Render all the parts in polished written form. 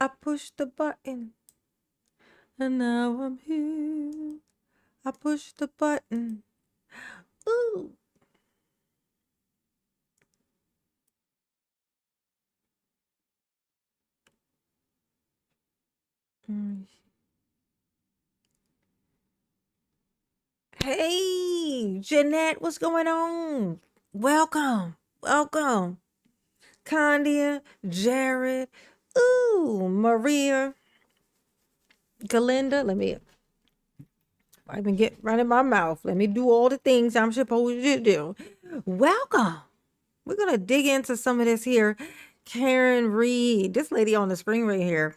I pushed the button, and now I'm here. I pushed the button. Ooh. Hey, Jeanette, what's going on? Welcome, welcome. Condia, Jared, ooh, Maria, Galinda. I can get running my mouth. Let me do all the things I'm supposed to do. Welcome. We're going to dig into some of this here. Karen Reed, this lady on the screen right here.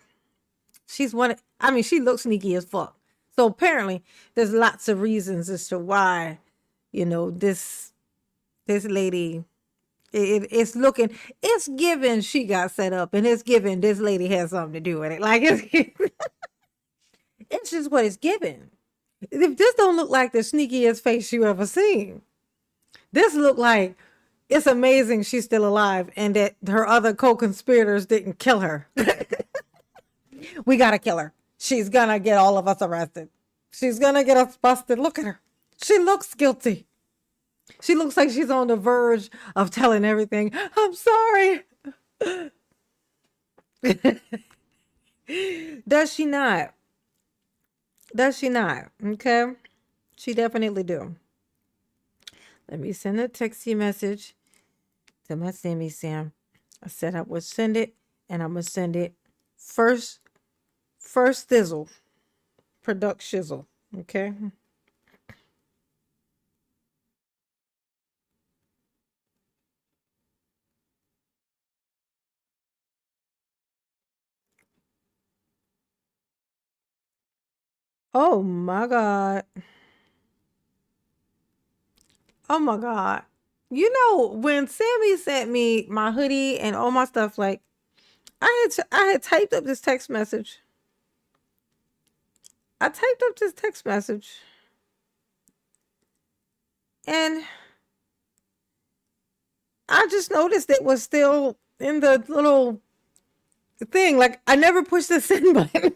She's she looks sneaky as fuck. So apparently there's lots of reasons as to why, this lady, it's given she got set up, and it's given this lady has something to do with it. Like, it's just what it's given. If this don't look like the sneakiest face you ever seen, this look like it's amazing she's still alive and that her other co-conspirators didn't kill her. We gotta kill her. She's gonna get all of us arrested. She's gonna get us busted. Look at her. She looks guilty. She looks like she's on the verge of telling everything. I'm sorry. Does she not? Does she not? Okay. She definitely do. Let me send a text message to my Sammy Sam. I said I would send it, and I'm gonna send it first thizzle. Product shizzle. Okay. Oh my God. Oh my God. You know, when Sammy sent me my hoodie and all my stuff, like I had typed up this text message. I typed up this text message. And I just noticed it was still in the little thing. Like, I never pushed the send button.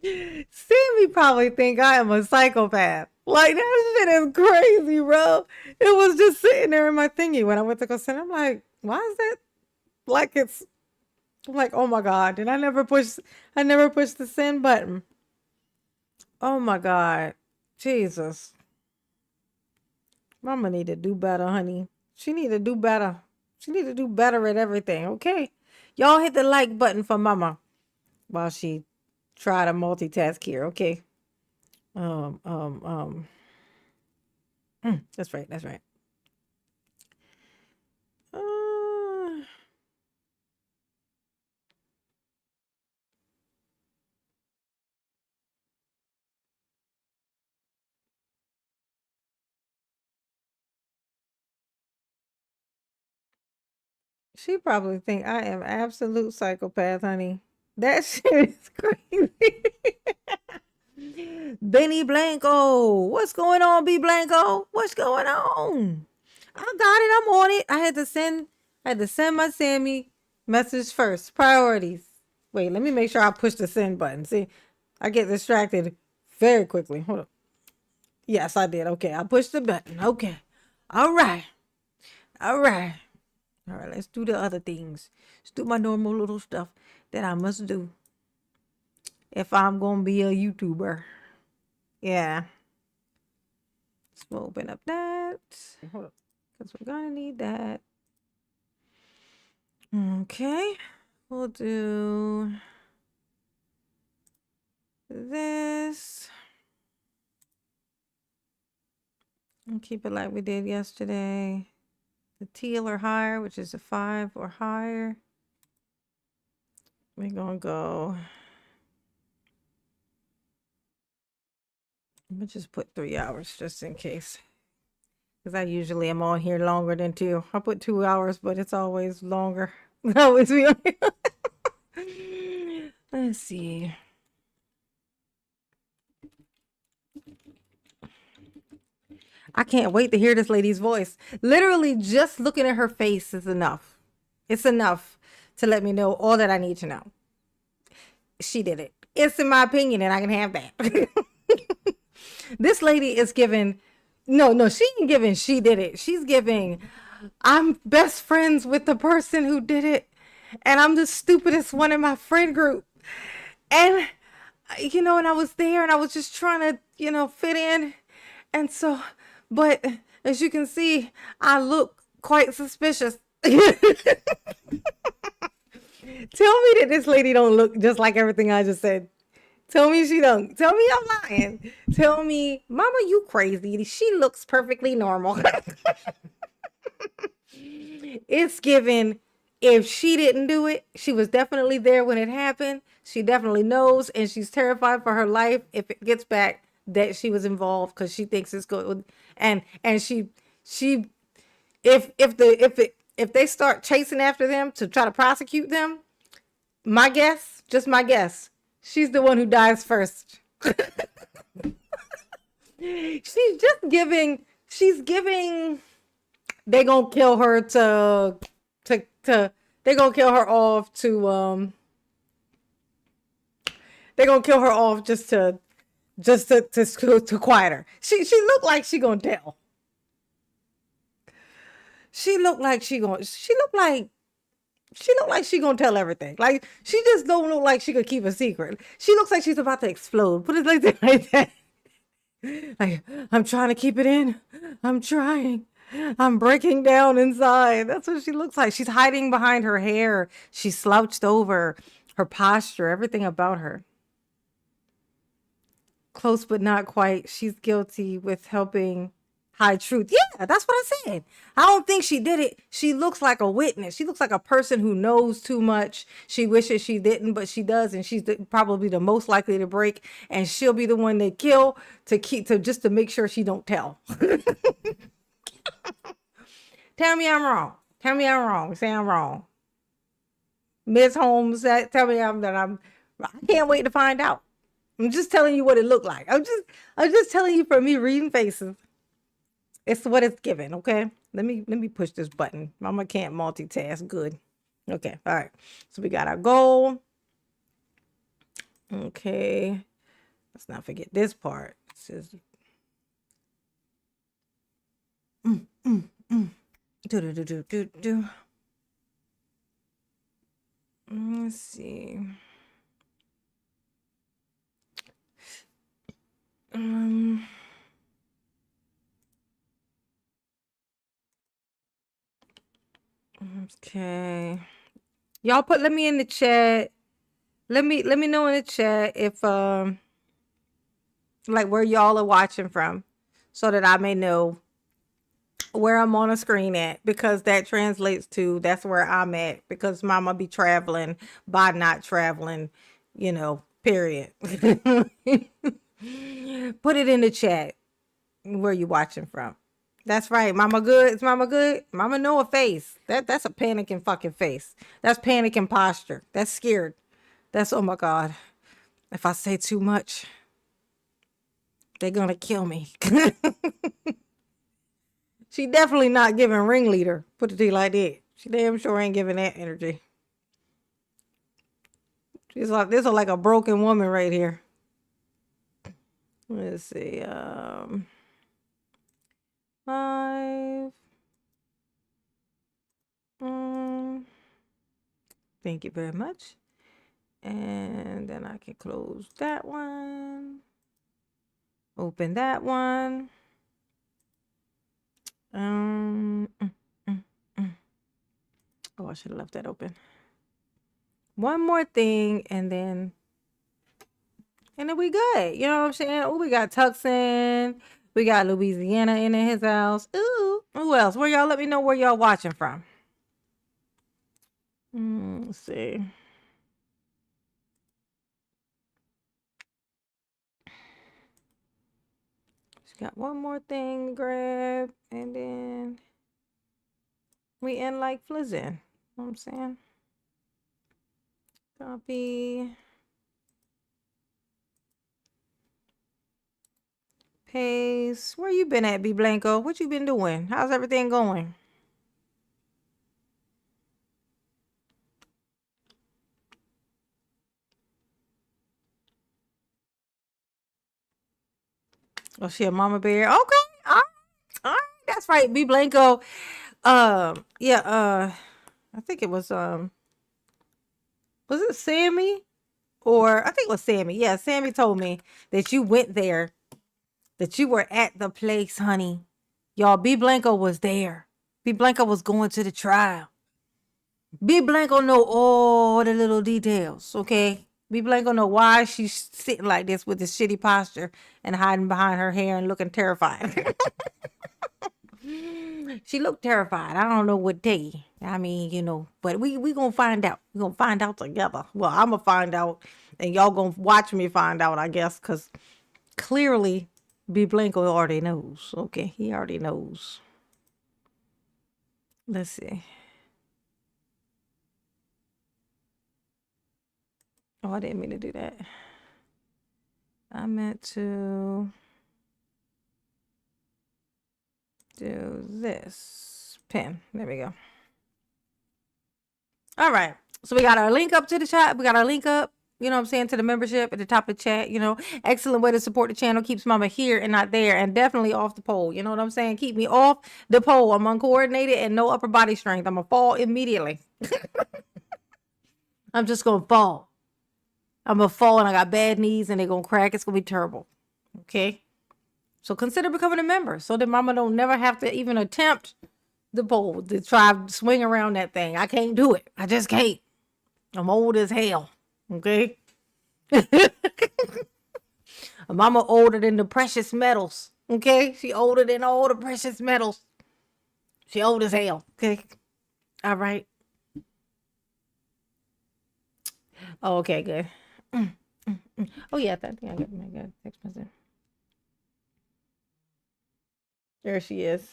Sammy probably think I am a psychopath. Like, that shit is crazy, bro. It was just sitting there in my thingy when I went to go send. I'm like, why is that? Like, I'm like, oh my God. And I never pushed the send button. Oh my God. Jesus. Mama need to do better, honey. She need to do better. She need to do better at everything, okay? Y'all hit the like button for Mama while she try to multitask here, okay? Um, um, um. That's right. That's right. Uh, she probably think I am absolute psychopath, honey. That shit is crazy. Benny Blanco. What's going on, B Blanco? What's going on? I got it. I'm on it. I had to send my Sammy message first. Priorities. Wait, let me make sure I push the send button. See, I get distracted very quickly. Hold on. Yes, I did. Okay, I pushed the button. Okay. All right. All right. All right, let's do the other things. Let's do my normal little stuff that I must do if I'm going to be a YouTuber. Yeah. Let's open up that. Hold up. Because we're going to need that. Okay. We'll do this. And keep it like we did yesterday. The teal or higher, which is a 5 or higher. We're going to go. I'm going to just put 3 hours just in case. Because I usually am on here longer than 2. I put 2 hours, but it's always longer. Always be on here. Let's see. I can't wait to hear this lady's voice. Literally just looking at her face is enough. It's enough to let me know all that I need to know. She did it. It's in my opinion, and I can have that. This lady is giving, no, she ain't giving, she did it. She's giving, I'm best friends with the person who did it, and I'm the stupidest one in my friend group. And, and I was there and I was just trying to, fit in. And so, but as you can see, I look quite suspicious. Tell me that this lady don't look just like everything I just said. Tell me she don't. Tell me I'm lying. Tell me, Mama, you crazy. She looks perfectly normal. It's given, if she didn't do it, she was definitely there when it happened. She definitely knows, and she's terrified for her life if it gets back that she was involved, because she thinks it's good. And she if they start chasing after them to try to prosecute them, my guess, just my guess, she's the one who dies first. She's giving, they gonna kill her they gonna kill her off to, they gonna kill her off just to quiet her. She looked like she gonna tell. She looked like she gonna tell everything. Like, she just don't look like she could keep a secret. She looks like she's about to explode. Put it like that, like that. Like, I'm trying to keep it in. I'm trying. I'm breaking down inside. That's what she looks like. She's hiding behind her hair. She's slouched over. Her posture, everything about her. Close but not quite. She's guilty with helping hide truth. Yeah, that's what I said. I don't think she did it. She looks like a witness. She looks like a person who knows too much. She wishes she didn't, but she does, and she's probably the most likely to break. And she'll be the one they kill just to make sure she don't tell. Tell me I'm wrong. Tell me I'm wrong. Say I'm wrong. Miss Holmes, tell me I can't wait to find out. I'm just telling you what it looked like. I'm just telling you from me reading faces. It's what it's given, okay? Let me push this button. Mama can't multitask. Good. Okay, all right. So we got our goal. Okay. Let's not forget this part. It says do. Let's see. Okay. Y'all let me in the chat. Let me know in the chat if like where y'all are watching from, so that I may know where I'm on a screen at, because that translates to that's where I'm at, because Mama be traveling by not traveling, period. Put it in the chat where you watching from. That's right. Mama good. Is Mama good? Mama know a face. That's a panicking fucking face. That's panicking posture. That's scared. That's, oh my God. If I say too much, they're gonna kill me. She definitely not giving ringleader. Put it to you like that. She damn sure ain't giving that energy. She's like, this is like a broken woman right here. Let's see. 5. Thank you very much. And then I can close that one. Open that one. Oh, I should have left that open. One more thing, and then we good. You know what I'm saying? Oh, we got Tucson. We got Louisiana in his house. Ooh, who else? Where y'all? Let me know where y'all watching from. Let's see. Just got one more thing to grab, and then we in like Flizzin'. You know what I'm saying? Copy. Paste. Where you been at, B Blanco? What you been doing? How's everything going? Oh, she a mama bear. Okay. All right. That's right. B Blanco. Yeah, I think it was it Sammy? Or I think it was Sammy. Yeah, Sammy told me that you went there, that you were at the place, honey. Y'all, B Blanco was there. B Blanco was going to the trial. B Blanco know all the little details, okay? B Blanco know why she's sitting like this with this shitty posture and hiding behind her hair and looking terrified. She looked terrified. I don't know what day. I mean, but we gonna find out. We gonna find out together. Well, I'm gonna find out, and y'all gonna watch me find out, I guess, because clearly B Blanco already knows. Okay, he already knows. Let's see. Oh, I didn't mean to do that. I meant to do this. Pin. There we go. All right. So we got our link up to the chat. We got our link up, you know what I'm saying, to the membership at the top of the chat. Excellent way to support the channel. Keeps mama here and not there, and definitely off the pole. You know what I'm saying? Keep me off the pole. I'm uncoordinated and no upper body strength. I'm going to fall immediately. I'm just going to fall. I'm going to fall, and I got bad knees, and they're going to crack. It's going to be terrible. Okay? So consider becoming a member so that mama don't never have to even attempt the pole to try to swing around that thing. I can't do it. I just can't. I'm old as hell. Okay? Mama older than the precious metals. Okay? She older than all the precious metals. She old as hell. Okay? All right. Oh, okay, good. Oh, yeah, I think I got my text message. There she is.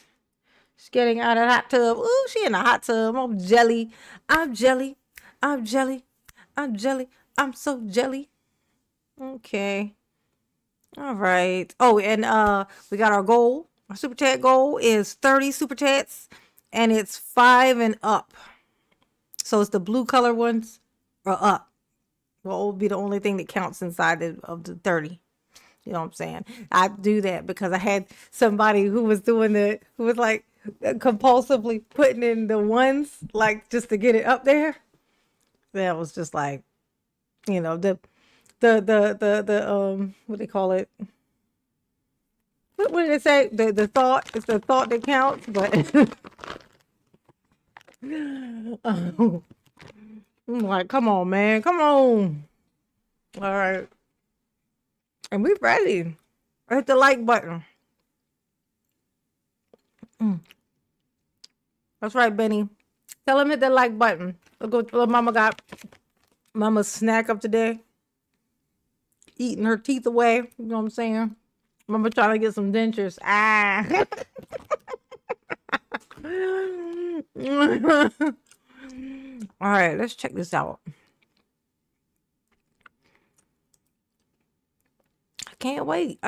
She's getting out of the hot tub. Ooh, she in the hot tub. I'm jelly. I'm jelly. I'm jelly. I'm jelly. I'm so jelly. Okay. All right. Oh, and we got our goal. Our super chat goal is 30 super chats, and it's 5 and up. So it's the blue color ones or up. Well, it will be the only thing that counts inside of the 30. You know what I'm saying? I do that because I had somebody who was like compulsively putting in the ones, like just to get it up there. That was just like, the what they call it? What did they say? The thought, it's the thought that counts, but I'm like, come on, man, come on. All right. And we ready. Hit the like button. That's right, Benny. Tell him hit the like button. Look what mama got. Mama's snack of today. Eating her teeth away. You know what I'm saying? Mama trying to get some dentures. All right, let's check this out. I can't wait.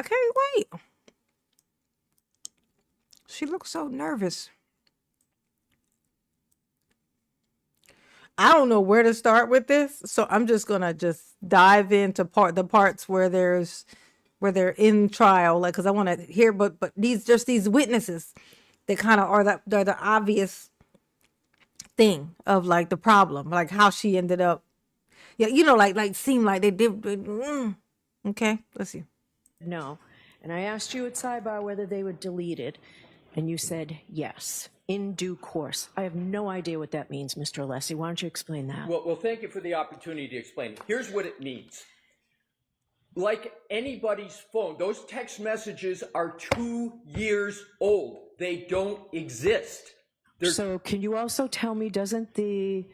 She looks so nervous. I don't know where to start with this, so I'm just gonna dive into the parts where they're in trial, like, because I want to hear, but these witnesses that kind of are the obvious thing of like the problem, like how she ended up, like seemed like they did. Okay, let's see. No, and I asked you at sidebar whether they were deleted, and you said yes. In due course. I have no idea what that means, Mr. Alessi. Why don't you explain that? Well, thank you for the opportunity to explain it. Here's what it means. Like anybody's phone, those text messages are 2 years old. They don't exist. So can you also tell me, aren't the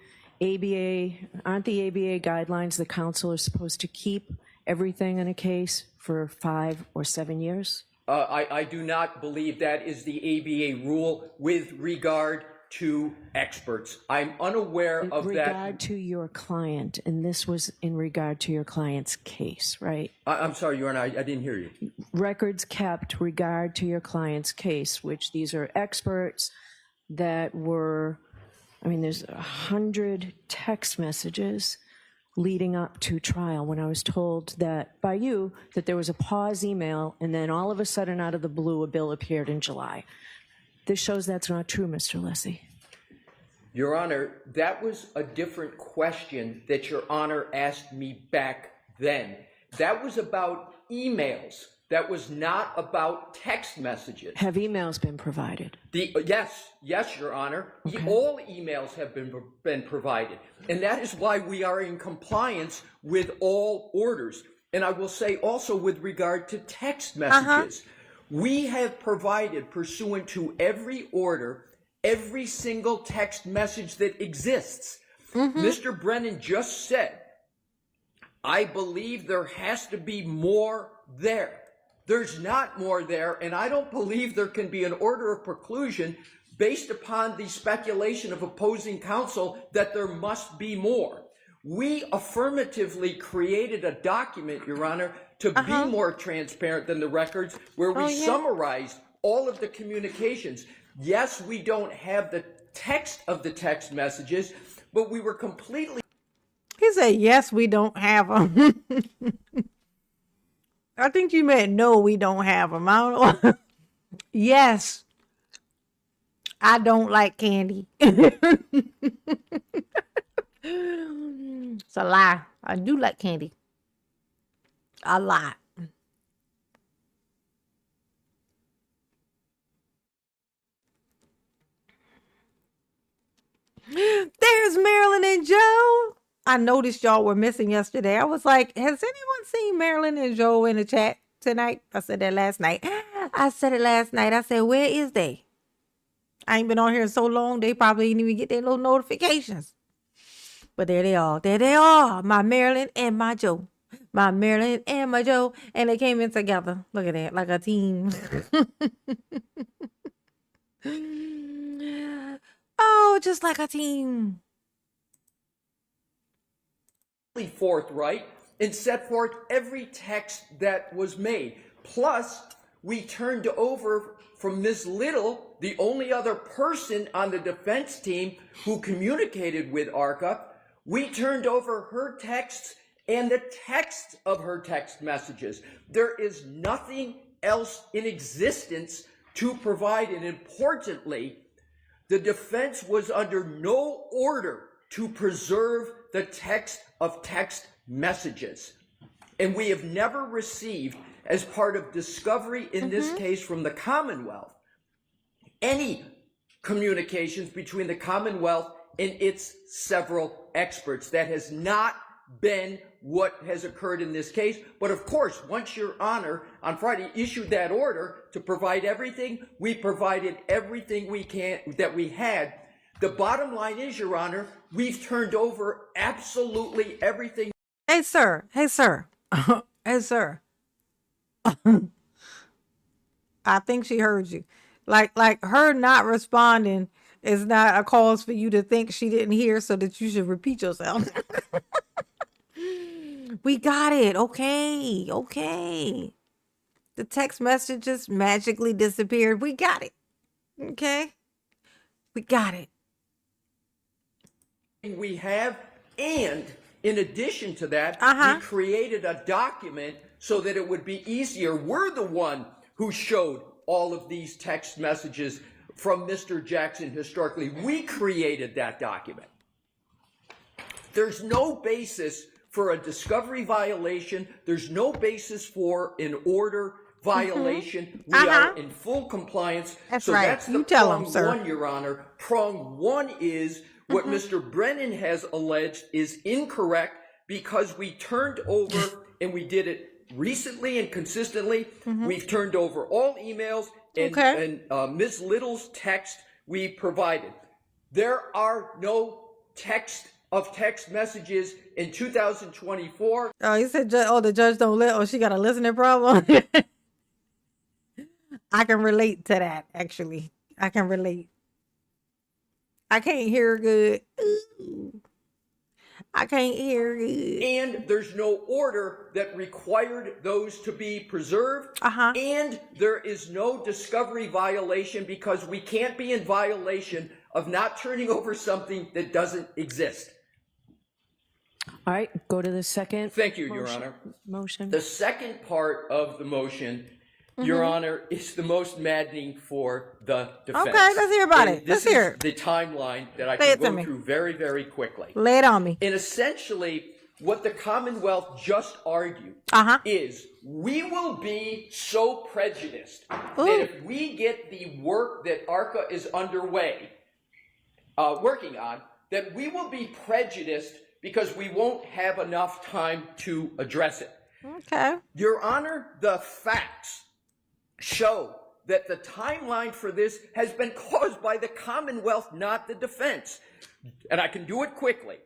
ABA guidelines the council is supposed to keep everything in a case for 5 or 7 years? I do not believe that is the ABA rule with regard to experts. I'm unaware of that. In regard to your client, and this was in regard to your client's case, right? I'm sorry, Your Honor, I didn't hear you. Records kept regard to your client's case, which these are experts that were, there's 100 text messages leading up to trial when I was told that by you that there was a pause email and then all of a sudden out of the blue a bill appeared in July. This shows that's not true, Mr. Lessie. Your Honor, that was a different question that Your Honor asked me back then. That was about emails. That was not about text messages. Have emails been provided? Yes, Your Honor. Okay. All emails have been provided. And that is why we are in compliance with all orders. And I will say also with regard to text messages, we have provided, pursuant to every order, every single text message that exists. Mr. Brennan just said, I believe there has to be more there. There's not more there, and I don't believe there can be an order of preclusion based upon the speculation of opposing counsel that there must be more. We affirmatively created a document, Your Honor, to be more transparent than the records, where we summarized all of the communications. Yes, we don't have the text of the text messages, but we were completely... He said, yes, we don't have them. I think you meant no, we don't have them. I don't know. Yes, I don't like candy. It's a lie. I do like candy. A lot. There's Marilyn and Joe. I noticed y'all were missing yesterday. I was like, has anyone seen Marilyn and Joe in the chat tonight? I said that last night. I said it last night. I said, where is they? I ain't been on here so long, they probably didn't even get their little notifications. But there they are. There they are. My Marilyn and my Joe. My Marilyn and my Joe. And they came in together. Look at that. Like a team. Oh, just like a team. Forthright and set forth every text that was made. Plus, we turned over from Ms. Little, the only other person on the defense team who communicated with ARCA, we turned over her texts and the text of her text messages. There is nothing else in existence to provide, and importantly, the defense was under no order to preserve the text of text messages. And we have never received, as part of discovery in this case from the Commonwealth, any communications between the Commonwealth and its several experts. That has not been what has occurred in this case. But of course, once Your Honor on Friday issued that order to provide everything, we provided everything we can that we had. The bottom line is, Your Honor, we've turned over absolutely everything. Hey, sir. Hey, sir. Hey, sir. I think she heard you. Like her not responding is not a cause for you to think she didn't hear so that you should repeat yourself. We got it. Okay. Okay. The text messages magically disappeared. We got it. Okay. We got it. We have, and in addition to that, we created a document so that it would be easier. We're the one who showed all of these text messages from Mr. Jackson historically. We created that document. There's no basis for a discovery violation. There's no basis for an order violation. We are in full compliance. That's so right. that's the You tell prong them, sir. one, Your Honor. Prong one is what Mr. Brennan has alleged is incorrect because we turned over, and we did it recently and consistently. We've turned over all emails and Ms. Little's text we provided. There are no text messages in 2024. Oh, you said, the judge don't let. Oh, she got a listening problem. I can relate to that, actually. I can relate. I can't hear good. Ooh. I can't hear good. And there's no order that required those to be preserved. And there is no discovery violation because we can't be in violation of not turning over something that doesn't exist. All right, go to the second. Thank you, Your Honor. Motion. The second part of the motion, Your Honor, is the most maddening for the defense. Okay, let's hear about And it. This Let's hear is it. the timeline that I Say it can to go me. through very, very quickly. Lay it on me. And essentially, what the Commonwealth just argued Uh-huh. is we will be so prejudiced Ooh. that if we get the work that ARCA is underway, working on, that we will be prejudiced because we won't have enough time to address it. Okay. Your Honor, the facts show that the timeline for this has been caused by the Commonwealth, not the defense. And I can do it quickly.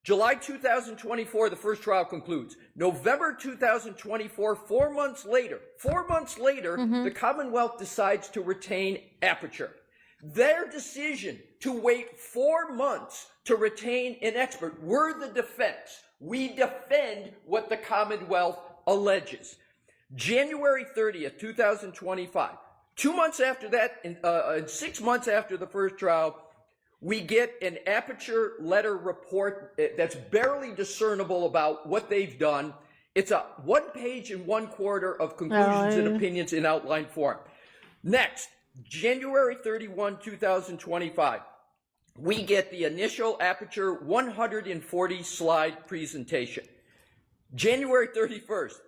July 2024, the first trial concludes. November 2024, 4 months later, the Commonwealth decides to retain Aperture. Their decision to wait 4 months to retain an expert, we're the defense. We defend what the Commonwealth alleges. January 30th, 2025, 2 months after that, and 6 months after the first trial, we get an Aperture letter report that's barely discernible about what they've done. It's a 1 page and 1/4 of conclusions and opinions in outline form. Next, January 31, 2025, we get the initial Aperture 140 slide presentation. January 31st,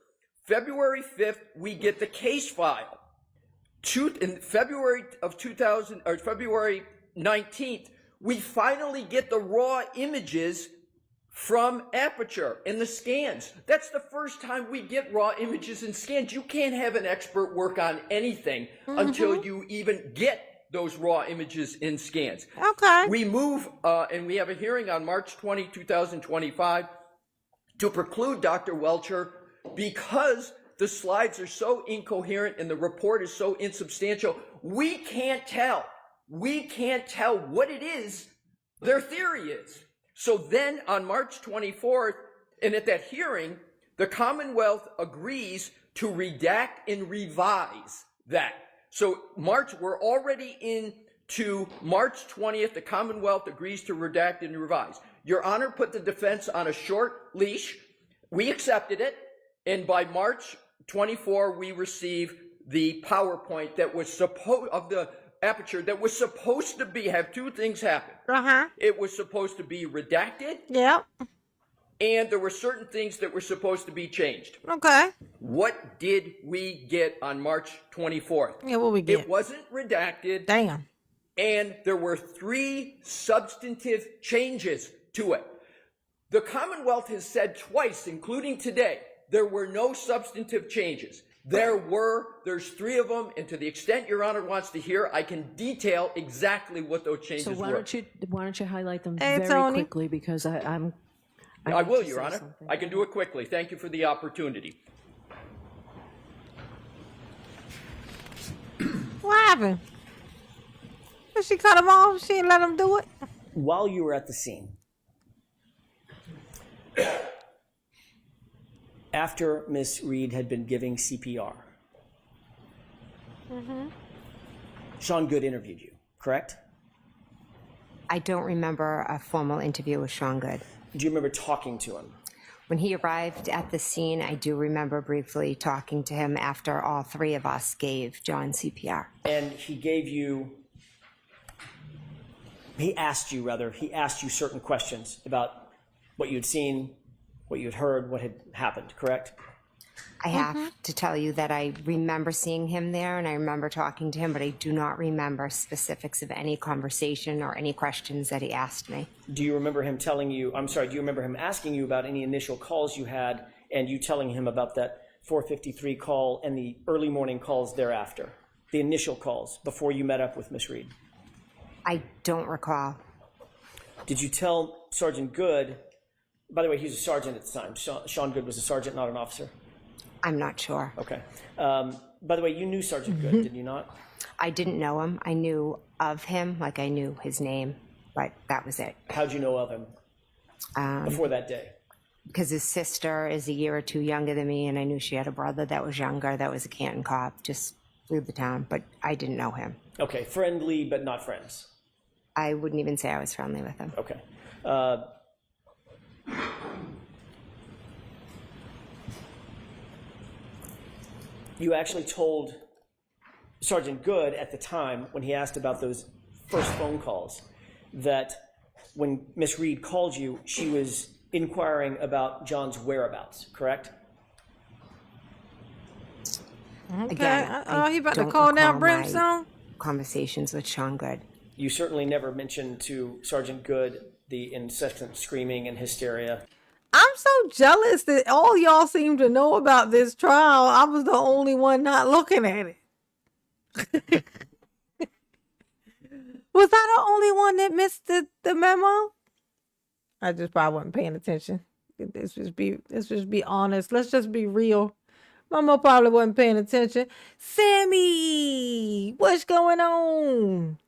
February 5th, we get the case file. In February 19th, we finally get the raw images from Aperture in the scans. That's the first time we get raw images and scans. You can't have an expert work on anything until you even get those raw images in scans. Okay. We move, and we have a hearing on March 20, 2025, to preclude Dr. Welcher because the slides are so incoherent and the report is so insubstantial. We can't tell what it is their theory is. So then on March 24th, and at that hearing, the Commonwealth agrees to redact and revise that. So we're already into March 20th. The Commonwealth agrees to redact and revise. Your Honor put the defense on a short leash. We accepted it. And by March 24, we receive the PowerPoint that was of the Aperture that was supposed to have two things happen. Uh-huh. It was supposed to be redacted, Yep. and there were certain things that were supposed to be changed. Okay. What did we get on March 24th? Yeah, what we get? It wasn't redacted, Damn. and there were 3 substantive changes to it. The Commonwealth has said twice, including today, there were no substantive changes. There's 3 of them, and to the extent Your Honor wants to hear, I can detail exactly what those changes So were. why don't you highlight them Hey, very Tony. quickly, because I I need will, to Your say Honor. something. I can do it quickly. Thank you for the opportunity. What happened? Did she cut him off? She didn't let him do it? While you were at the scene, after Miss Reed had been giving CPR, Sean Good interviewed you, correct? I don't remember a formal interview with Sean Good. Do you remember talking to him? When he arrived at the scene, I do remember briefly talking to him after all 3 of us gave John CPR. And he asked you certain questions about what you'd seen, what you'd heard, what had happened, correct? I have to tell you that I remember seeing him there and I remember talking to him, but I do not remember specifics of any conversation or any questions that he asked me. Do you remember him do you remember him asking you about any initial calls you had and you telling him about that 4:53 call and the early morning calls thereafter? The initial calls before you met up with Miss Reed? I don't recall. Did you tell Sergeant Good, by the way, he was a sergeant at the time. Sean Good was a sergeant, not an officer? I'm not sure. Okay. By the way, you knew Sergeant Good, did you not? I didn't know him. I knew of him, like I knew his name, but that was it. How'd you know of him before that day? Because his sister is a year or 2 younger than me, and I knew she had a brother that was younger, that was a Canton cop, just through the town, but I didn't know him. Okay, friendly but not friends. I wouldn't even say I was friendly with him. Okay. you actually told Sergeant Good at the time, when he asked about those first phone calls, that when Miss Reed called you, she was inquiring about John's whereabouts, correct? Okay. Again, Oh, he about to don't call down recall my brimstone. conversations with Sean Good. You certainly never mentioned to Sergeant Good the incessant screaming and hysteria. I'm so jealous that all y'all seem to know about this trial. I was the only one not looking at it. Was I the only one that missed the memo? I just probably wasn't paying attention. Let's just be honest. Let's just be real. Mama probably wasn't paying attention. Sammy, what's going on?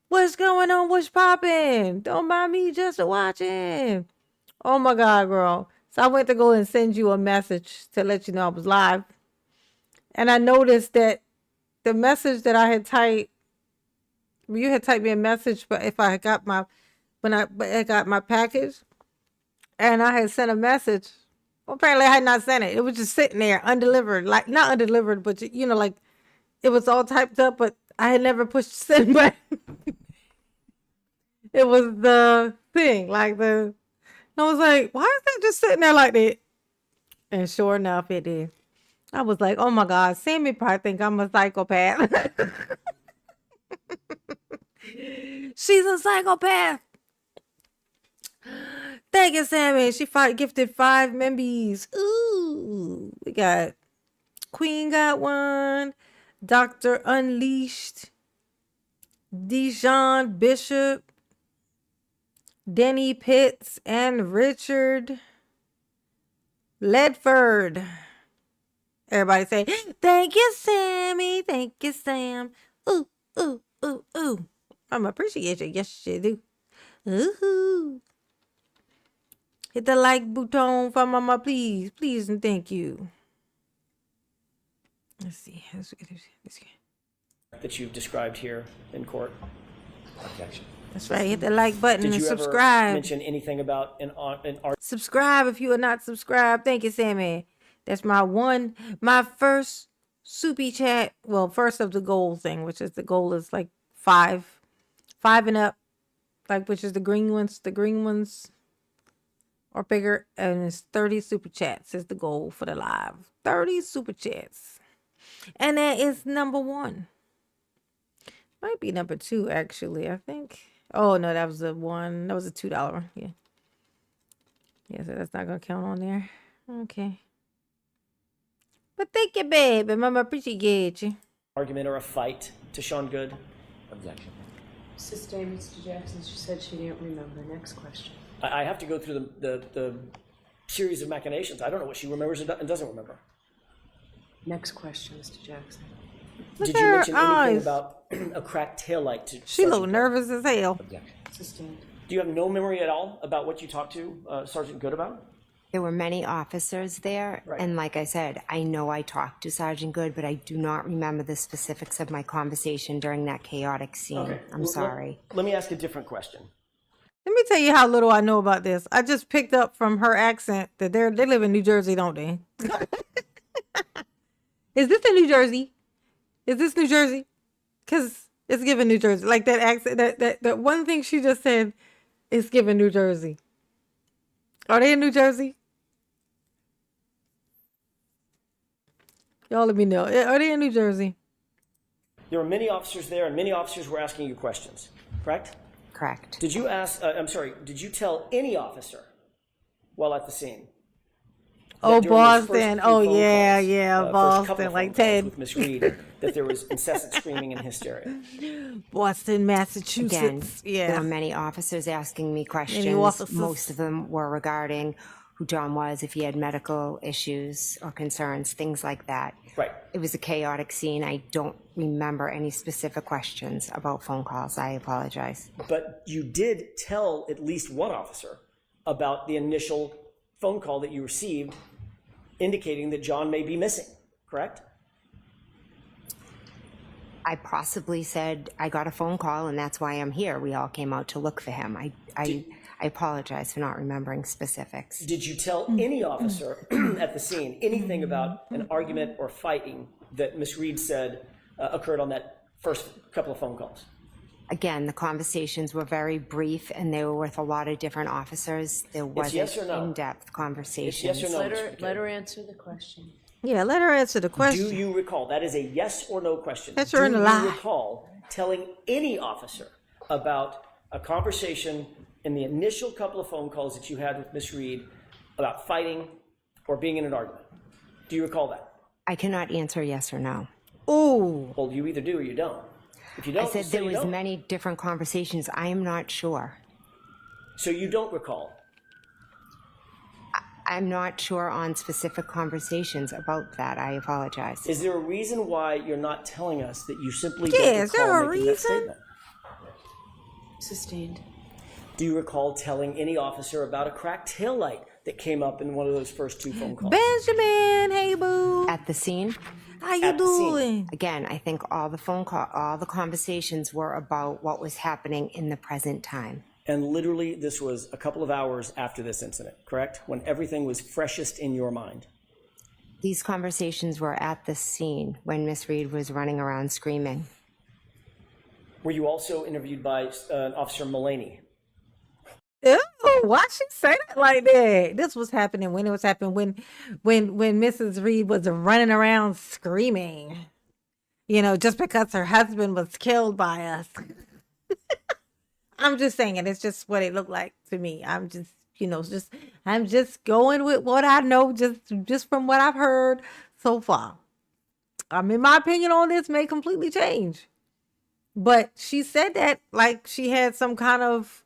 What's going on? What's popping? Don't mind me, just watching. Oh my God, girl. So I went to go and send you a message to let you know I was live. And I noticed that the message that I had typed, you had typed me a message, but if I got my, when I got my package and I had sent a message, well, apparently I had not sent it. It was just sitting there undelivered, like not undelivered, but you know, like it was all typed up, but I had never pushed send button. It was the thing, like I was like, why is that just sitting there like that? And sure enough, it did. I was like, oh my God, Sammy probably think I'm a psychopath. She's a psychopath. Thank you, Sammy. She gifted 5 membies. Ooh, we got Queen got one. Dr. Unleashed. Dijon Bishop. Denny Pitts and Richard Ledford. Everybody say, thank you, Sammy. Thank you, Sam. Ooh, ooh, ooh, ooh. I'm appreciate you. Yes, you do. Ooh. Hit the like button for mama, please. Please and thank you. Let's see. That you've described here in court. Objection. That's right. Hit the like button Did and you subscribe. ever mention anything about an art? Subscribe if you are not subscribed. Thank you, Sammy. That's my first soupy chat. Well, first of the goal thing, which is the goal is like 5 and up, like which is the green ones or bigger, and it's 30 super chats is the goal for the live. 30 super chats, and that is number 1. Might be number 2 actually. I think. Oh no, that was the one. That was a $2. Yeah. Yeah, so that's not gonna count on there. Okay. But thank you, babe. And mama appreciate you. Argument or a fight to Sean Good? Objection. Sustained, Mr. Jackson. She said she didn't remember. Next question. I have to go through the series of machinations. I don't know what she remembers and doesn't remember. Next question, Mr. Jackson. Look Did at you her mention eyes. anything about a cracked taillight to She Sergeant looked Good? nervous as hell. Objection. Sustained. Do you have no memory at all about what you talked to Sergeant Good about? There were many officers there, Right. and like I said, I know I talked to Sergeant Good, but I do not remember the specifics of my conversation during that chaotic scene. Okay. I'm Well, sorry. Let me ask a different question. Let me tell you how little I know about this. I just picked up from her accent that they live in New Jersey, don't they? Is this in New Jersey? Is this New Jersey? Because it's given New Jersey. Like that accent, that one thing she just said is given New Jersey. Are they in New Jersey? Y'all let me know. Are they in New Jersey? There were many officers there, and many officers were asking you questions, correct? Correct. Did you ask, did you tell any officer while at the scene? Oh, that during those first Boston. few Oh, phone yeah, calls, yeah, first couple Boston, of like phone calls Ted. with Miss Reed, that there was incessant screaming and hysteria. Boston, Again, Massachusetts. there Yeah. were many officers asking me questions. officers. Most of them were regarding who John was, if he had medical issues or concerns, things like that. Right. It was a chaotic scene. I don't remember any specific questions about phone calls. I apologize. But you did tell at least one officer about the initial phone call that you received indicating that John may be missing, correct? I possibly said I got a phone call and that's why I'm here. We all came out to look for him. I I apologize for not remembering specifics. Did you tell any officer at the scene anything about an argument or fighting that Ms. Reed said occurred on that first couple of phone calls? Again, the conversations were very brief and they were with a lot of different officers. There wasn't yes or no? in-depth conversations. Yes or no? Let Mr. her, McCabe? let her answer the question. Yeah, let her answer the Do question. you recall? That is a yes or no question. That's her in Do the you lie. recall telling any officer about a conversation in the initial couple of phone calls that you had with Ms. Reed about fighting or being in an argument? Do you recall that? I cannot answer yes or no. Ooh. Well, you either do or you don't. If you don't, I said say there you was don't. many different conversations. I am not sure. So you don't recall. I'm not sure on specific conversations about that. I apologize. Is there a reason why you're not telling us that you simply Yeah, don't is there recall a making that reason? statement? Sustained. Do you recall telling any officer about a cracked taillight that came up in one of those first two phone calls? Benjamin, hey boo. At the scene, How you at the scene. doing? again, I think all the conversations were about what was happening in the present time. And literally, this was a couple of hours after this incident, correct? When everything was freshest in your mind. These conversations were at the scene when Miss Reed was running around screaming. Were you also interviewed by Officer Mullaney? Ew, why she say that like that? This was happening when it was happening when Mrs. Reed was running around screaming. You know, just because her husband was killed by us. I'm just saying it's just what it looked like to me. I'm just, I'm just going with what I know, just from what I've heard so far. I mean, my opinion on this may completely change. But she said that like she had some kind of,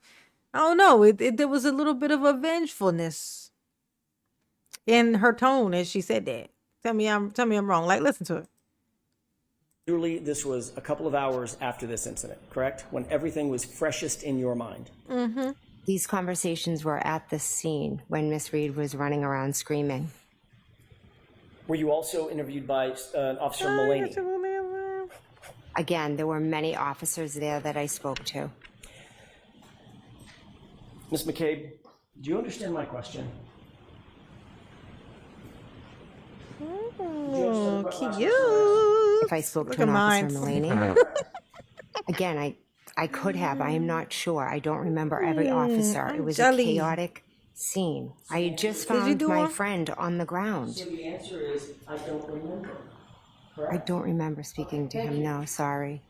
I don't know, there was a little bit of a vengefulness in her tone as she said that. Tell me I'm wrong. Like, listen to it. Literally, this was a couple of hours after this incident, correct? When everything was freshest in your mind. Mm-hmm. These conversations were at the scene when Miss Reed was running around screaming. Were you also interviewed by Officer Mullaney? Again, there were many officers there that I spoke to. Ms. McCabe, do you understand my question? Oh, cute. If I spoke Look to an at officer mine. Mullaney. Again, I could have. I am not sure. I don't remember every officer. It was jelly. a chaotic scene. I had just you found do my one? friend on the ground. The answer is, I don't remember. I don't remember speaking to him. No, sorry.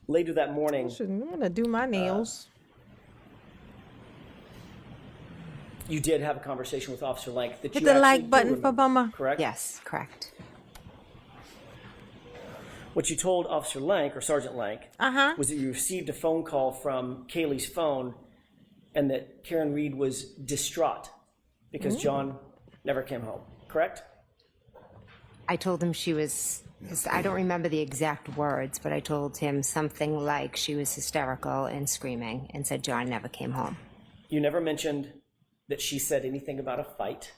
Later that morning, I'm gonna do my nails. you did have a conversation with Officer Lank that Hit you the actually like do button for remember, Bummer. correct? Yes, correct. What you told Officer Lank, or Sergeant Lank, was that you received a phone call from Kaylee's phone and that Karen Reed was distraught because John never came home, correct? I told him she was, I don't remember the exact words, but I told him something like she was hysterical and screaming and said John never came home. You never mentioned that she said anything about a fight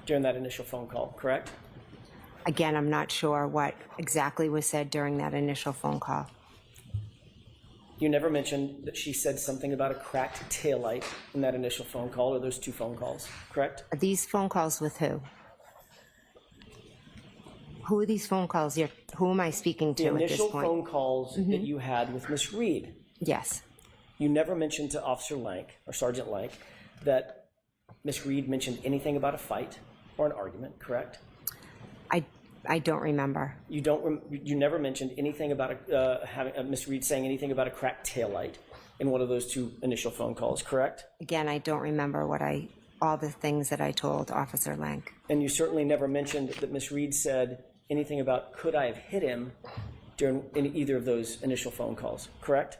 during that initial phone call, correct? Again, I'm not sure what exactly was said during that initial phone call. You never mentioned that she said something about a cracked taillight in that initial phone call or those two phone calls, correct? Are these phone calls with who? Who are these phone calls? Who am I speaking The to at this initial point? phone calls that you had with Miss Reed, Yes. you never mentioned to Officer Lank or Sergeant Lank that Miss Reed mentioned anything about a fight or an argument, correct? I don't remember. You never mentioned anything about having Miss Reed saying anything about a cracked taillight in one of those two initial phone calls, correct? Again, I don't remember all the things that I told Officer Lank. And you certainly never mentioned that Miss Reed said anything about could I have hit him in either of those initial phone calls, correct?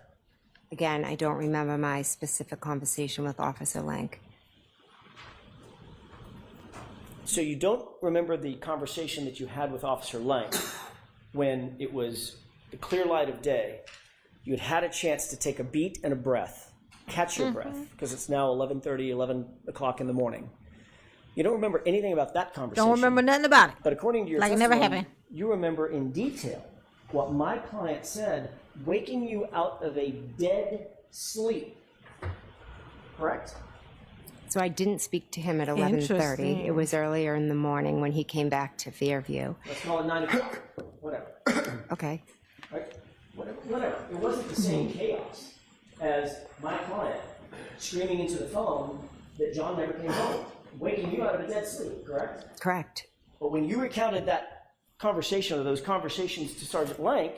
Again, I don't remember my specific conversation with Officer Lank. So you don't remember the conversation that you had with Officer Lank when it was the clear light of day. You had a chance to take a beat and a breath, catch your breath, because it's now 11:30, 11 o'clock in the morning. You don't remember anything about that conversation. Don't remember nothing about it. But according to your Like it never testimony, happened. you remember in detail what my client said, waking you out of a dead sleep. Correct? So I didn't speak to him at 11:30. Interesting. It was earlier in the morning when he came back to Fairview. Let's call it 9 o'clock. Whatever. Okay. Right? Whatever. It wasn't the same chaos as my client screaming into the phone that John never came home, waking you out of a dead sleep, correct? Correct. But when you recounted that conversation or those conversations to Sergeant Lank,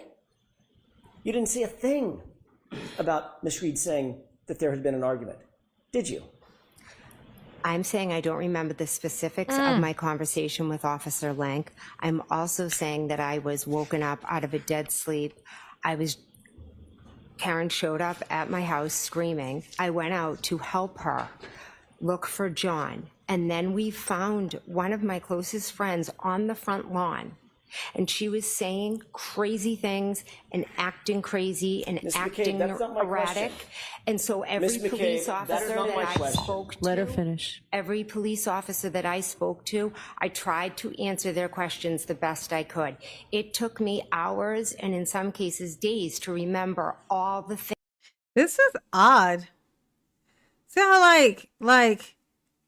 you didn't say a thing about Miss Reed saying that there had been an argument, did you? I'm saying I don't remember the specifics of my conversation with Officer Lank. I'm also saying that I was woken up out of a dead sleep. Karen showed up at my house screaming. I went out to help her look for John. And then we found one of my closest friends on the front lawn. And she was saying crazy things and acting crazy and Ms. McCabe, acting that's not my erratic. question. And so every Ms. McCabe, police that is officer not that my I question. spoke to, Let her finish. every police officer that I spoke to, I tried to answer their questions the best I could. It took me hours and in some cases days to remember all the things. This is odd. See how like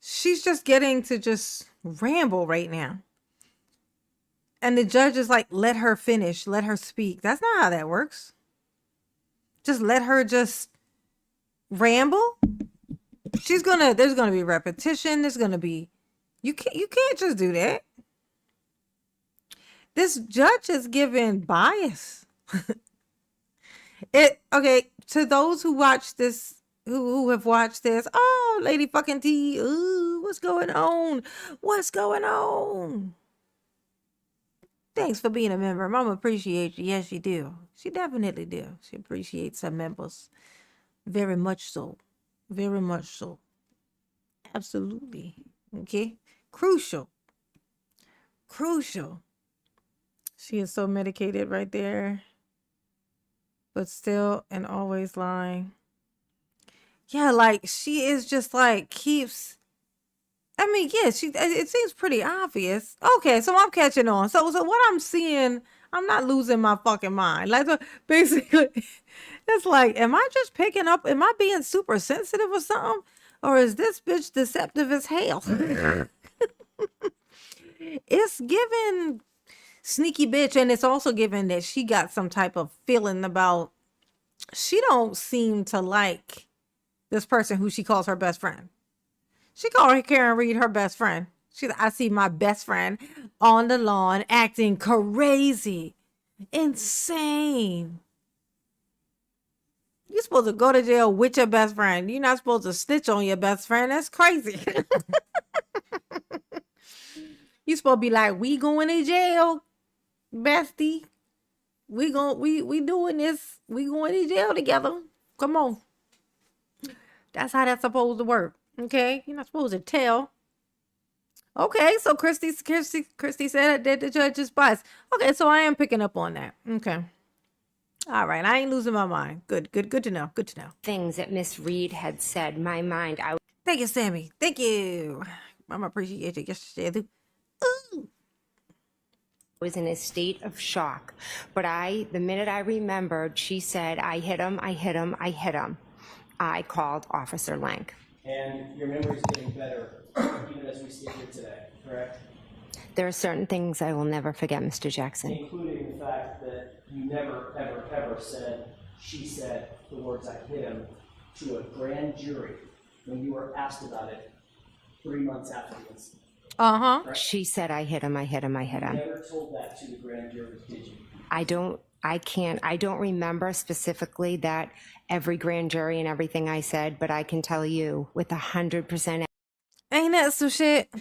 she's just getting to just ramble right now. And the judge is like, let her finish, let her speak. That's not how that works. Just let her just ramble. There's gonna be repetition. There's gonna be, you can't just do that. This judge is giving bias. Okay, to those who watch this, who have watched this, oh, Lady fucking T, ooh, what's going on? What's going on? Thanks for being a member. Mama appreciates you. Yes, she do. She definitely do. She appreciates her members. Very much so. Very much so. Absolutely. Okay. Crucial. Crucial. She is so medicated right there. But still and always lying. Yeah, like she is just like keeps. I mean, yeah, it seems pretty obvious. Okay, so I'm catching on. So what I'm seeing, I'm not losing my fucking mind. Like, so basically, it's like, am I just picking up? Am I being super sensitive or something? Or is this bitch deceptive as hell? It's given sneaky bitch, and it's also given that she got some type of feeling about, she don't seem to like this person who she calls her best friend. She called Karen Reed her best friend. I see my best friend on the lawn acting crazy, insane. You're supposed to go to jail with your best friend. You're not supposed to snitch on your best friend. That's crazy. You're supposed to be like, we going to jail, bestie. We doing this. We going to jail together. Come on. That's how that's supposed to work. Okay, you're not supposed to tell. Okay, so Christy said that the judge is biased. Okay, so I am picking up on that. Okay. All right, I ain't losing my mind. Good to know. Good to know. Things that Miss Reed had said. My mind, I Thank you, Sammy. Thank you. Mama appreciate you. Yes, she do. Ooh. was in a state of shock. But the minute I remembered, she said, I hit him, I hit him, I hit him. I called Officer Lank. And your memory's getting better even as we sit here today, correct? There are certain things I will never forget, Mr. Jackson. Including the fact that you never, ever, ever said, she said the words, I hit him, to a grand jury when you were asked about it 3 months after the incident. Uh-huh. She said, I hit him, I hit him, I hit You him. never told that to the grand jury, did you? I don't remember specifically that every grand jury and everything I said, but I can tell you with 100%. Ain't that some shit?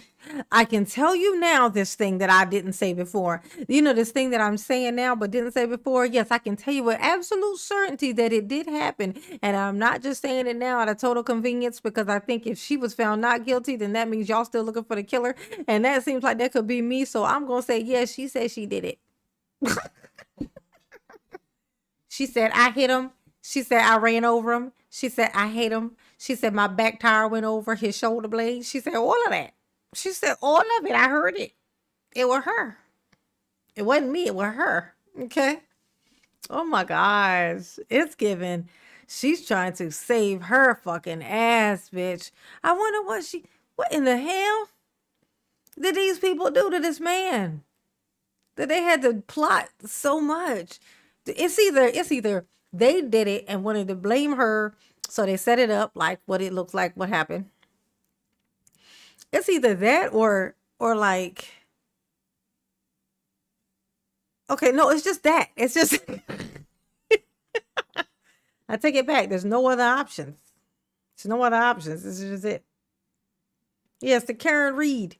I can tell you now this thing that I didn't say before. You know, this thing that I'm saying now but didn't say before. Yes, I can tell you with absolute certainty that it did happen. And I'm not just saying it now out of total convenience, because I think if she was found not guilty, then that means y'all still looking for the killer. And that seems like that could be me. So I'm going to say, yes, she said she did it. She said, I hit him. She said, I ran over him. She said, I hit him. She said, my back tire went over his shoulder blade. She said, all of that. She said all of it. I heard it. It was her. It wasn't me. It was her. Okay. Oh my gosh. It's given. She's trying to save her fucking ass, bitch. I wonder what in the hell did these people do to this man? That they had to plot so much. It's either they did it and wanted to blame her, so they set it up like what it looks like what happened. It's either that or like, okay, no, it's just that. It's just I take it back. There's no other options. There's no other options. This is just it. Yeah, it's the Karen Reed.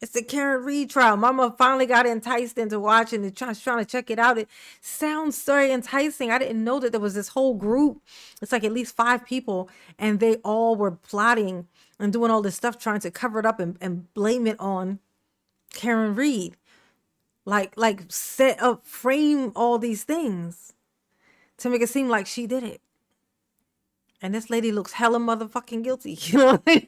It's the Karen Reed trial. Mama finally got enticed into watching it, trying to check it out. It sounds very enticing. I didn't know that there was this whole group. It's like at least 5 people, and they all were plotting and doing all this stuff, trying to cover it up and blame it on Karen Reed. Like set up, frame all these things to make it seem like she did it. And this lady looks hella motherfucking guilty. You know what I mean?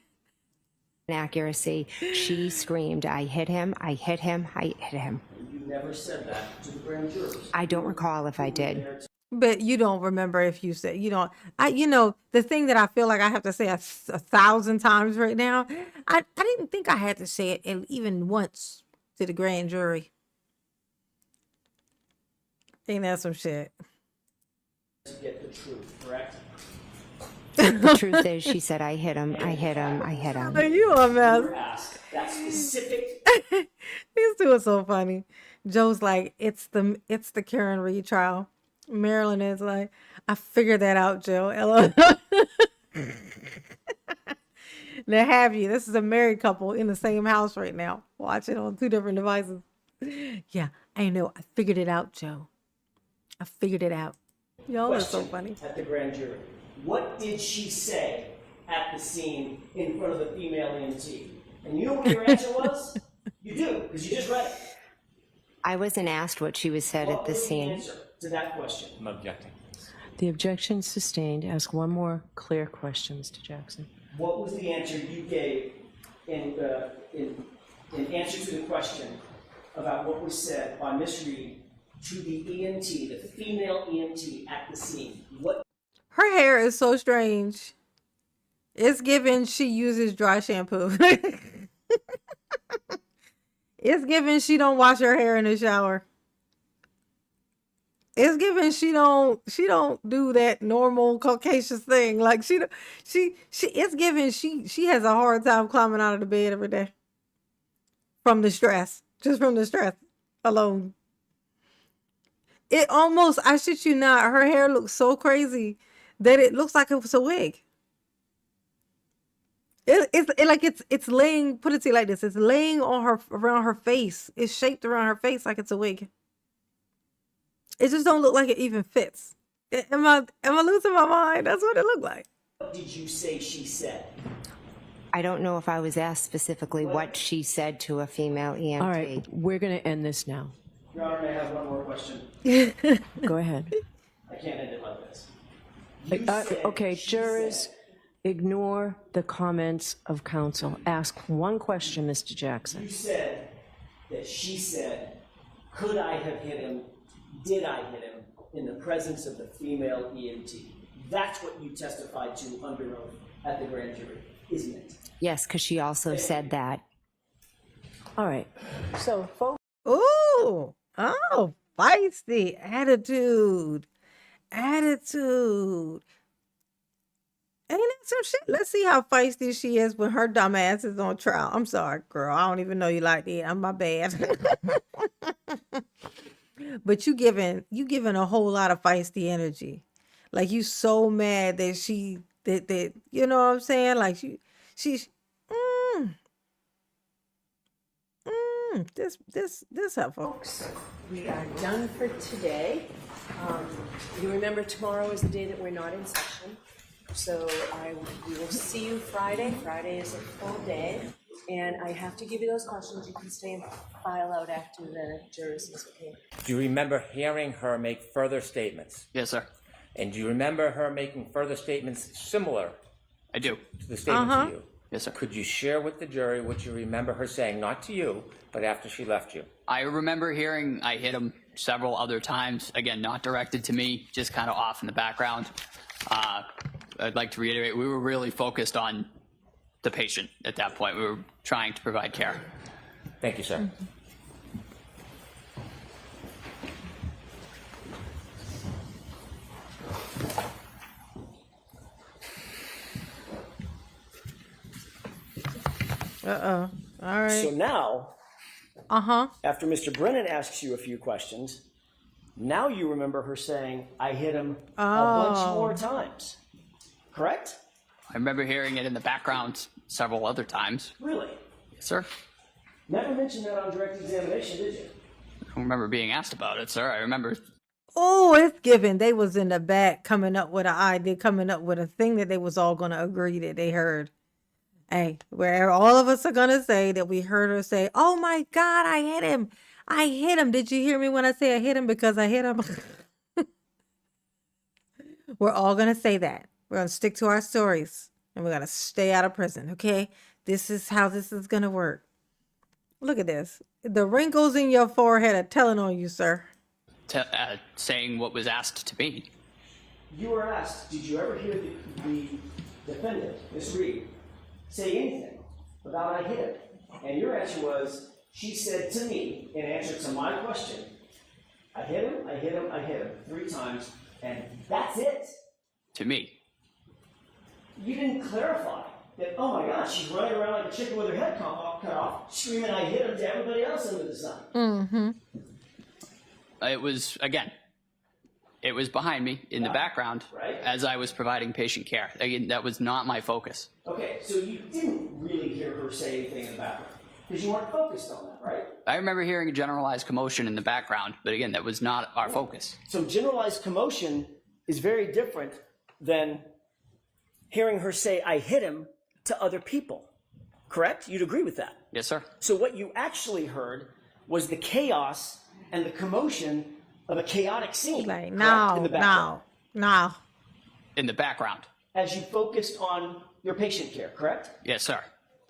Accuracy. She screamed, I hit him, I hit him, I hit him. You never said that to the grand jury. I don't recall if I did. But you don't remember if you said, you don't, the thing that I feel like I have to say 1,000 times right now, I didn't think I had to say it even once to the grand jury. Ain't that some shit? To get the truth, correct? The truth is, she said, I hit him, I hit him, I hit him. You a mess. Ask that specific. These two are so funny. Joe's like, it's the Karen Reed trial. Marilyn is like, I figured that out, Joe. LOL. Now have you. This is a married couple in the same house right now, watching on 2 different devices. Yeah, I know. I figured it out, Joe. I figured it out. Y'all are so funny. At the grand jury, what did she say at the scene in front of the female EMT? And you know what your answer was? You do, because you just read it. I wasn't asked what she was said at the scene. Answer to that question. I'm objecting. The objection sustained. Ask one more clear question, Mr. Jackson. What was the answer you gave in answer to the question about what was said by Miss Reed to the EMT, the female EMT at the scene? What? Her hair is so strange. It's given she uses dry shampoo. It's given she don't wash her hair in the shower. It's given she don't do that normal Caucasian thing. Like it's given she has a hard time climbing out of the bed every day. From the stress. Just from the stress alone. It almost, I shit you not, her hair looks so crazy that it looks like it was a wig. It's laying, put it to you like this, it's laying on her, around her face. It's shaped around her face like it's a wig. It just don't look like it even fits. Am I losing my mind? That's what it looked like. What did you say she said? I don't know if I was asked specifically what she said to a female EMT. All right, we're going to end this now. Your Honor, may I have one more question? Go ahead. I can't end it like this. You said Okay, she jurors, said- ignore the comments of counsel. Ask one question, Mr. Jackson. You said that she said, could I have hit him? Did I hit him in the presence of the female EMT? That's what you testified to under oath at the grand jury, isn't it? Yes, because she also said that. All right. So, folks. Ooh, oh, feisty attitude. Attitude. Ain't that some shit? Let's see how feisty she is when her dumb ass is on trial. I'm sorry, girl. I don't even know you like that. I'm my bad. But you giving a whole lot of feisty energy. Like you so mad that that you know what I'm saying? Like she's this helpful. Folks, we are done for today. You remember tomorrow is the day that we're not in session. So we will see you Friday. Friday is a full day. And I have to give you those questions. You can stay and file out after the jurors disappear. Do you remember hearing her make further statements? Yes, sir. And do you remember her making further statements similar I do. to the statement to you? Yes, sir. Could you share with the jury what you remember her saying, not to you, but after she left you? I remember hearing I hit him several other times. Again, not directed to me, just kind of off in the background. I'd like to reiterate, we were really focused on the patient at that point. We were trying to provide care. Thank you, sir. Uh-oh. All right. So now, Uh-huh. after Mr. Brennan asks you a few questions, now you remember her saying, I hit him a bunch more times. Correct? I remember hearing it in the background several other times. Really? Yes, sir. Never mentioned that on direct examination, did you? I don't remember being asked about it, sir. I remember. Oh, it's given. They was in the back coming up with an idea, coming up with a thing that they was all going to agree that they heard. Hey, where all of us are going to say that we heard her say, oh my God, I hit him. I hit him. Did you hear me when I say I hit him because I hit him? We're all going to say that. We're going to stick to our stories and we're going to stay out of prison. Okay. This is how this is going to work. Look at this. The wrinkles in your forehead are telling on you, sir. Saying what was asked to me. You were asked, did you ever hear the defendant, Ms. Reed, say anything about I hit him? And your answer was, she said to me, in answer to my question, I hit him, I hit him, I hit him 3 times, and that's it. To me. You didn't clarify that, oh my gosh, she's running around like a chicken with her head cut off, screaming I hit him to everybody else under the sun. Mm-hmm. It was, again, it was behind me in the background right. as I was providing patient care. Again, that was not my focus. Okay, so you didn't really hear her say anything in the background, because you weren't focused on that, right? I remember hearing a generalized commotion in the background, but again, that was not our focus. So generalized commotion is very different than hearing her say, I hit him to other people, correct? You'd agree with that? Yes, sir. So what you actually heard was the chaos and the commotion of a chaotic scene, Like, correct? no, In the background, no. In the background. as you focused on your patient care, correct? Yes, sir.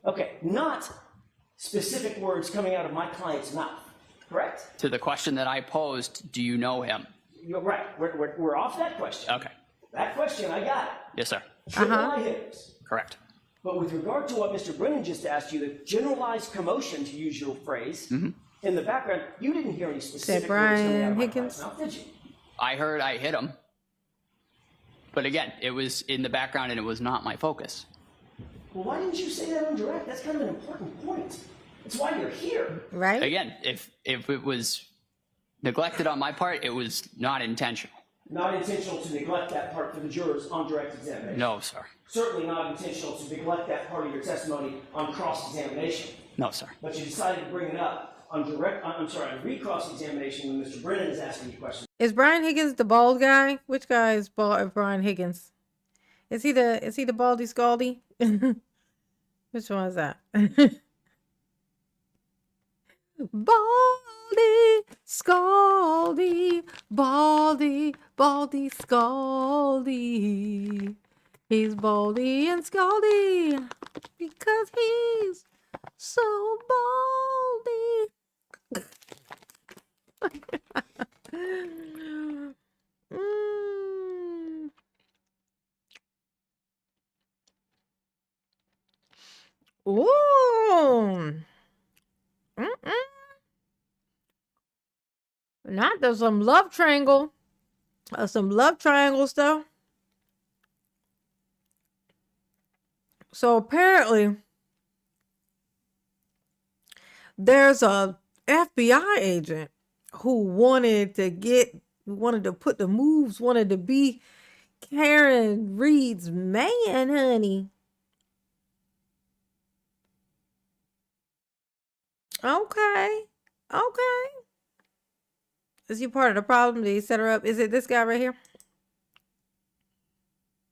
Okay, not specific words coming out of my client's mouth, correct? To the question that I posed, do you know him? You're right. We're off that question. Okay. That question, I got it. Yes, sir. Triple eye hitters. Correct. But with regard to what Mr. Brennan just asked you, the generalized commotion, to use your phrase, in the background, you didn't hear any specific words coming out of my client's mouth, did you? I heard I hit him. But again, it was in the background and it was not my focus. Well, why didn't you say that on direct? That's kind of an important point. It's why you're here. Right? Again, if it was neglected on my part, it was not intentional. Not intentional to neglect that part for the jurors on direct examination. No, sir. Certainly not intentional to neglect that part of your testimony on cross-examination. No, sir. But you decided to bring it up on on recross examination when Mr. Brennan is asking you questions. Is Brian Higgins the bald guy? Which guy is Brian Higgins? Is he the baldy scaldy? Which one is that? Baldy, scaldy, baldy, baldy, scaldy. He's baldy and scaldy because he's so baldy. Mm. Ooh. Mm-mm. Not there's some love triangle. Some love triangle stuff. So apparently there's a FBI agent who wanted to put the moves, wanted to be Karen Reed's man, honey. Okay. Is he part of the problem? Did he set her up? Is it this guy right here?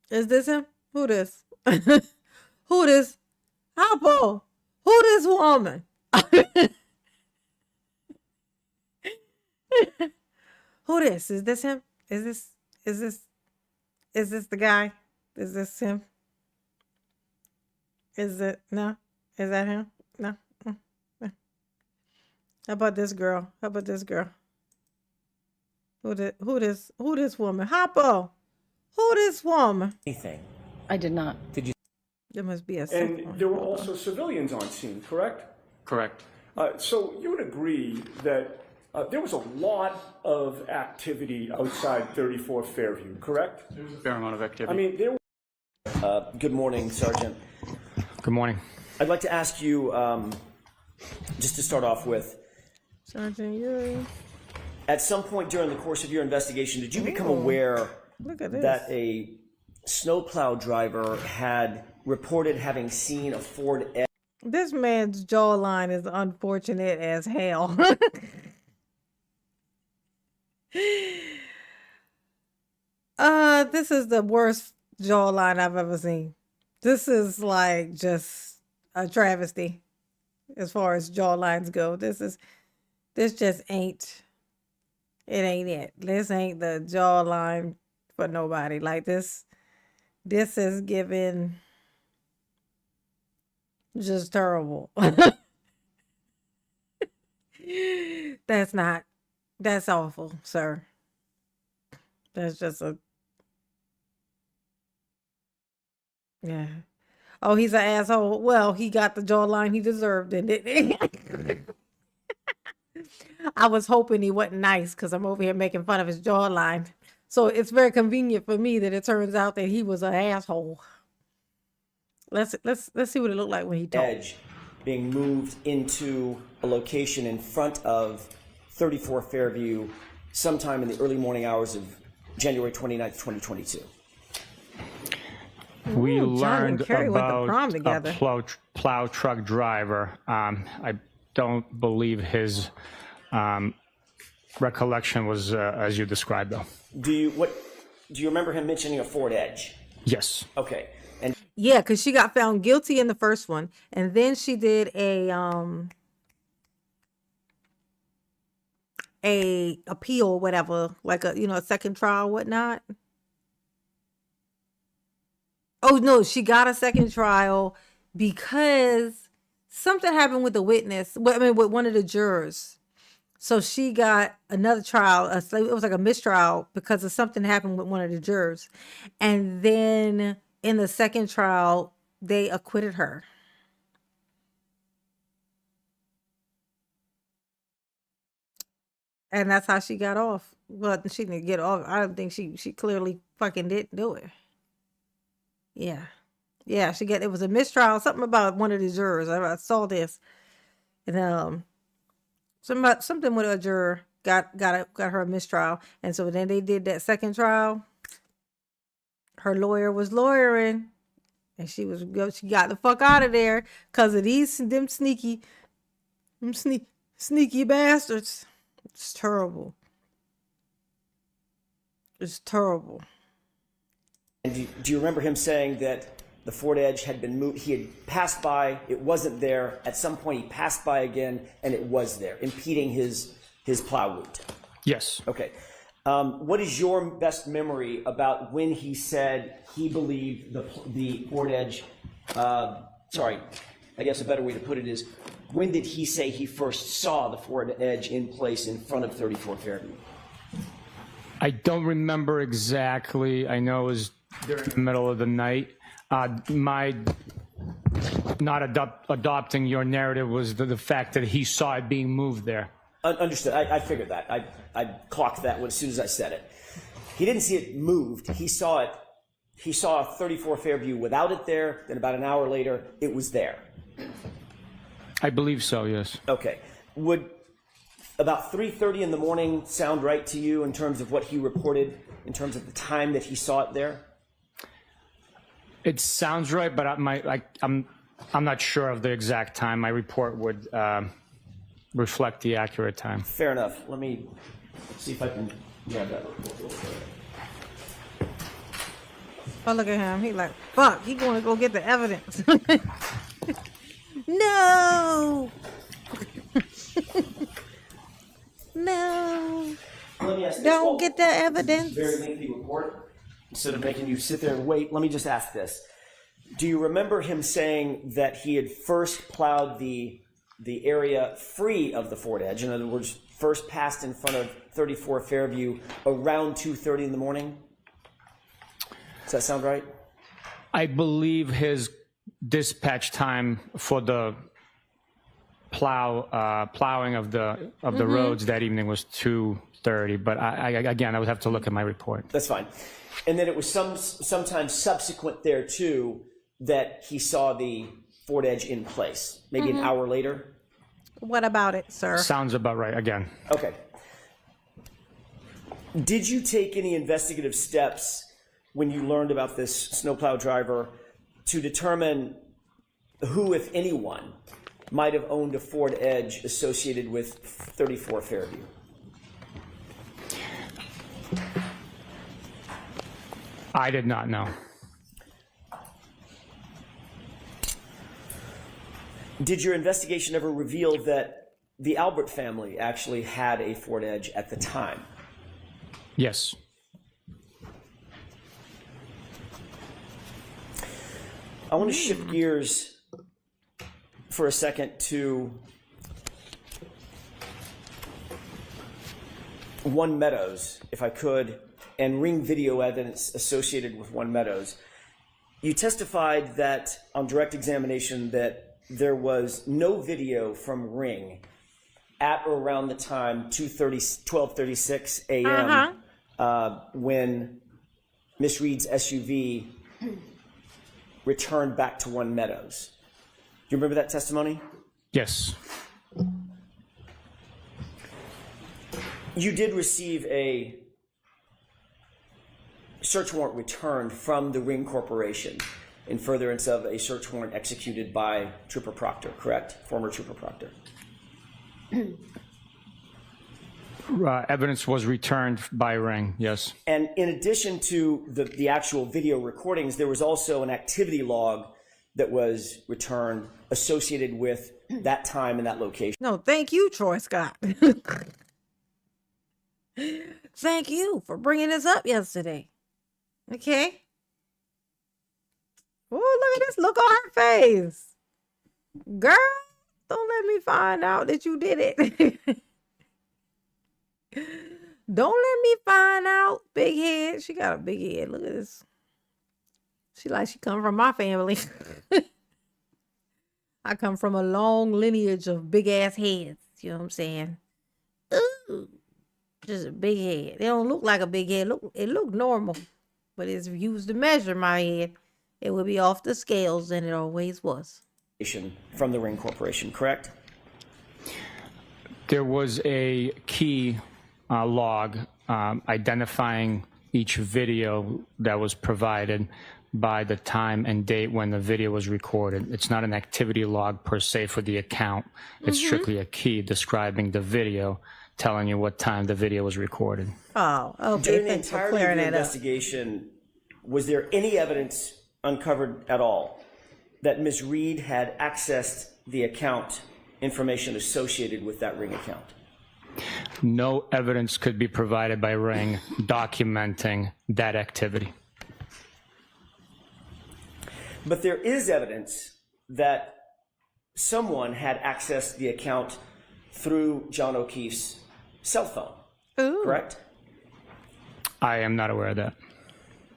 Is this him? Who this? Who this? Hoppo. Who this woman? Who this? Is this him? Is this the guy? Is this him? Is it no? Is that him? No. No. How about this girl? How about this girl? Who this woman? Hoppo. Who this woman? Anything. I did not. There must be a sick And one. there were also civilians on scene, correct? Correct. So you would agree that there was a lot of activity outside 34 Fairview, correct? There was a fair amount of activity. I mean, there. Good morning, Sergeant. Good morning. I'd like to ask you, just to start off with, Sergeant Yuri. at some point during the course of your investigation, did you become aware Look at this. that a snowplow driver had reported having seen a Ford Edge? This man's jawline is unfortunate as hell. This is the worst jawline I've ever seen. This is like just a travesty as far as jawlines go. This just ain't it. This ain't the jawline for nobody. Like this is giving just terrible. That's awful, sir. That's just yeah. Oh, he's an asshole. Well, he got the jawline he deserved, didn't he? I was hoping he wasn't nice because I'm over here making fun of his jawline. So it's very convenient for me that it turns out that he was an asshole. Let's see what it looked like when he talked. Edge being moved into a location in front of 34 Fairview sometime in the early morning hours of January 29th, 2022. We Ooh, John and learned Carrie went to about prom a together. plow truck driver. I don't believe his recollection was as you described, though. Do you remember him mentioning a Ford Edge? Yes. Okay. And Yeah, because she got found guilty in the first one, and then she did a appeal, whatever, like a second trial, whatnot. Oh no, she got a second trial because something happened with the witness. Well, I mean, with one of the jurors. So she got another trial. It was like a mistrial because of something happened with one of the jurors, and then in the second trial, they acquitted her. And that's how she got off. Well, she didn't get off. I don't think she clearly fucking didn't do it. Yeah. Yeah, it was a mistrial, something about one of the jurors. I saw this. And something with a juror got her a mistrial. And so then they did that second trial. Her lawyer was lawyering, and she got the fuck out of there because of them sneaky bastards. It's terrible. It's terrible. do you remember him saying that the Ford Edge had been moved? He had passed by, it wasn't there. At some point, he passed by again, and it was there, impeding his plow route. Yes. Okay. What is your best memory about when he said he believed the Ford Edge? Sorry, I guess a better way to put it is, when did he say he first saw the Ford Edge in place in front of 34 Fairview? I don't remember exactly. I know it was during the middle of the night. My not adopting your narrative was the fact that he saw it being moved there. Understood. I figured that. I clocked that as soon as I said it. He didn't see it moved. He saw it. He saw 34 Fairview without it there. Then about an hour later, it was there. I believe so, yes. Okay. Would about 3:30 in the morning sound right to you in terms of what he reported, in terms of the time that he saw it there? It sounds right, but I'm not sure of the exact time. My report would reflect the accurate time. Fair enough. Let me see if I can grab that report. Oh, look at him. He like, fuck, he going to go get the evidence. No. No. Let me ask this. Don't get the evidence. Very lengthy report. Instead of making you sit there and wait, let me just ask this. Do you remember him saying that he had first plowed the area free of the Ford Edge? In other words, first passed in front of 34 Fairview around 2:30 in the morning? Does that sound right? I believe his dispatch time for the plowing of the roads that evening was 2:30. But I would have to look at my report. That's fine. And then it was sometime subsequent there too that he saw the Ford Edge in place, maybe an hour later. What about it, sir? Sounds about right. Again, Okay. Did you take any investigative steps when you learned about this snowplow driver to determine who, if anyone, might have owned a Ford Edge associated with 34 Fairview? I did not know. Did your investigation ever reveal that the Albert family actually had a Ford Edge at the time? Yes. I want to shift gears for a second to One Meadows, if I could, and ring video evidence associated with One Meadows. You testified that on direct examination that there was no video from Ring at or around the time 12:36 a.m. When Miss Reed's SUV returned back to One Meadows. Do you remember that testimony? Yes. You did receive a search warrant returned from the Ring Corporation in furtherance of a search warrant executed by Trooper Proctor, correct? Former Trooper Proctor. Evidence was returned by Ring, yes. And in addition to the actual video recordings, there was also an activity log that was returned associated with that time and that location. No, thank you, Troy Scott. Thank you for bringing this up yesterday. Okay. Oh, look at this look on her face. Girl, don't let me find out that you did it. Don't let me find out. Big head. She got a big head. Look at this. She like she come from my family. I come from a long lineage of big ass heads. You know what I'm saying? Ooh, just a big head. They don't look like a big head. It look normal, but it's used to measure my head. It would be off the scales than it always was. From the Ring Corporation, correct? There was a key log identifying each video that was provided by the time and date when the video was recorded. It's not an activity log per se for the account. It's strictly a key describing the video, telling you what time the video was recorded. Oh, okay. During the Thanks for entirety of clearing the that up. investigation, was there any evidence uncovered at all that Ms. Reed had accessed the account information associated with that Ring account? No evidence could be provided by Ring documenting that activity. But there is evidence that someone had accessed the account through John O'Keefe's cell phone, Ooh. correct? I am not aware of that.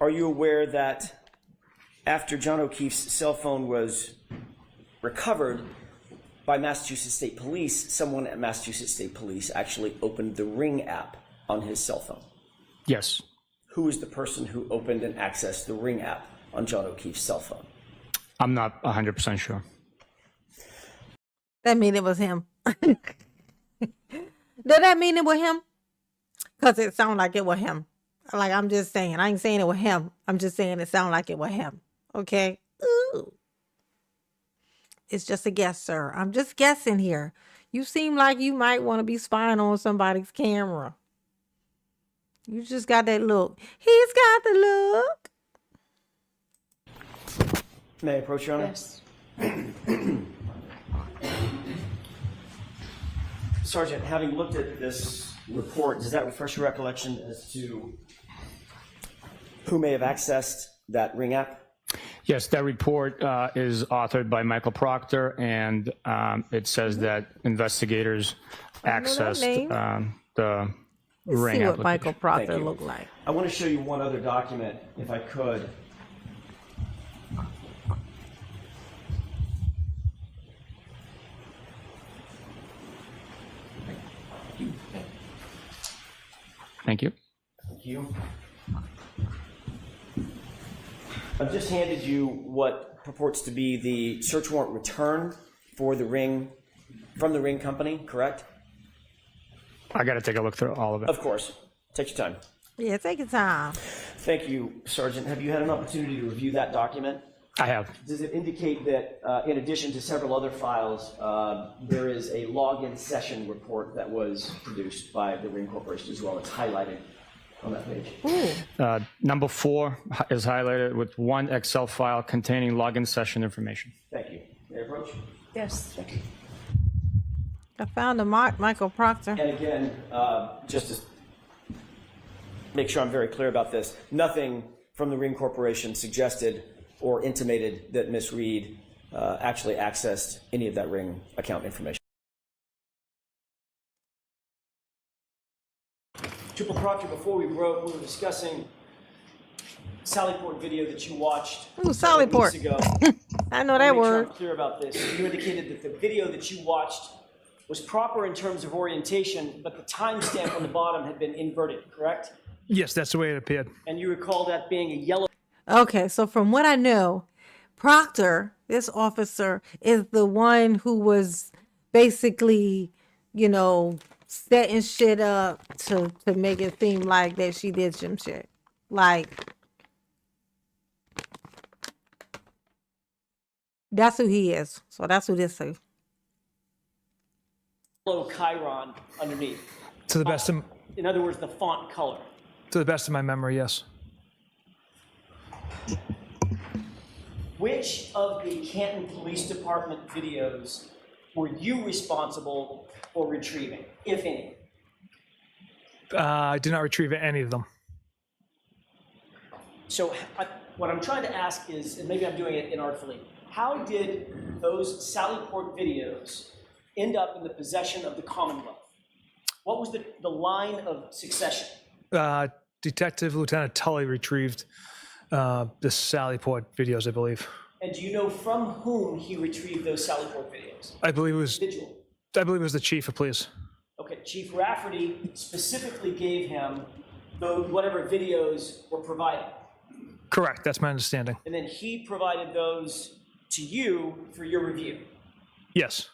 Are you aware that after John O'Keefe's cell phone was recovered by Massachusetts State Police, someone at Massachusetts State Police actually opened the Ring app on his cell phone? Yes. Who is the person who opened and accessed the Ring app on John O'Keefe's cell phone? I'm not 100% sure. That mean it was him. Did that mean it was him? Because it sounded like it was him. Like, I'm just saying. I ain't saying it was him. I'm just saying it sounded like it was him. Okay? Ooh. It's just a guess, sir. I'm just guessing here. You seem like you might want to be spying on somebody's camera. You just got that look. He's got the look. May I approach, Your Honor? Yes. Sergeant, having looked at this report, does that refresh your recollection as to who may have accessed that Ring app? Yes, that report is authored by Michael Proctor, and it says that investigators name. accessed the Let's ring see what application. Michael Proctor Thank you. looked like. I want to show you one other document, if I could. Thank you. Thank you. I've just handed you what purports to be the search warrant return for the ring, from the ring company, correct? I got to take a look through all of it. Of course. Take your time. Yeah, take your time. Thank you, Sergeant. Have you had an opportunity to review that document? I have. Does it indicate that, in addition to several other files, there is a login session report that was produced by the Ring Corporation as well? It's highlighted on that page. Number 4 is highlighted with one Excel file containing login session information. Thank you. May I approach? Yes. Thank you. I found a Michael Proctor. And again, just to make sure I'm very clear about this, nothing from the Ring Corporation suggested or intimated that Ms. Reed actually accessed any of that Ring account information. Triple Proctor, before we broke, we were discussing Sallyport video that you watched Ooh, several weeks Sallyport. ago. I know I that want to make sure word. I'm clear about this. You indicated that the video that you watched was proper in terms of orientation, but the timestamp on the bottom had been inverted, correct? Yes, that's the way it appeared. And you recall that being a yellow. Okay, so from what I know, Proctor, this officer, is the one who was basically, you know, setting shit up to make it seem like that she did some shit. Like, that's who he is. So that's who this is. Chiron underneath. To the best of In other words, the font color. my memory, yes. Which of the Canton Police Department videos were you responsible for retrieving, if any? I did not retrieve any of them. So what I'm trying to ask is, and maybe I'm doing it inartfully, how did those Sallyport videos end up in the possession of the Commonwealth? What was the line of succession? Detective Lieutenant Tully retrieved the Sallyport videos, I believe. And do you know from whom he retrieved those Sallyport videos? I believe it was Individual. the chief of police. Okay, Chief Rafferty specifically gave him whatever videos were provided. Correct, that's my understanding. And then he provided those to you for your review. Yes.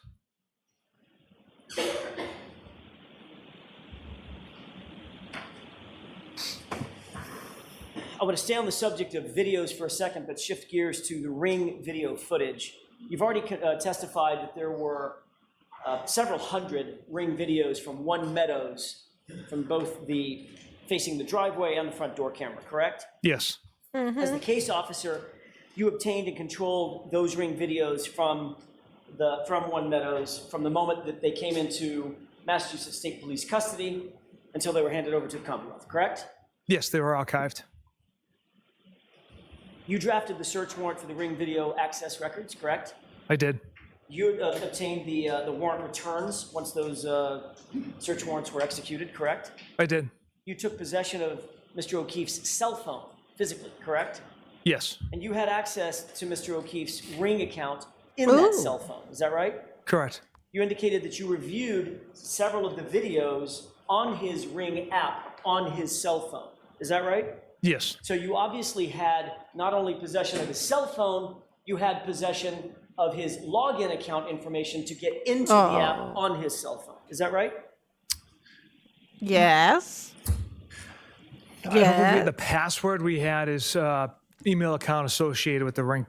I want to stay on the subject of videos for a second, but shift gears to the Ring video footage. You've already testified that there were several hundred Ring videos from One Meadows, from both the facing the driveway and the front door camera, correct? Yes. As the case officer, you obtained and controlled those Ring videos from One Meadows from the moment that they came into Massachusetts State Police custody until they were handed over to the Commonwealth, correct? Yes, they were archived. You drafted the search warrant for the Ring video access records, correct? I did. You obtained the warrant returns once those search warrants were executed, correct? I did. You took possession of Mr. O'Keefe's cell phone physically, correct? Yes. And you had access to Mr. O'Keefe's Ring account in that cell phone, is that right? Correct. You indicated that you reviewed several of the videos on his Ring app on his cell phone, is that right? Yes. So you obviously had not only possession of his cell phone, you had possession of his login account information to get into the app on his cell phone. Is that right? Yes. I don't believe Yeah. the password we had is email account associated with the Ring.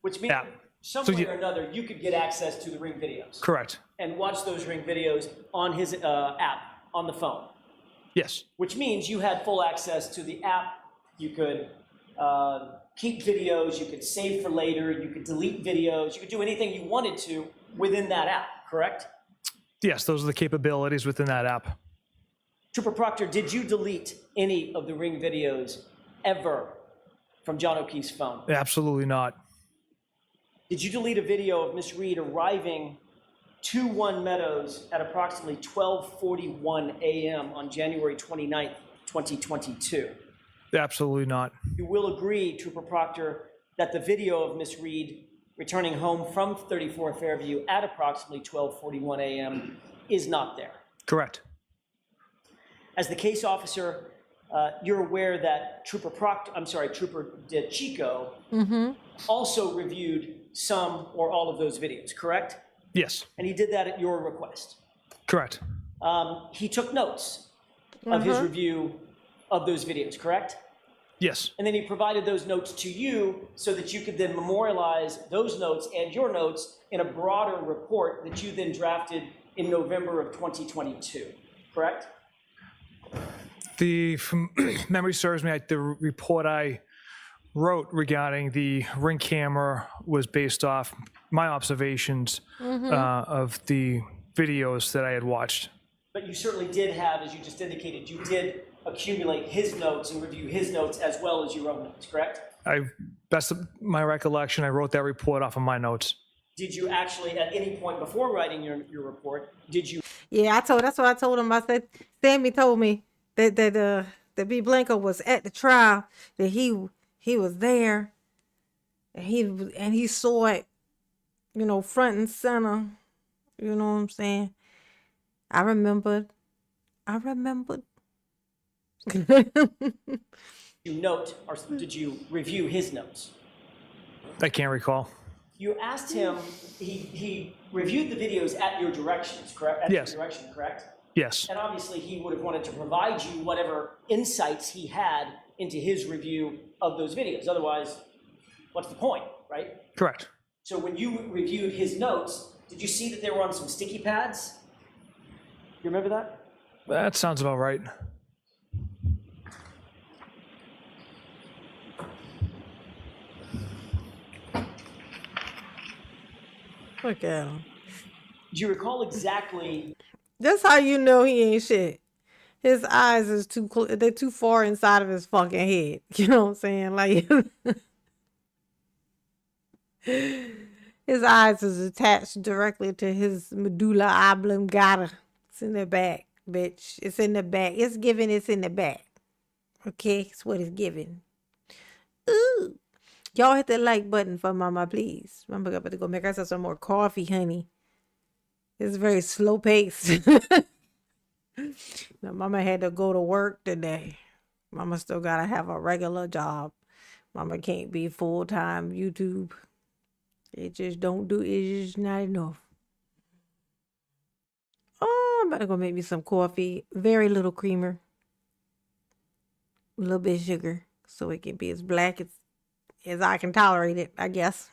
Which means Yeah. some So way you- or another, you could get access to the Ring videos Correct. and watch those Ring videos on his app on the phone, Yes. which means you had full access to the app. You could keep videos, you could save for later, you could delete videos, you could do anything you wanted to within that app, correct? Yes, those are the capabilities within that app. Trooper Proctor, did you delete any of the Ring videos ever from John O'Keefe's phone? Absolutely not. Did you delete a video of Miss Reed arriving to One Meadows at approximately 12:41 a.m. on January 29th, 2022? Absolutely not. You will agree, Trooper Proctor, that the video of Miss Reed returning home from 34 Fairview at approximately 12:41 a.m. is not there. Correct. As the case officer, you're aware that Trooper DeChico also reviewed some or all of those videos, correct? Yes. And he did that at your request. Correct. He took notes of his review of those videos, correct? Yes. And then he provided those notes to you so that you could then memorialize those notes and your notes in a broader report that you then drafted in November of 2022, correct? From memory serves me, the report I wrote regarding the Ring camera was based off my observations of the videos that I had watched. But you certainly did have, as you just indicated, you did accumulate his notes and review his notes as well as your own notes, correct? Best of my recollection, I wrote that report off of my notes. Did you actually, at any point before writing your report, did you? Yeah, that's what I told him. I said, Sammy told me that B. Blanco was at the trial, that he was there, and he saw it, front and center. You know what I'm saying? I remembered. You note, or did you review his notes? I can't recall. You asked him, he reviewed the videos at your directions, correct? At Yes. your direction, correct? Yes. And obviously he would have wanted to provide you whatever insights he had into his review of those videos. Otherwise, what's the point, right? Correct. So when you reviewed his notes, did you see that they were on some sticky pads? You remember that? That sounds about right. Look at him. Do you recall exactly? That's how you know he ain't shit. His eyes is they're too far inside of his fucking head. You know what I'm saying? Like his eyes is attached directly to his medulla oblongata. It's in the back, bitch. It's in the back. It's in the back. Okay, it's what it's giving. Ooh. Y'all hit the like button for Mama, please. I'm about to go make myself some more coffee, honey. It's very slow paced. Now, Mama had to go to work today. Mama still gotta have a regular job. Mama can't be full-time YouTube. It just it's just not enough. Oh, I'm about to go make me some coffee. Very little creamer. A little bit of sugar. So it can be as black as I can tolerate it, I guess.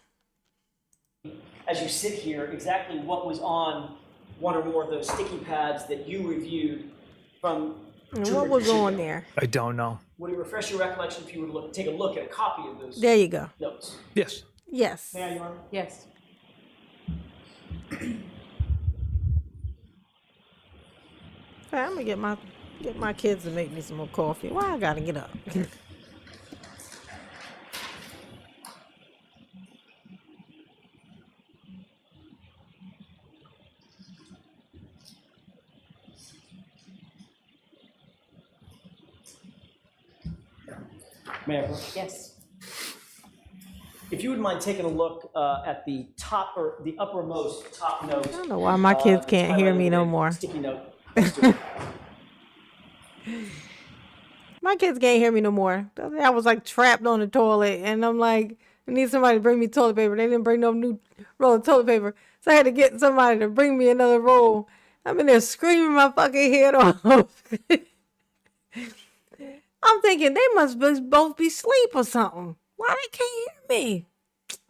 As you sit here, exactly what was on one or more of those sticky pads that you reviewed from? And what was on there? I don't know. Would it refresh your recollection if you would take a look at a copy of those There you go. notes? Yes. Yes. May I, Your Honor? Yes. Okay, I'm gonna get my kids to make me some more coffee. Why I gotta get up? May I? Yes. If you would mind taking a look at the top or the uppermost top note. I don't know why my kids can't hear me no more. Sticky note. My kids can't hear me no more. I was like trapped on the toilet, and I'm like, I need somebody to bring me toilet paper. They didn't bring no new roll of toilet paper, so I had to get somebody to bring me another roll. I'm in there screaming my fucking head off. I'm thinking they must both be asleep or something. Why they can't hear me?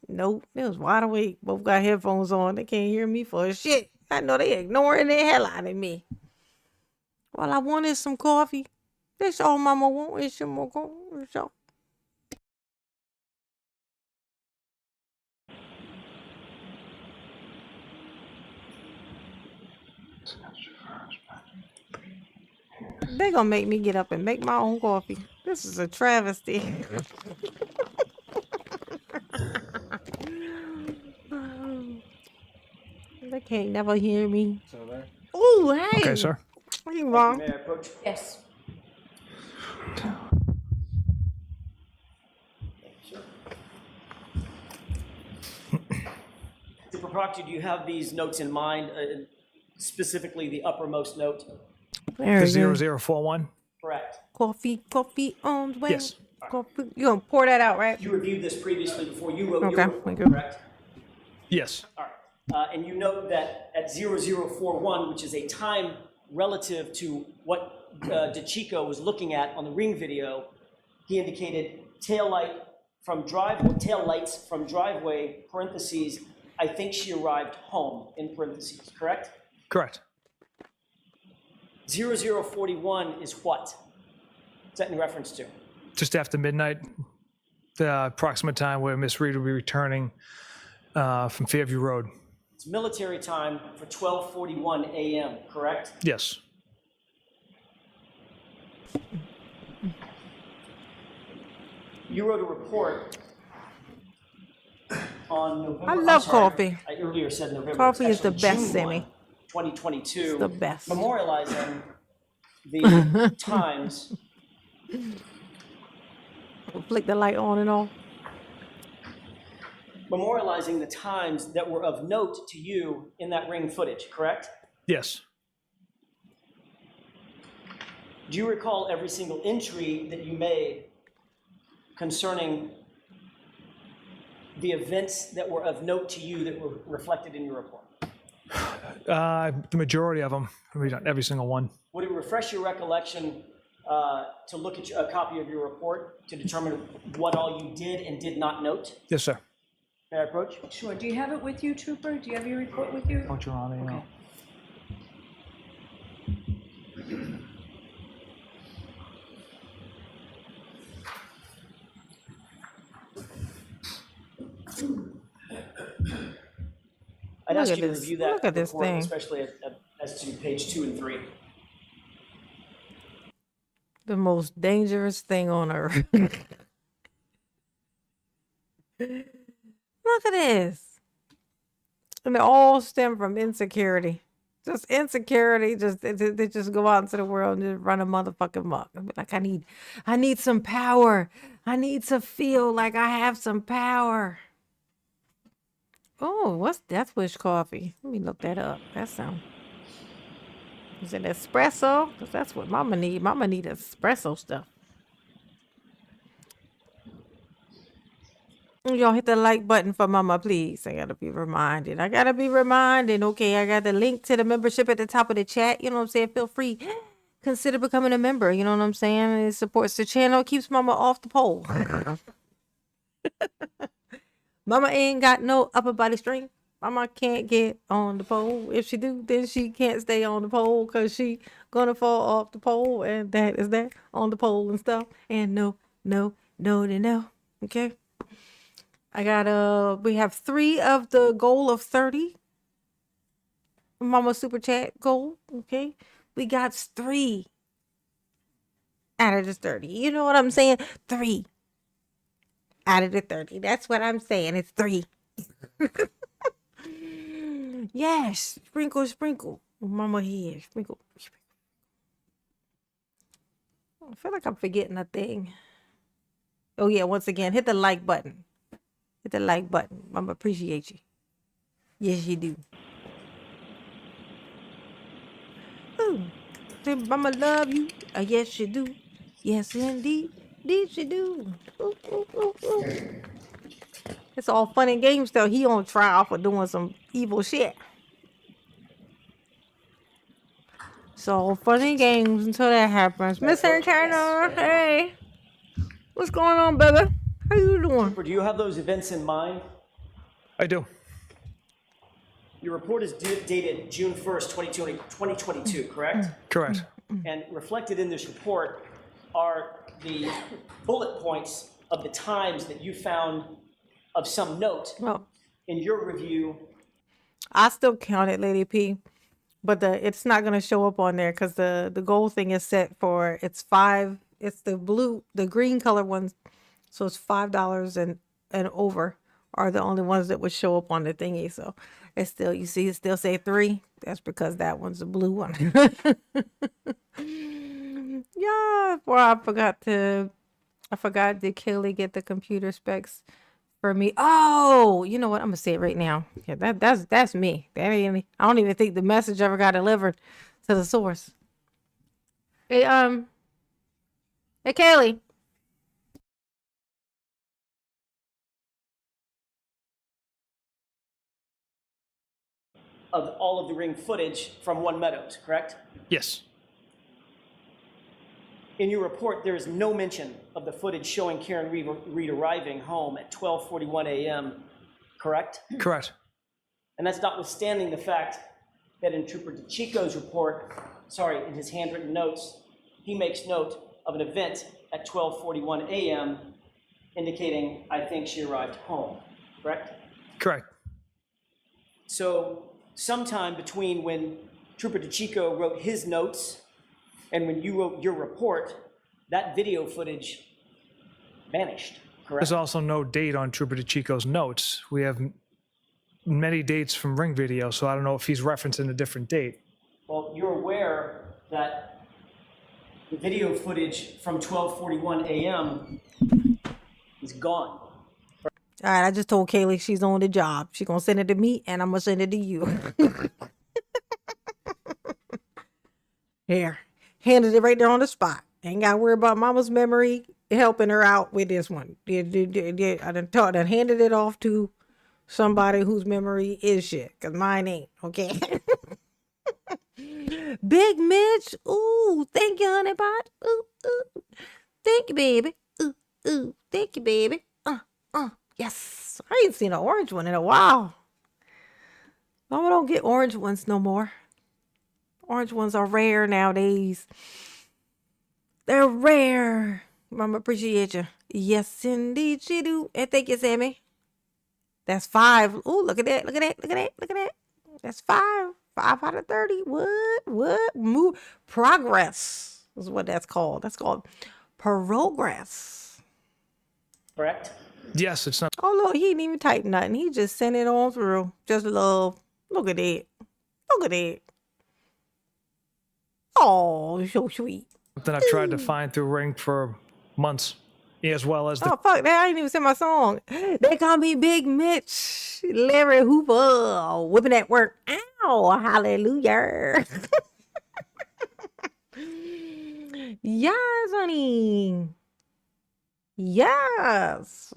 Nope, they was wide awake. Both got headphones on. They can't hear me for shit. I know they ignoring the hell out of me. Well, I wanted some coffee. That's all Mama want is some more coffee. That's all. They gonna make me get up and make my own coffee. This is a travesty. They can't never hear me. Oh, hey. Okay, sir. Hey, Mom. May I approach? Yes. Super Proctor, do you have these notes in mind, specifically the uppermost note? There The you go. 0041. Correct. Coffee on the way. Yes. Coffee. You gonna pour that out, right? You reviewed this previously before you wrote your Okay, report, thank you. correct? Yes. All right. And you note that at 0041, which is a time relative to what DeChico was looking at on the Ring video, he indicated tail lights from driveway, parentheses, I think she arrived home, in parentheses, correct? Correct. 0041 is what? What's that in reference to? Just after midnight, the approximate time where Miss Reed will be returning from Fairview Road. It's military time for 12:41 a.m., correct? Yes. You wrote a report on November. I love I'm sorry, coffee. I earlier said November. Coffee It's is the actually best, June Sammy. 1, 2022. It's the best. Memorializing the times. Flick the light on and off. Memorializing the times that were of note to you in that Ring footage, correct? Yes. Do you recall every single entry that you made concerning the events that were of note to you that were reflected in your report? The majority of them. Maybe not every single one. Would it refresh your recollection to look at a copy of your report to determine what all you did and did not note? Yes, sir. May I approach? Sure. Do you have it with you, Trooper? Do you have your report with you? Don't you want to, Okay. I'd Look ask at you to this. review that Look at this report, thing. especially as to page 2 and 3. The most dangerous thing on earth. Look at this. And it all stem from insecurity. Just insecurity. They just go out into the world and just run a motherfucking muck. Like I need some power. I need to feel like I have some power. Oh, what's Death Wish coffee? Let me look that up. That sound. Is it espresso? Because that's what Mama need. Mama need espresso stuff. Y'all hit the like button for Mama, please. I gotta be reminded. Okay, I got the link to the membership at the top of the chat. You know what I'm saying? Feel free. Consider becoming a member. You know what I'm saying? It supports the channel. Keeps Mama off the pole. Mama ain't got no upper body strength. Mama can't get on the pole. If she do, then she can't stay on the pole because she gonna fall off the pole. And that is that on the pole and stuff. And no. Okay. I got we have 3 of the goal of 30. Mama super chat goal. Okay. We got 3 out of the 30. You know what I'm saying? 3 out of the 30. That's what I'm saying. It's 3. Yes. Sprinkle. Mama here. Sprinkle. I feel like I'm forgetting a thing. Oh yeah, once again, hit the like button. Hit the like button. Mama appreciate you. Yes, you do. Ooh. Say, Mama love you. Yes, you do. Yes, indeed. Indeed, you do. Ooh. It's all fun and games, though. He on trial for doing some evil shit. It's all fun and games until that happens. Miss Turner, hey. What's going on, baby? How you doing? Do you have those events in mind? I do. Your report is dated June 1st, 2022, correct? Correct. And reflected in this report are the bullet points of the times that you found of some note Well, in your review. I still count it, Lady P, but it's not gonna show up on there because the goal thing is set for it's 5. It's the green color ones, so it's $5 and over are the only ones that would show up on the thingy. So It's still, you see, it still say 3. That's because that one's a blue one. Yeah, well, I forgot, did Kaylee get the computer specs for me? Oh, you know what? I'm gonna say it right now. Yeah, that's me. That ain't, I don't even think the message ever got delivered to the source. Hey, hey, Kaylee. Of all of the ring footage from One Meadows, correct? Yes. In your report, there is no mention of the footage showing Karen Reed arriving home at 12:41 a.m., correct? Correct. And that's notwithstanding the fact that in Trooper DeChico's report, in his handwritten notes, he makes note of an event at 12:41 a.m. indicating, I think she arrived home, correct? Correct. So sometime between when Trooper DeChico wrote his notes and when you wrote your report, that video footage vanished, correct? There's also no date on Trooper DeChico's notes. We have many dates from Ring Video, so I don't know if he's referencing a different date. Well, you're aware that the video footage from 12:41 a.m. is gone. All right, I just told Kaylee she's on the job. She's gonna send it to me, and I'm gonna send it to you. Here, handed it right there on the spot. Ain't got to worry about Mama's memory helping her out with this one. I done handed it off to somebody whose memory is shit, because mine ain't, okay? Big Mitch, ooh, thank you, honey pot. Ooh, ooh. Thank you, baby. Ooh, ooh, thank you, baby. Yes. I ain't seen an orange one in a while. Mama don't get orange ones no more. Orange ones are rare nowadays. They're rare. Mama, appreciate you. Yes, indeed she do. And thank you, Sammy. That's 5. Ooh, look at that. Look at that. Look at that. Look at that. That's 5. 5 out of 30. What? Move. Progress is what that's called. That's called progress. Correct? Yes, it's not. Oh, look, he didn't even type nothing. He just sent it on through. Just a little. Look at that. Look at that. Oh, so sweet. Something I've tried to find through Ring for months, as well as the Oh, fuck that. I didn't even sing my song. They call me Big Mitch. Larry Hoover. Whipping at work. Ow. Hallelujah. Yes, honey. Yes.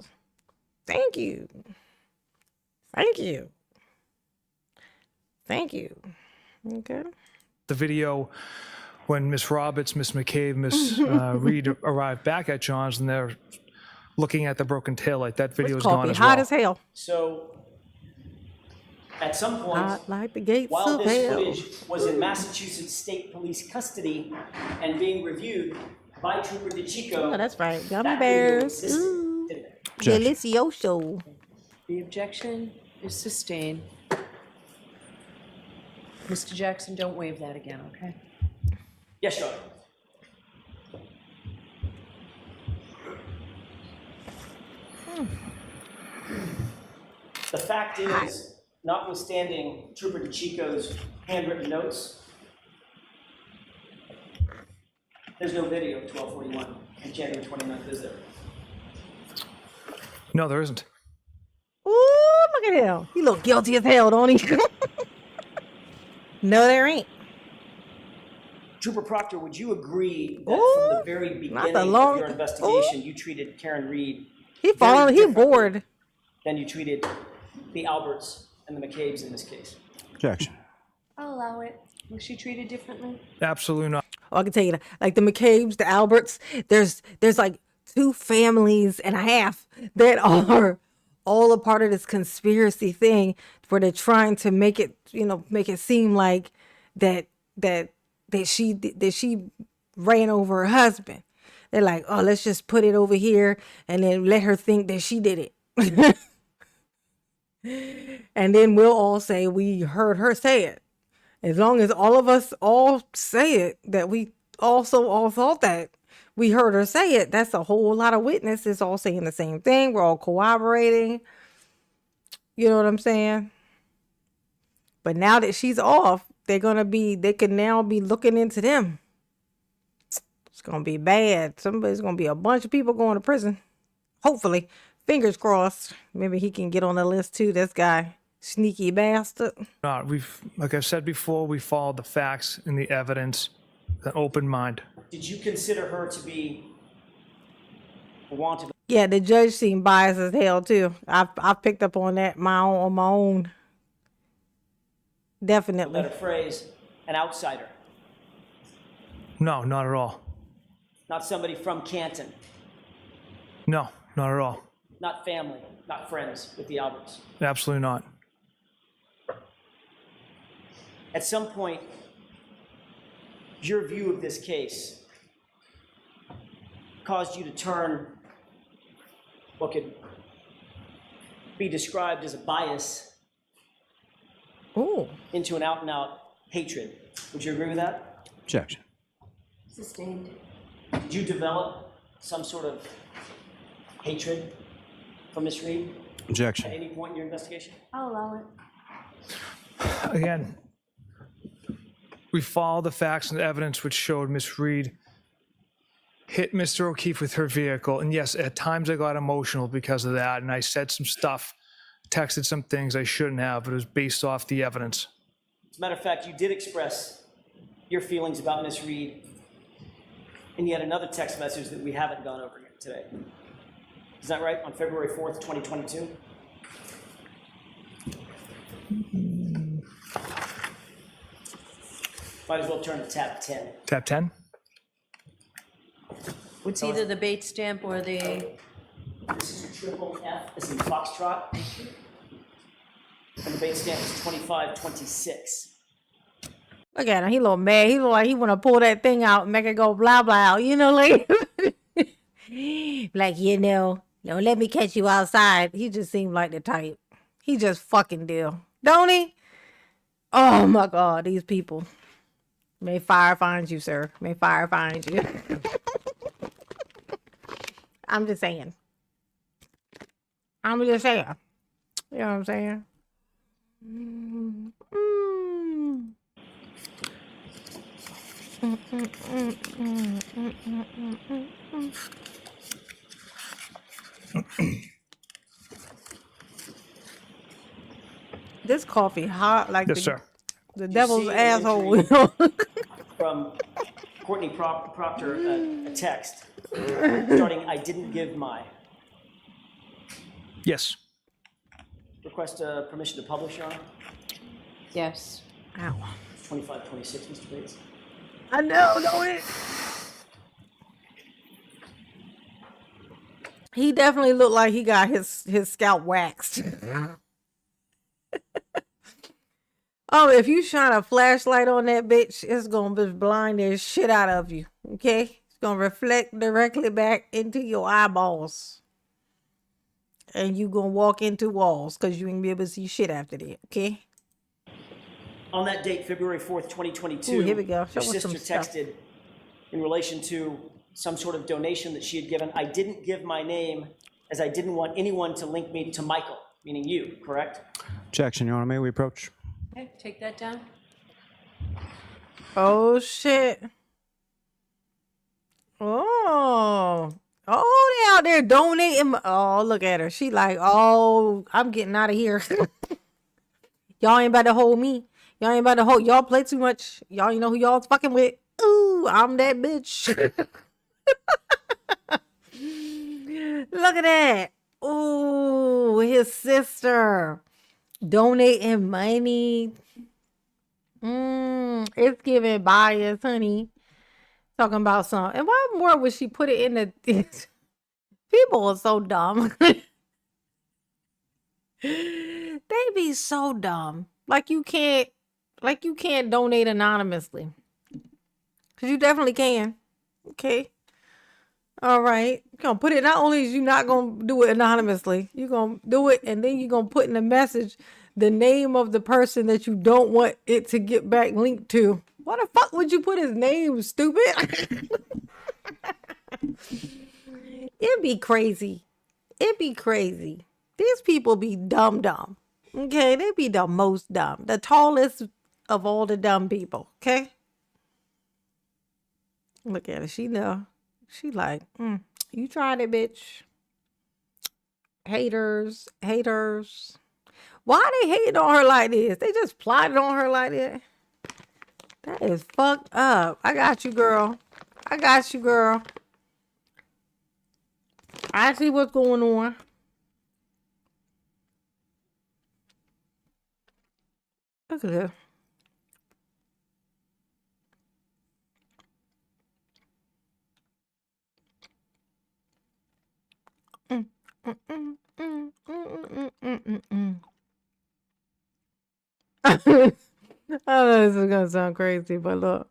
Thank you. Thank you. Thank you. Okay. the video when Miss Roberts, Miss McCabe, Miss Reed arrived back at John's and they're looking at the broken taillight. That video is gone as well. Hot as hell. So at some point, Hot like the gates while of this hell. footage was in Massachusetts State Police custody and being reviewed by Trooper DeChico, Oh, that's right. Gummy that video bears. existed, Ooh. didn't it? Delicioso. The objection is sustained. Mr. Jackson, don't waive that again, okay? Yes, Your Honor. The fact is, notwithstanding Trooper DeChico's handwritten notes, there's no video of 1241 on January 29th, is there? No, there isn't. Ooh, look at him. He look guilty as hell, don't he? No, there ain't. Trooper Proctor, would you agree that Ooh, from the very beginning of long- your investigation, you treated Karen Reed He falling. He bored. than you treated the Alberts and the McCabe's in this case? Objection. I'll allow it. Was she treated differently? Absolutely not. Oh, I can tell you that. Like the McCabe's, the Alberts, there's like 2 families and a half that are all a part of this conspiracy thing where they're trying to make it, make it seem like that she ran over her husband. They're like, oh, let's just put it over here and then let her think that she did it. And then we'll all say we heard her say it. As long as all of us all say it, that we also all thought that we heard her say it, that's a whole lot of witnesses all saying the same thing. We're all corroborating. You know what I'm saying? But now that she's off, they can now be looking into them. It's gonna be bad. Somebody's gonna be a bunch of people going to prison. Hopefully. Fingers crossed. Maybe he can get on the list too, this guy. Sneaky bastard. Like I said before, we followed the facts and the evidence, an open mind. Did you consider her to be wanted? Yeah, the judge seemed biased as hell too. I picked up on that on my own. Definitely. Better phrase, an outsider, No, not at all. not somebody from Canton, No, not at all. not family, not friends with the Alberts. Absolutely not. At some point, your view of this case caused you to turn what could be described as a bias Ooh. into an out-and-out hatred. Would you agree with that? Objection. Sustained. Did you develop some sort of hatred for Miss Reed at Objection. any point in your investigation? I'll allow it. Again, we followed the facts and the evidence which showed Miss Reed hit Mr. O'Keefe with her vehicle. And yes, at times I got emotional because of that. And I said some stuff, texted some things I shouldn't have, but it was based off the evidence. As a matter of fact, you did express your feelings about Miss Reed in yet another text message that we haven't gone over yet today. Is that right? On February 4th, 2022? Might as well turn to tab 10. Tab 10? It's either the bait stamp or the, This is triple F, as in Foxtrot. And the bait stamp is 2526. Look at him. He a little mad. He look like he want to pull that thing out and make it go blah blah. You know, like, like, don't let me catch you outside. He just seemed like the type. He just fucking do. Don't he? Oh my God, these people. May fire find you, sir. May fire find you. I'm just saying. You know what I'm saying? This coffee hot like Yes, sir. the You devil's see an asshole. entry from Courtney Proctor, a text starting, I didn't give my. Yes. Request permission to publish, Your Honor. yes. Ow. 2526, Mr. Bates. I know, don't it? He definitely looked like he got his scalp waxed. Oh, if you shine a flashlight on that bitch, it's gonna be blind the shit out of you. Okay? It's gonna reflect directly back into your eyeballs. And you gonna walk into walls because you ain't be able to see shit after that, okay? On that date, February 4th, 2022, Ooh, here we go. Show your us some sister stuff. texted in relation to some sort of donation that she had given. I didn't give my name as I didn't want anyone to link me to Michael, meaning you, correct? Objection, Your Honor. May we approach? Okay, take that down. Oh shit. Oh. Oh, they out there donating. Oh, look at her. She like, oh, I'm getting out of here. Y'all ain't about to hold me. Y'all ain't about to hold. Y'all play too much. Y'all ain't know who y'all's fucking with. Ooh, I'm that bitch. Look at that. Ooh, his sister donating money. It's giving bias, honey. Talking about some. And why more would she put it in the people are so dumb. They be so dumb. Like you can't donate anonymously. Cause you definitely can. Okay. All right. You're gonna put it, not only is you not gonna do it anonymously, you're gonna do it and then you're gonna put in the message the name of the person that you don't want it to get back linked to. Why the fuck would you put his name, stupid? It'd be crazy. It'd be crazy. These people be dumb. Okay, they be the most dumb. The tallest of all the dumb people. Okay? Look at her. She know. She like, you tried it, bitch. Haters. Haters. Why they hating on her like this? They just plotted on her like that. That is fucked up. I got you, girl. I got you, girl. I see what's going on. Look at this. I know this is gonna sound crazy, but look.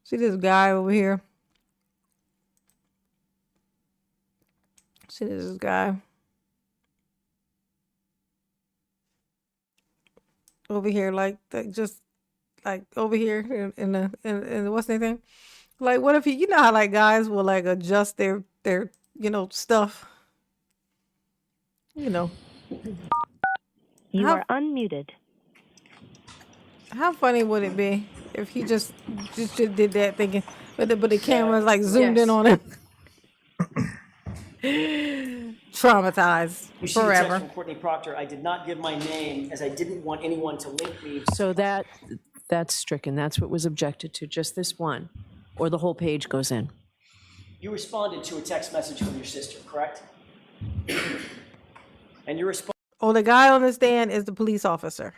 See this guy over here? See this guy? Over here, like just like over here in the what's the thing? Like what if he, you know how like guys will like adjust their stuff? You know. You How- are unmuted. How funny would it be if he just did that thinking, but the camera's like zoomed in on him? Traumatized You see the text forever. from Courtney Proctor. I did not give my name as I didn't want anyone to link me. So that's stricken. That's what was objected to, just this one, or the whole page goes in. You responded to a text message from your sister, correct? And your response Oh, the guy on the stand is the police officer.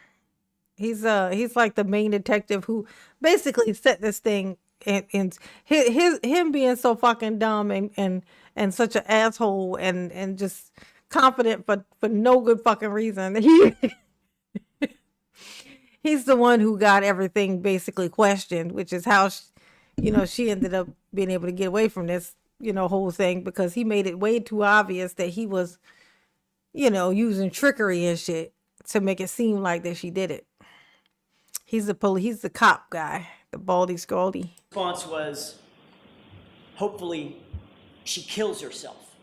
He's like the main detective who basically set this thing in him being so fucking dumb and such an asshole and just confident for no good fucking reason. He's the one who got everything basically questioned, which is how she ended up being able to get away from this whole thing, because he made it way too obvious that he was using trickery and shit to make it seem like that she did it. He's the cop guy, the baldy scaldy. was, hopefully, she kills herself,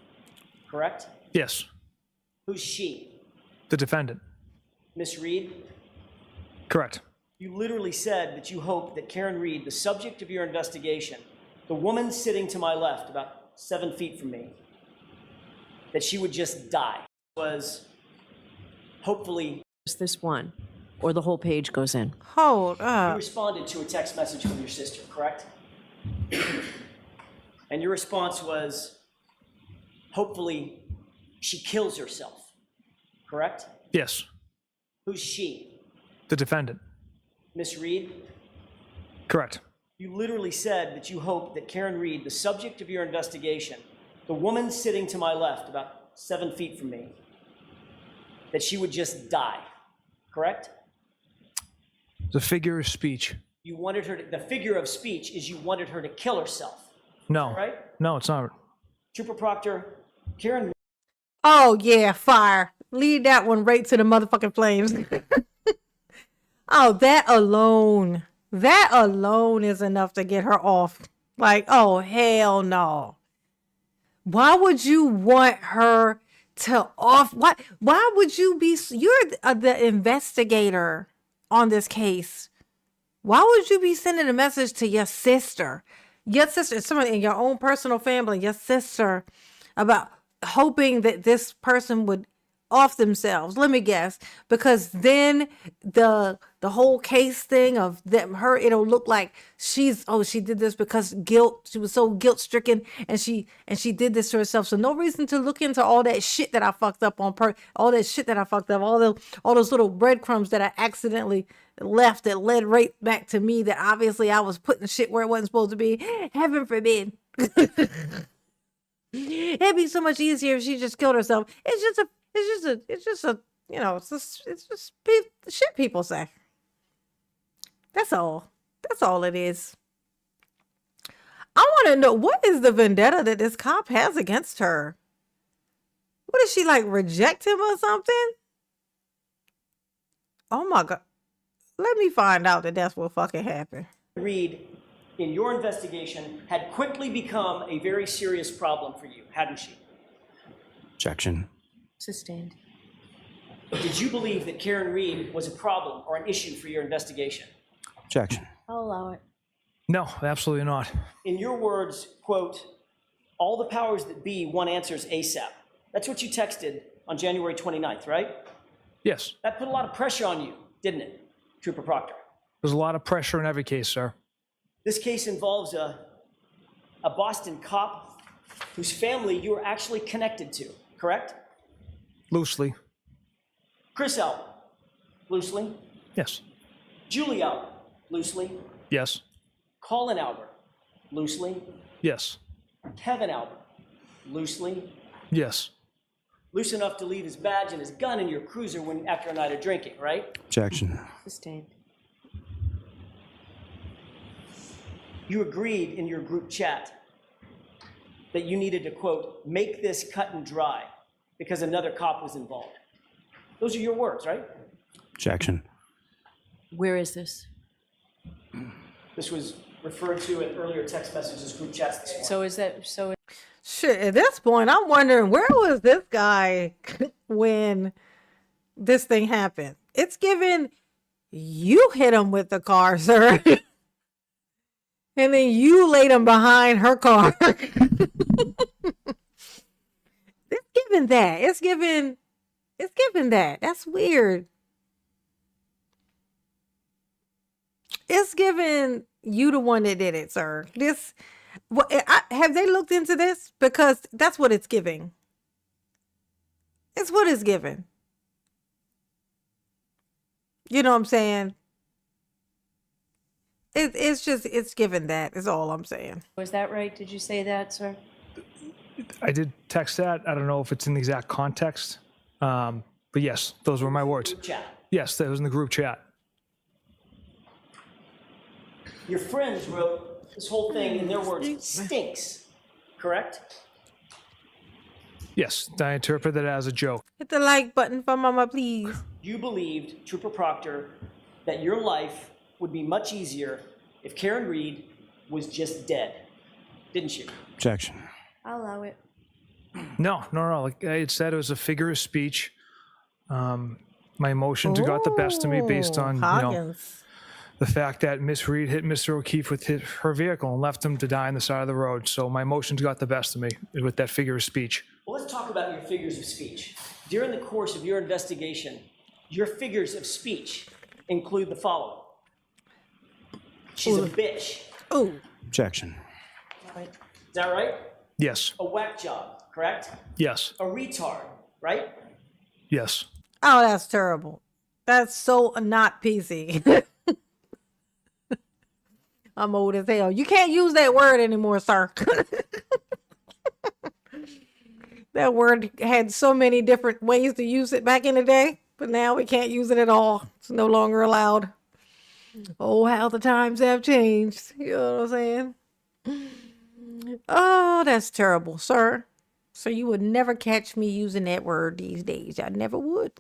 correct? Yes, Who's she? the defendant. Miss Reed? Correct. You literally said that you hope that Karen Reed, the subject of your investigation, the woman sitting to my left, about 7 feet from me, that she would just die. Was hopefully Just this one, or the whole page goes in. Hold you up. responded to a text message from your sister, correct? And your response was, hopefully she kills herself, correct? Yes, Who's she? the defendant. Miss Reed? Correct. You literally said that you hope that Karen Reed, the subject of your investigation, the woman sitting to my left, about 7 feet from me, that she would just die, correct? The figure of speech. You wanted her to, the figure of speech is you wanted her to kill herself, No. right? No, it's not. Trooper Proctor, Karen Oh yeah, fire. Lead that one right to the motherfucking flames. Oh, that alone is enough to get her off. Like, oh hell no. Why would you want her to off? Why would you be? You're the investigator on this case. Why would you be sending a message to your sister, someone in your own personal family, your sister, about hoping that this person would off themselves? Let me guess, because then the whole case thing of her, it'll look like she did this because guilt. She was so guilt stricken, and she did this to herself. So no reason to look into all that shit that I fucked up all those little breadcrumbs that I accidentally left that led right back to me, that obviously I was putting shit where it wasn't supposed to be. Heaven forbid. It'd be so much easier if she just killed herself. It's just shit people say. That's all it is. I want to know, what is the vendetta that this cop has against her? What, did she like reject him or something? Oh my God. Let me find out that that's what fucking happened. Reed, in your investigation, had quickly become a very serious problem for you, hadn't she? Objection. Sustained. Did you believe that Karen Reed was a problem or an issue for your investigation? Objection. I'll allow it. No, absolutely not. In your words, quote, all the powers that be want answers ASAP. That's what you texted on January 29th, right? Yes. That put a lot of pressure on you, didn't it, Trooper Proctor? There's a lot of pressure in every case, sir. This case involves a Boston cop whose family you were actually connected to, correct? Loosely. Chris Albert, loosely. Yes. Julie Albert, loosely. Yes. Colin Albert, loosely. Yes. Kevin Albert, loosely. Yes. Loose enough to leave his badge and his gun in your cruiser when after a night of drinking, right? Objection. Sustained. You agreed in your group chat that you needed to, quote, make this cut and dry because another cop was involved. Those are your words, right? Objection. Where is this? This was referred to in earlier text messages, group chats this morning. So Shit, at this point, I'm wondering where was this guy when this thing happened? It's given you hit him with the car, sir. And then you laid him behind her car. It's given that. It's given that. That's weird. It's given you the one that did it, sir. Have they looked into this? Because that's what it's giving. It's what it's giving. You know what I'm saying? It's given that is all I'm saying. was that right? Did you say that, sir? I did text that. I don't know if it's in the exact context. But yes, those were my words. Group chat. Yes, that was in the group chat. Your friends wrote this whole thing in their words, stinks, correct? Yes, I interpret that as a joke. Hit the like button for mama, please. You believed, Trooper Proctor, that your life would be much easier if Karen Reed was just dead, didn't you? Objection. I'll allow it. No. Like I had said, it was a figure of speech. My emotions got the best of me based on Hoggins. the fact that Miss Reed hit Mr. O'Keefe with her vehicle and left him to die on the side of the road. So my emotions got the best of me with that figure of speech. Well, let's talk about your figures of speech. During the course of your investigation, your figures of speech include the following. She's a bitch. Ooh. Objection. Is that right? Yes. A whack job, correct? Yes. A retard, right? Yes. Oh, that's terrible. That's so not PC. I'm old as hell. You can't use that word anymore, sir. That word had so many different ways to use it back in the day, but now we can't use it at all. It's no longer allowed. Oh, how the times have changed. You know what I'm saying? Oh, that's terrible, sir. So you would never catch me using that word these days. I never would.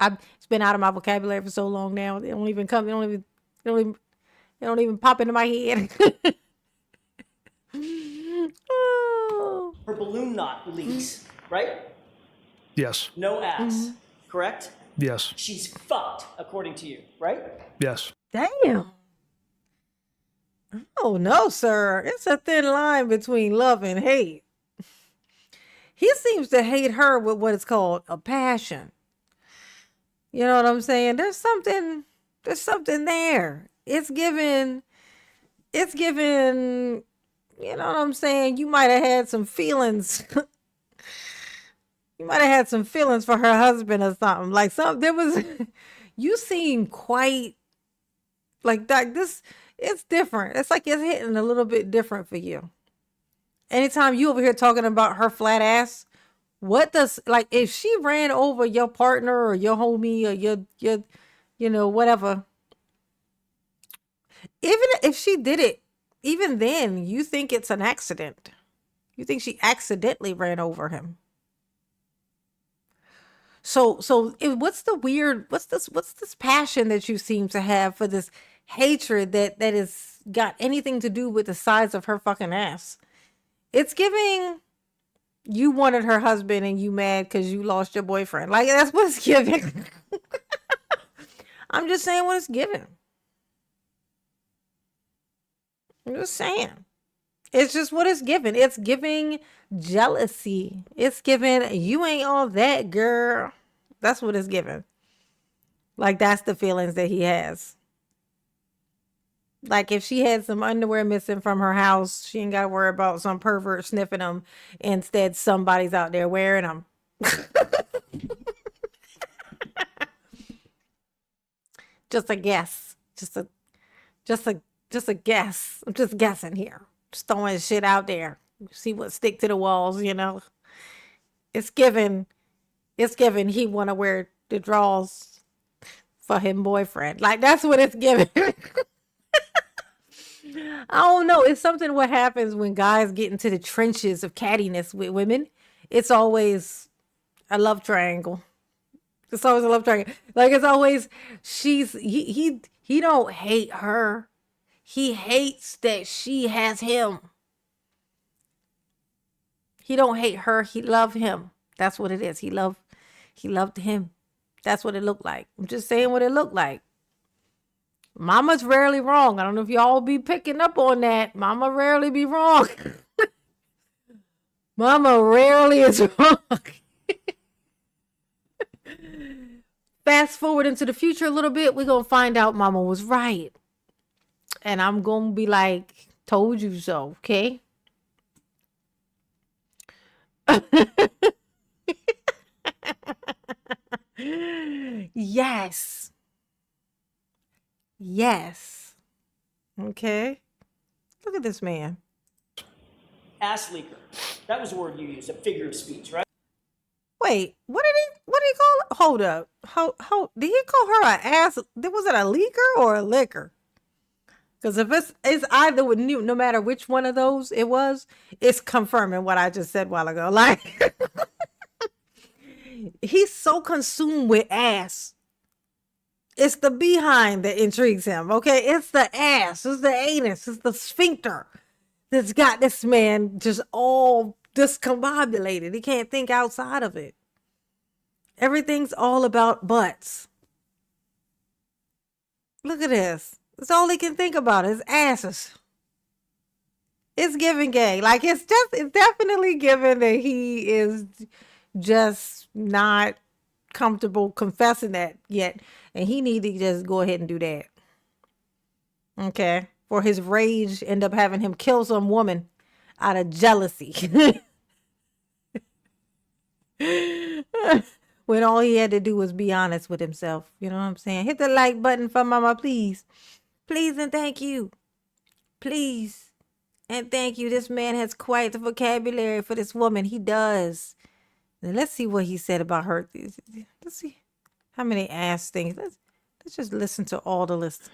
It's been out of my vocabulary for so long now. It don't even come. It don't even pop into my head. Oh. Her balloon knot leaks, right? Yes. No ass, correct? Yes. She's fucked, according to you, right? Yes. Damn. Oh no, sir. It's a thin line between love and hate. He seems to hate her with what is called a passion. You know what I'm saying? There's something there. It's given, you know what I'm saying? You might have had some feelings. You might have had some feelings for her husband or something. Like you seem quite like that. It's different. It's like it's hitting a little bit different for you. Anytime you over here talking about her flat ass, if she ran over your partner or your homie or your whatever, even if she did it, even then, you think it's an accident. You think she accidentally ran over him. So what's this passion that you seem to have for this hatred that has got anything to do with the size of her fucking ass? It's giving You wanted her husband and you mad because you lost your boyfriend. Like, that's what it's giving. I'm just saying what it's giving. I'm just saying. It's just what it's giving. It's giving jealousy. It's giving, you ain't all that, girl. That's what it's giving. Like, that's the feelings that he has. Like, if she had some underwear missing from her house, she ain't got to worry about some pervert sniffing them. Instead, somebody's out there wearing them. Just a guess. Just a guess. I'm just guessing here. Just throwing shit out there. See what stick to the walls, you know. It's given he want to wear the drawers for him boyfriend. Like, that's what it's given. I don't know. It's something what happens when guys get into the trenches of cattiness with women. It's always a love triangle. It's always a love triangle. Like, it's always he don't hate her. He hates that she has him. He don't hate her. He love him. That's what it is. He loved him. That's what it looked like. I'm just saying what it looked like. Mama's rarely wrong. I don't know if y'all be picking up on that. Mama rarely be wrong. Mama rarely is wrong. Fast forward into the future a little bit, we're going to find out Mama was right. And I'm going to be like, told you so, okay? Yes. Yes. Okay. Look at this man. Ass leaker. That was the word you used, a figure of speech, right? Wait, what did he call it? Hold up. Hold, did he call her an ass? Was it a leaker or a liquor? Because if it's either with no matter which one of those it was, it's confirming what I just said a while ago. Like, he's so consumed with ass. It's the behind that intrigues him, okay? It's the ass, it's the anus, it's the sphincter that's got this man just all discombobulated. He can't think outside of it. Everything's all about butts. Look at this. That's all he can think about is asses. It's giving gay. Like, it's definitely given that he is just not comfortable confessing that yet. And he need to just go ahead and do that. Okay. For his rage end up having him kill some woman out of jealousy. When all he had to do was be honest with himself. You know what I'm saying? Hit the like button for Mama, please. Please and thank you. Please and thank you. This man has quite the vocabulary for this woman. He does. Now, let's see what he said about her. Let's see how many ass things. Let's just listen to all the list.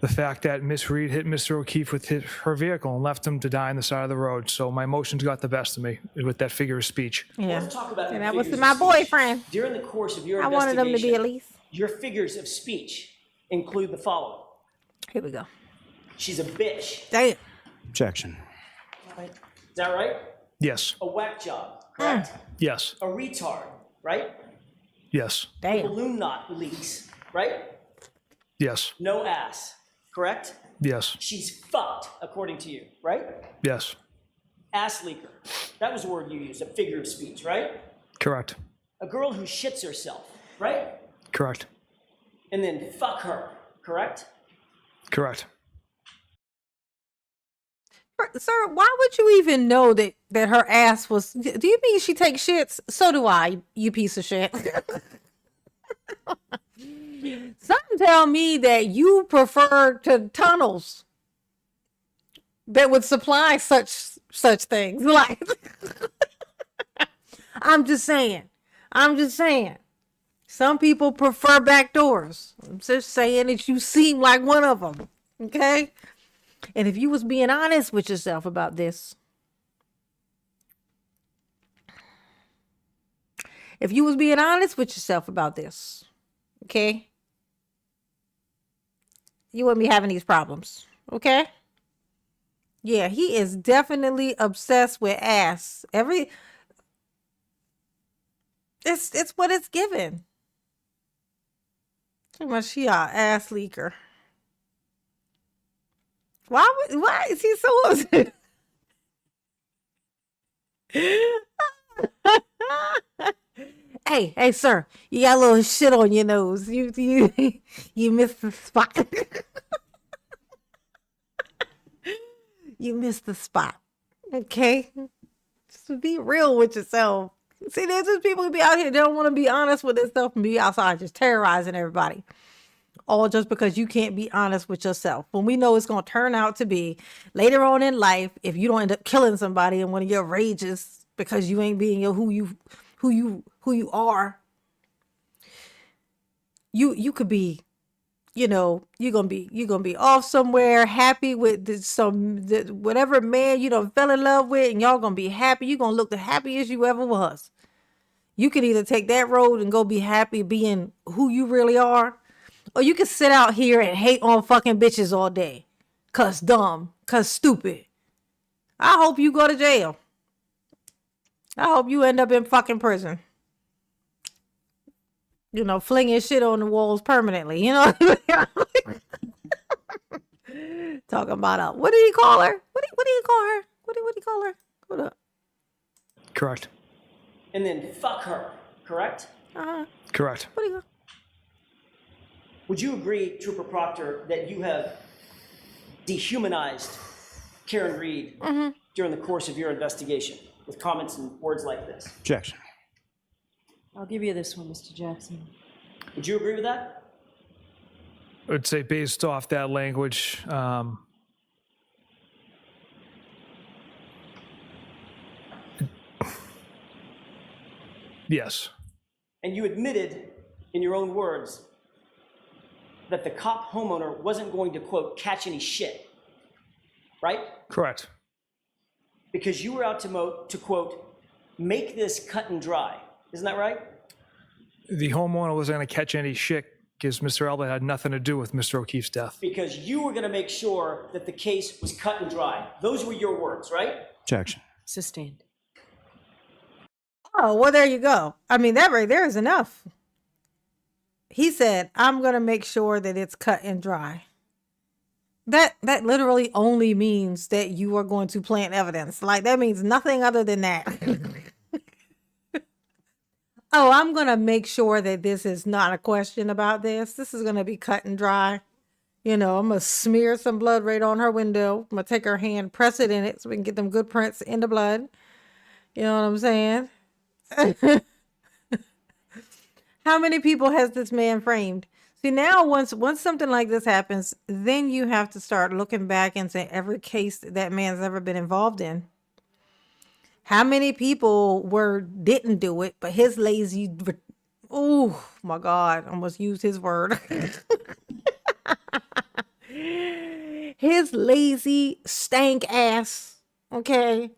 The fact that Miss Reed hit Mr. O'Keefe with her vehicle and left him to die on the side of the road. So my emotions got the best of me with that figure of speech. Yeah. Let's talk about And your that was figures my of speech. boyfriend. During the course of your I wanted him to be at least. your figures of speech include the following. Here we go. She's a bitch. Damn. Objection. Is that right? Yes. A whack job, correct? Yes. A retard, right? Yes. Damn. Balloon knot leaks, right? Yes. No ass, correct? Yes. She's fucked, according to you, right? Yes. Ass leaker. That was the word you used, a figure of speech, right? Correct. A girl who shits herself, right? Correct. And then fuck her, correct? Correct. Sir, why would you even know that her ass was... Do you mean she takes shits? So do I, you piece of shit. Something tell me that you prefer to tunnels that would supply such things. Like, I'm just saying. Some people prefer back doors. I'm just saying that you seem like one of them. Okay? And if you was being honest with yourself about this, okay, you wouldn't be having these problems, okay? Yeah, he is definitely obsessed with ass. It's what it's given. Pretty much she a ass leaker. Why is he so upset? Hey, sir, you got a little shit on your nose. You you missed the spot. You missed the spot. Okay? Just be real with yourself. See, there's just people who be out here, they don't want to be honest with themselves and be outside just terrorizing everybody. All just because you can't be honest with yourself. When we know it's going to turn out to be later on in life, if you don't end up killing somebody in one of your rages because you ain't being who you are, you could be, you're gonna be off somewhere happy with whatever man you done fell in love with, and y'all gonna be happy. You're gonna look the happiest you ever was. You can either take that road and go be happy being who you really are, or you can sit out here and hate on fucking bitches all day. Cause dumb, cause stupid. I hope you go to jail. I hope you end up in fucking prison. Flinging shit on the walls permanently. Talking about what did he call her? What did he call her? What did he call her? Hold up. Correct. And then fuck her, correct? Correct. What do you? Would you agree, Trooper Proctor, that you have dehumanized Karen Reed during the course of your investigation with comments and words like this? Objection. I'll give you this one, Mr. Jackson. Would you agree with that? I would say based off that language, yes. And you admitted, in your own words, that the cop homeowner wasn't going to, quote, catch any shit, right? Correct. Because you were out to quote, make this cut and dry. Isn't that right? The homeowner wasn't going to catch any shit because Mr. Elba had nothing to do with Mr. O'Keefe's death. Because you were going to make sure that the case was cut and dry. Those were your words, right? Objection. Sustained. Oh, well, there you go. I mean, that right there is enough. He said, I'm going to make sure that it's cut and dry. That literally only means that you are going to plant evidence. Like, that means nothing other than that. Oh, I'm going to make sure that this is not a question about this. This is going to be cut and dry. I'm going to smear some blood right on her window. I'm going to take her hand, press it in it so we can get them good prints in the blood. You know what I'm saying? How many people has this man framed? See, now once something like this happens, then you have to start looking back into every case that man's ever been involved in. How many people didn't do it, but his lazy, oh my God, I almost used his word. His lazy stank ass, okay,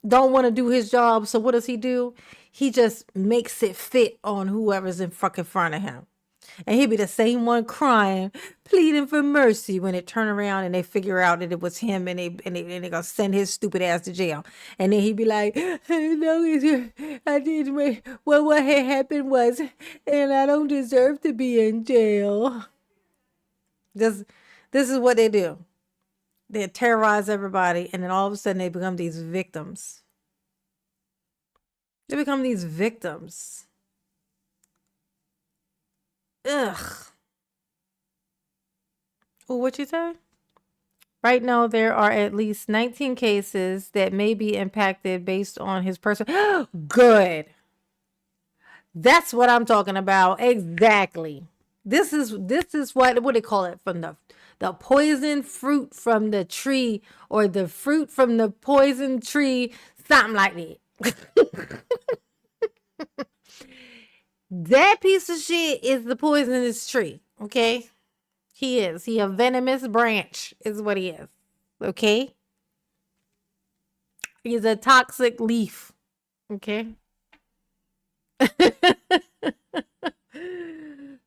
don't want to do his job. So what does he do? He just makes it fit on whoever's in fucking front of him. And he'd be the same one crying, pleading for mercy when it turn around and they figure out that it was him and they gonna send his stupid ass to jail. And then he'd be like, I did what had happened was, and I don't deserve to be in jail. This is what they do. They terrorize everybody, and then all of a sudden they become these victims. They become these victims. Ugh. Oh, what you say? Right now, there are at least 19 cases that may be impacted based on his person. Good. That's what I'm talking about. Exactly. This is what do they call it? From the poison fruit from the tree, or the fruit from the poison tree, something like that. That piece of shit is the poisonous tree, okay? He a venomous branch is what he is, okay? He's a toxic leaf, okay?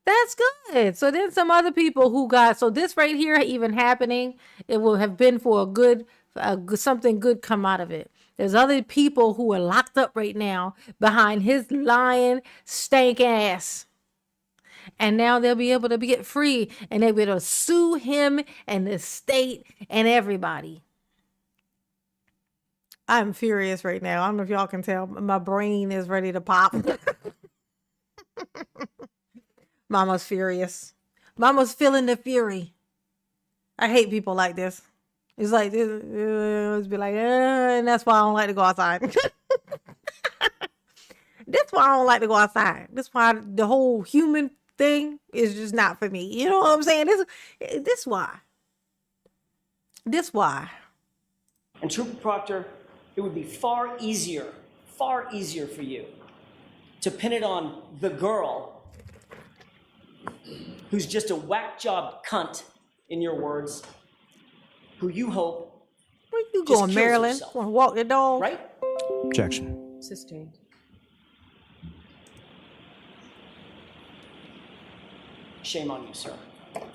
That's good. So then some other people who so this right here even happening, it will have been for something good come out of it. There's other people who are locked up right now behind his lying, stank ass. And now they'll be able to get free, and they'll be able to sue him and the state and everybody. I'm furious right now. I don't know if y'all can tell. My brain is ready to pop. Mama's furious. Mama's feeling the fury. I hate people like this. It's like, it's be like, and that's why I don't like to go outside. That's why I don't like to go outside. That's why the whole human thing is just not for me. You know what I'm saying? This why. This why. And Trooper Proctor, it would be far easier for you to pin it on the girl who's just a whack job cunt, in your words, who you hope Where you just going, kills Maryland? herself. Want to walk the dog? Right? Objection. Sustained. Shame on you, sir.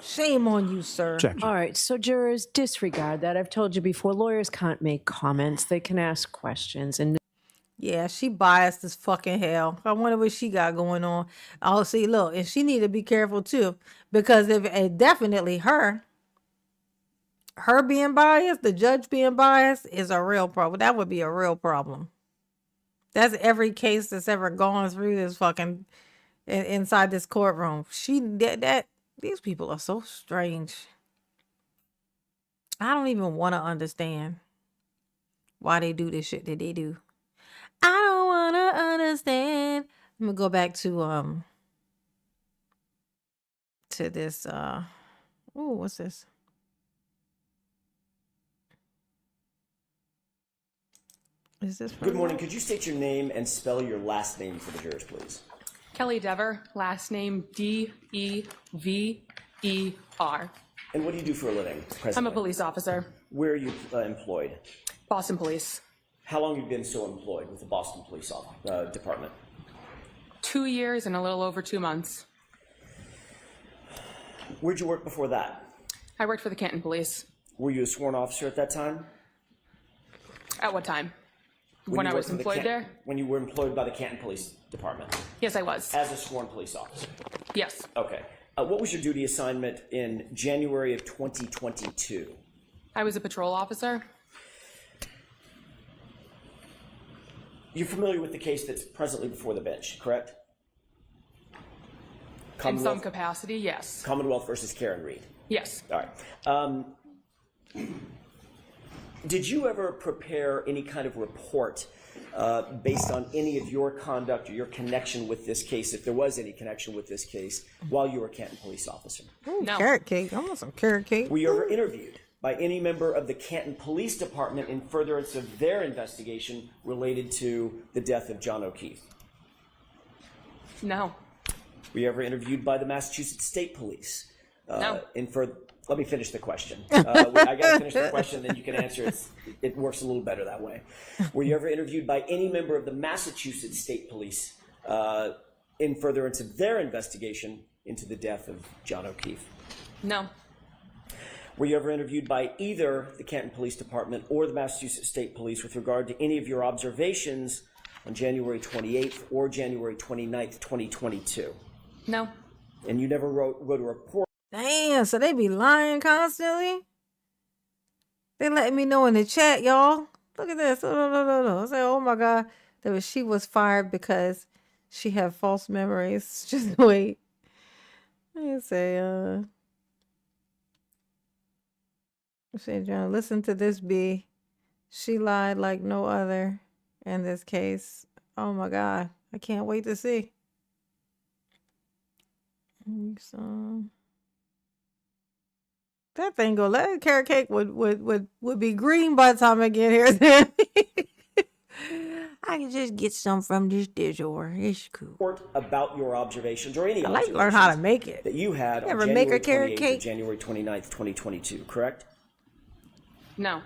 Shame on you, sir. Objection. All right, so jurors, disregard that. I've told you before, lawyers can't make comments. They can ask questions. And Yeah, she biased as fucking hell. I wonder what she got going on. Oh, see, look, and she need to be careful too, because if definitely her being biased, the judge being biased is a real problem. That would be a real problem. That's every case that's ever gone through this fucking inside this courtroom. These people are so strange. I don't even want to understand why they do this shit that they do. I don't want to understand. I'm gonna go back to this what's this? Is this Good morning. Could you state your name and spell your last name for the jurors, please? Kelly Dever, last name Dever. And what do you do for a living? I'm a Presently? police officer, Where are you employed? Boston Police. How long have you been so employed with the Boston Police Department? 2 years and a little over 2 months. Where'd you work before that? I worked for the Canton Police. Were you a sworn officer at that time? At what time? When you I worked was for the employed there? When you were employed by the Canton Police Department Yes, I was. as a sworn police officer? Yes. Okay. What was your duty assignment in January of 2022? I was a patrol officer. You're familiar with the case that's presently before the bench, correct? In some capacity, yes. Commonwealth versus Karen Reed. Yes. All right. Did you ever prepare any kind of report based on any of your conduct or your connection with this case, if there was any connection with this case, while you were a Canton police officer? Ooh, No. carrot cake. I want some carrot cake. Were you ever interviewed by any member of the Canton Police Department in furtherance of their investigation related to the death of John O'Keefe? No. Were you ever interviewed by the Massachusetts State Police? No. Let me finish the question. I got to finish the question, then you can answer it. It works a little better that way. Were you ever interviewed by any member of the Massachusetts State Police in furtherance of their investigation into the death of John O'Keefe? No. Were you ever interviewed by either the Canton Police Department or the Massachusetts State Police with regard to any of your observations on January 28th or January 29th, 2022? No. And you never wrote a report? Damn, so they be lying constantly? They letting me know in the chat, y'all. Look at this. I say, oh my God. She was fired because she had false memories. Just wait. I say, say, John, listen to this B. She lied like no other in this case. Oh my God. I can't wait to see. So that thing go. That carrot cake would be green by the time I get here. I can just get some from this dish drawer. It's cool. Report about your observations or any I like to learn how to make it. that you had on Ever make January a carrot 28th or cake? January 29th, 2022, correct? No.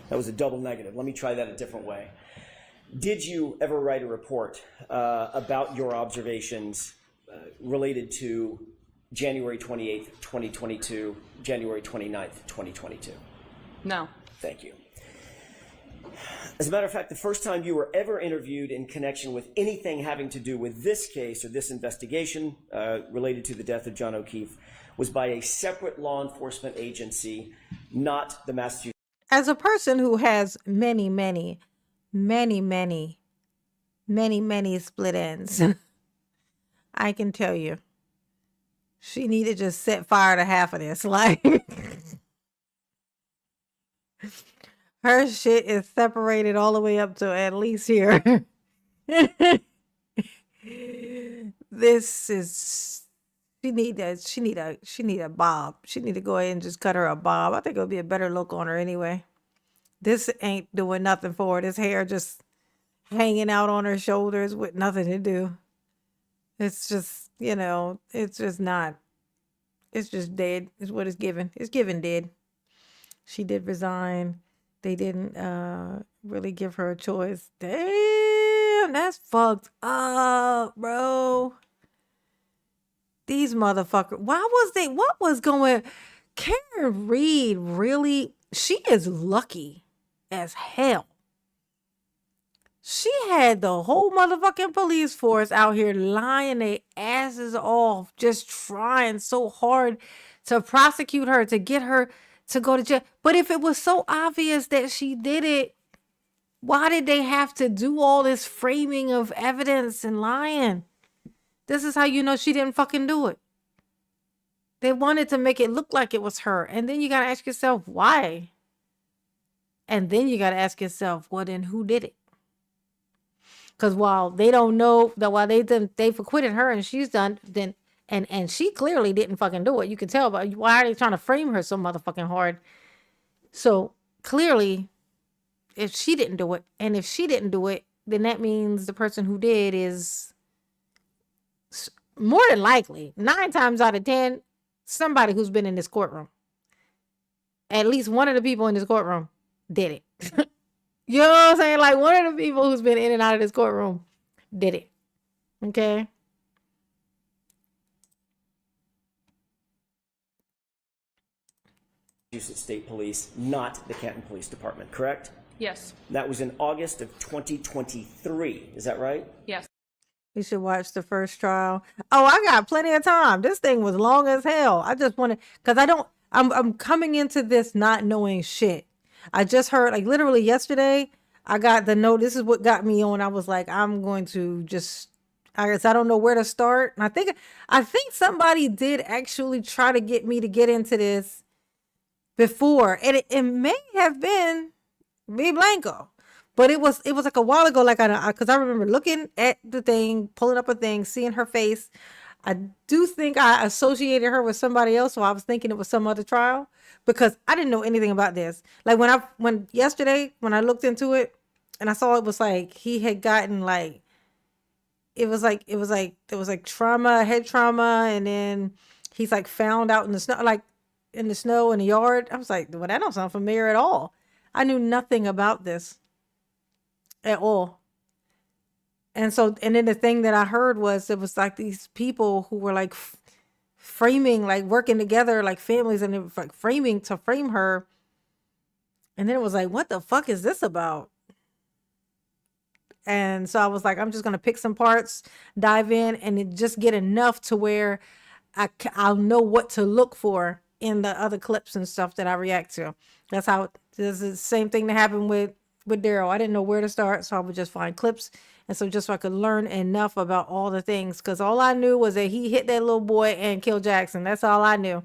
That was a double negative. Let me try that a different way. Did you ever write a report about your observations related to January 28th, 2022, January 29th, 2022? No. Thank you. As a matter of fact, the first time you were ever interviewed in connection with anything having to do with this case or this investigation related to the death of John O'Keefe was by a separate law enforcement agency, not the Massachusetts. As a person who has many split ends, I can tell you, she need to just set fire to half of this. Like, her shit is separated all the way up to at least here. This is, she need a bob. She need to go ahead and just cut her a bob. I think it'll be a better look on her anyway. This ain't doing nothing for her. This hair just hanging out on her shoulders with nothing to do. It's just, it's just not. It's just dead is what it's given. It's given dead. She did resign. They didn't really give her a choice. Damn, that's fucked up, bro. These motherfuckers. What was going? Karen Reed really, she is lucky as hell. She had the whole motherfucking police force out here lying their asses off, just trying so hard to prosecute her, to get her to go to jail. But if it was so obvious that she did it, why did they have to do all this framing of evidence and lying? This is how you know she didn't fucking do it. They wanted to make it look like it was her. And then you got to ask yourself, why? And then you got to ask yourself, well, then who did it? Because while they don't know that while they've acquitted her and she's done, then and she clearly didn't fucking do it. You can tell, but why are they trying to frame her so motherfucking hard? So clearly, if she didn't do it, and if she didn't do it, then that means the person who did is more than likely 9 times out of 10 somebody who's been in this courtroom. At least one of the people in this courtroom did it. You know what I'm saying? Like, one of the people who's been in and out of this courtroom did it. Okay? Massachusetts State Police, not the Canton Police Department, correct? Yes. That was in August of 2023. Is that right? Yes. You should watch the first trial. Oh, I got plenty of time. This thing was long as hell. I just want to, because I'm coming into this not knowing shit. I just heard, like, literally yesterday, I got the note. This is what got me on. I was like, I'm going to just, I guess I don't know where to start. And I think somebody did actually try to get me to get into this before. And it may have been B Blanco. But it was like a while ago, like, because I remember looking at the thing, pulling up a thing, seeing her face. I do think I associated her with somebody else, so I was thinking it was some other trial because I didn't know anything about this. Like, when yesterday when I looked into it and I saw it was like he had gotten like it was like trauma, head trauma, and then he's like found out in the snow, like in the snow in the yard. I was like, well, that don't sound familiar at all. I knew nothing about this at all. And then the thing that I heard was it was like these people who were like framing, like working together like families, and it was like framing to frame her. And then it was like, what the fuck is this about? And so I was like, I'm just going to pick some parts, dive in, and just get enough to where I'll know what to look for in the other clips and stuff that I react to. That's how, this is the same thing that happened with Daryl. I didn't know where to start, so I would just find clips. And so just so I could learn enough about all the things, because all I knew was that he hit that little boy and killed Jackson. That's all I knew.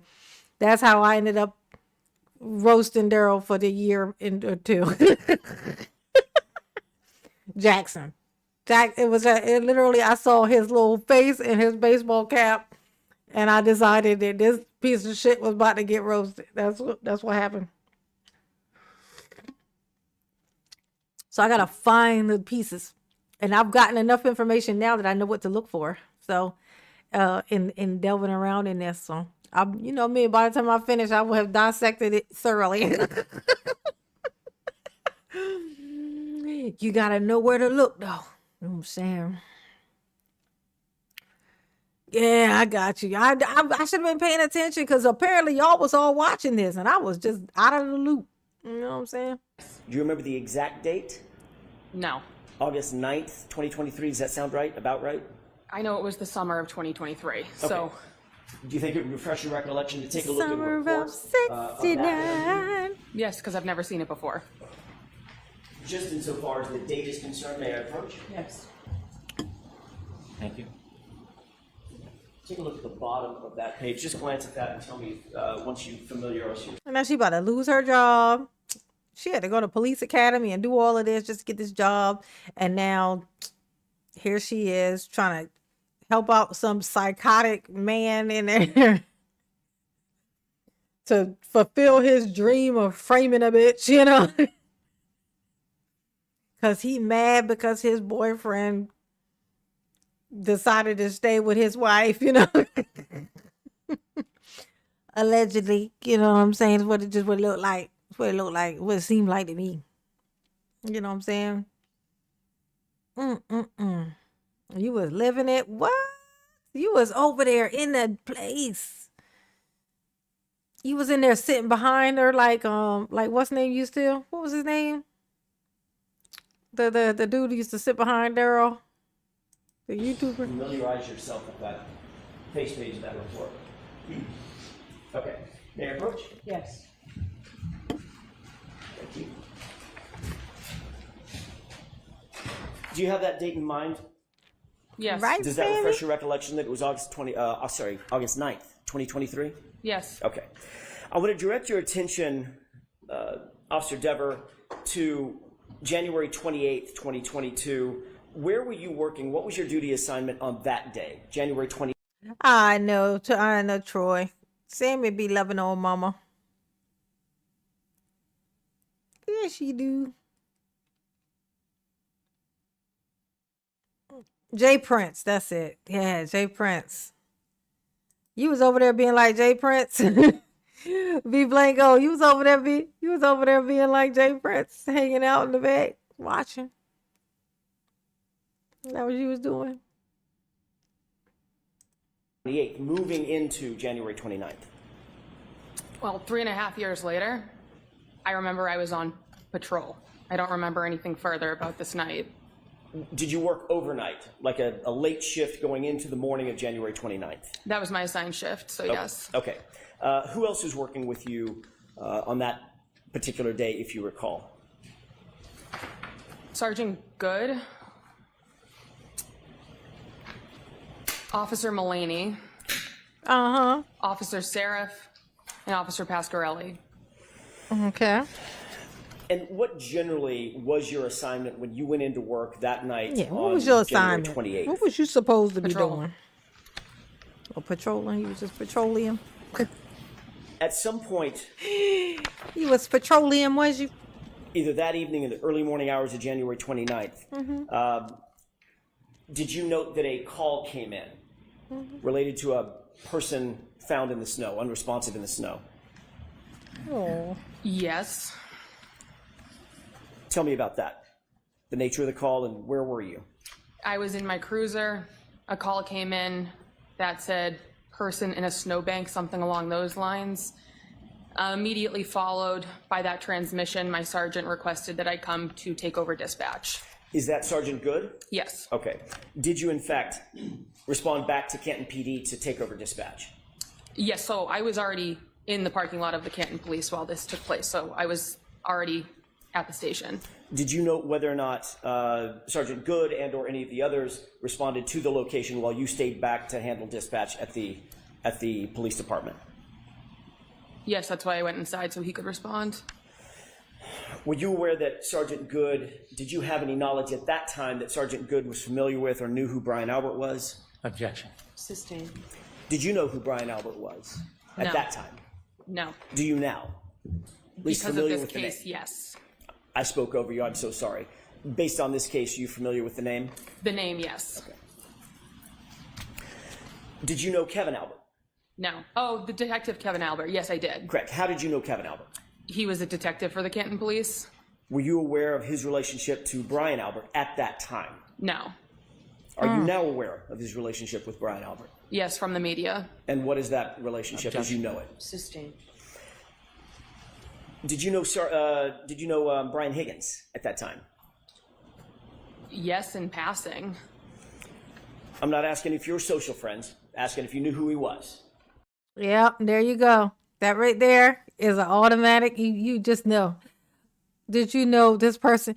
That's how I ended up roasting Daryl for the year or two. Jackson. It literally, I saw his little face in his baseball cap, and I decided that this piece of shit was about to get roasted. That's what happened. So I gotta find the pieces. And I've gotten enough information now that I know what to look for. So, in delving around in this, so you know me. By the time I finish, I will have dissected it thoroughly. You gotta know where to look, though. You know what I'm saying? Yeah, I got you. I should have been paying attention because apparently y'all was all watching this, and I was just out of the loop. You know what I'm saying? Do you remember the exact date? No. August 9th, 2023. Does that sound right? About right? I know it was the summer of 2023. So Do you think it would refresh your recollection to take a look at a Summer report? of '69. yes, because I've never seen it before. Just insofar as the date is concerned, may I approach? Yes. Thank you. Take a look at the bottom of that page. Just glance at that and tell me once you familiarize yourself. And now she about to lose her job. She had to go to police academy and do all of this just to get this job. And now here she is trying to help out some psychotic man in there to fulfill his dream of framing a bitch, you know? Because he mad because his boyfriend decided to stay with his wife, you know? Allegedly, you know what I'm saying? It's what it looked like. It's what it looked like. What it seemed like to me. You know what I'm saying? You was living it. What? You was over there in the place. You was in there sitting behind her like what's his name used to? What was his name? The dude who used to sit behind Daryl. The YouTuber. Familiarize yourself with that face page of that report. Okay. May I approach? Yes. Thank you. Do you have that date in mind? Yes. Right, Does that Sammy? refresh your recollection that it was August 9th, 2023? Yes. Okay. I want to direct your attention, Officer Dever, to January 28th, 2022. Where were you working? What was your duty assignment on that day, January 28th? I know, Troy. Sammy be loving old mama. Yeah, she do. Jay Prince, that's it. Yeah, Jay Prince. You was over there being like Jay Prince. B Blanco, you was over there being like Jay Prince, hanging out in the back, watching. Is that what you was doing? 28th, moving into January 29th. Well, 3.5 years later, I remember I was on patrol. I don't remember anything further about this night. Did you work overnight, like a late shift going into the morning of January 29th? That was my assigned shift, so yes. Okay. Who else was working with you on that particular day, if you recall? Sergeant Good, Officer Mullaney, Officer Seraph, and Officer Pasquarelli. Okay. And what generally was your assignment when you went into work that night? Yeah, what on was your January assignment? 28th? What was you supposed to be Patrol. doing? Or patrolling? You was just petroleum? At some point, You was petroleum, was you? either that evening or the early morning hours of January 29th, did you note that a call came in related to a person found in the snow, unresponsive in the snow? Oh. Yes. Tell me about that. The nature of the call and where were you? I was in my cruiser. A call came in that said person in a snowbank, something along those lines. Immediately followed by that transmission, my sergeant requested that I come to take over dispatch. Is that Sergeant Good? Yes. Okay. Did you, in fact, respond back to Canton PD to take over dispatch? Yes, so I was already in the parking lot of the Canton Police while this took place, so I was already at the station. Did you note whether or not Sergeant Good and or any of the others responded to the location while you stayed back to handle dispatch at the police department? Yes, that's why I went inside so he could respond. Were you aware that Sergeant Good, did you have any knowledge at that time that Sergeant Good was familiar with or knew who Brian Albert was? Objection. Sustained. Did you know who Brian Albert was at No. that time? No. Do you now? At least Because of familiar this with the case, name. yes. I spoke over you, I'm so sorry. Based on this case, are you familiar with the name? The name, yes. Did you know Kevin Albert? No. Oh, the detective Kevin Albert. Yes, I did. Correct. How did you know Kevin Albert? He was a detective for the Canton Police. Were you aware of his relationship to Brian Albert at that time? No. Are you now aware of his relationship with Brian Albert? Yes, from the media. And what is that relationship as you know it? Sustained. Did you know Brian Higgins at that time? Yes, in passing. I'm not asking if you were social friends, asking if you knew who he was. Yep, there you go. That right there is an automatic. You just know. Did you know this person?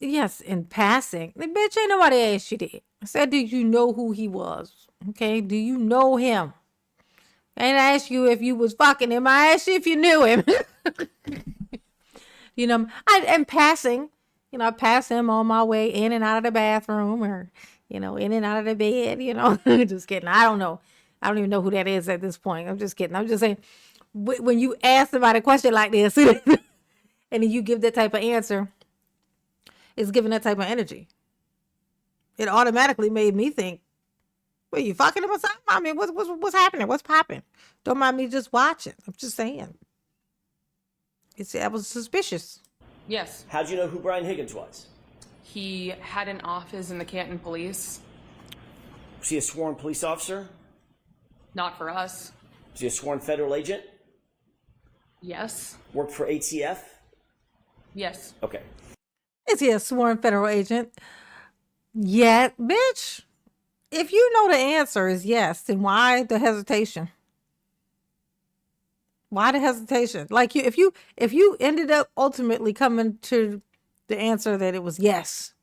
Yes, in passing. Like, bitch, ain't nobody asked you that. I said, did you know who he was? Okay, do you know him? I ain't asked you if you was fucking him. I asked you if you knew him. You know, in passing, you know, I pass him on my way in and out of the bathroom or, you know, in and out of the bed, you know. Just kidding. I don't know. I don't even know who that is at this point. I'm just kidding. I'm just saying, when you ask somebody a question like this and then you give that type of answer, it's giving that type of energy. It automatically made me think, well, you fucking him or something? I mean, what's happening? What's popping? Don't mind me just watching. I'm just saying. I was suspicious. Yes. How'd you know who Brian Higgins was? He had an office in the Canton Police. Was he a sworn police officer? Not for us. Was he a sworn federal agent? Yes. Worked for ATF? Yes. Okay. Is he a sworn federal agent? Yeah, bitch. If you know the answer is yes, then why the hesitation? Why the hesitation? Like if you ended up ultimately coming to the answer that it was yes,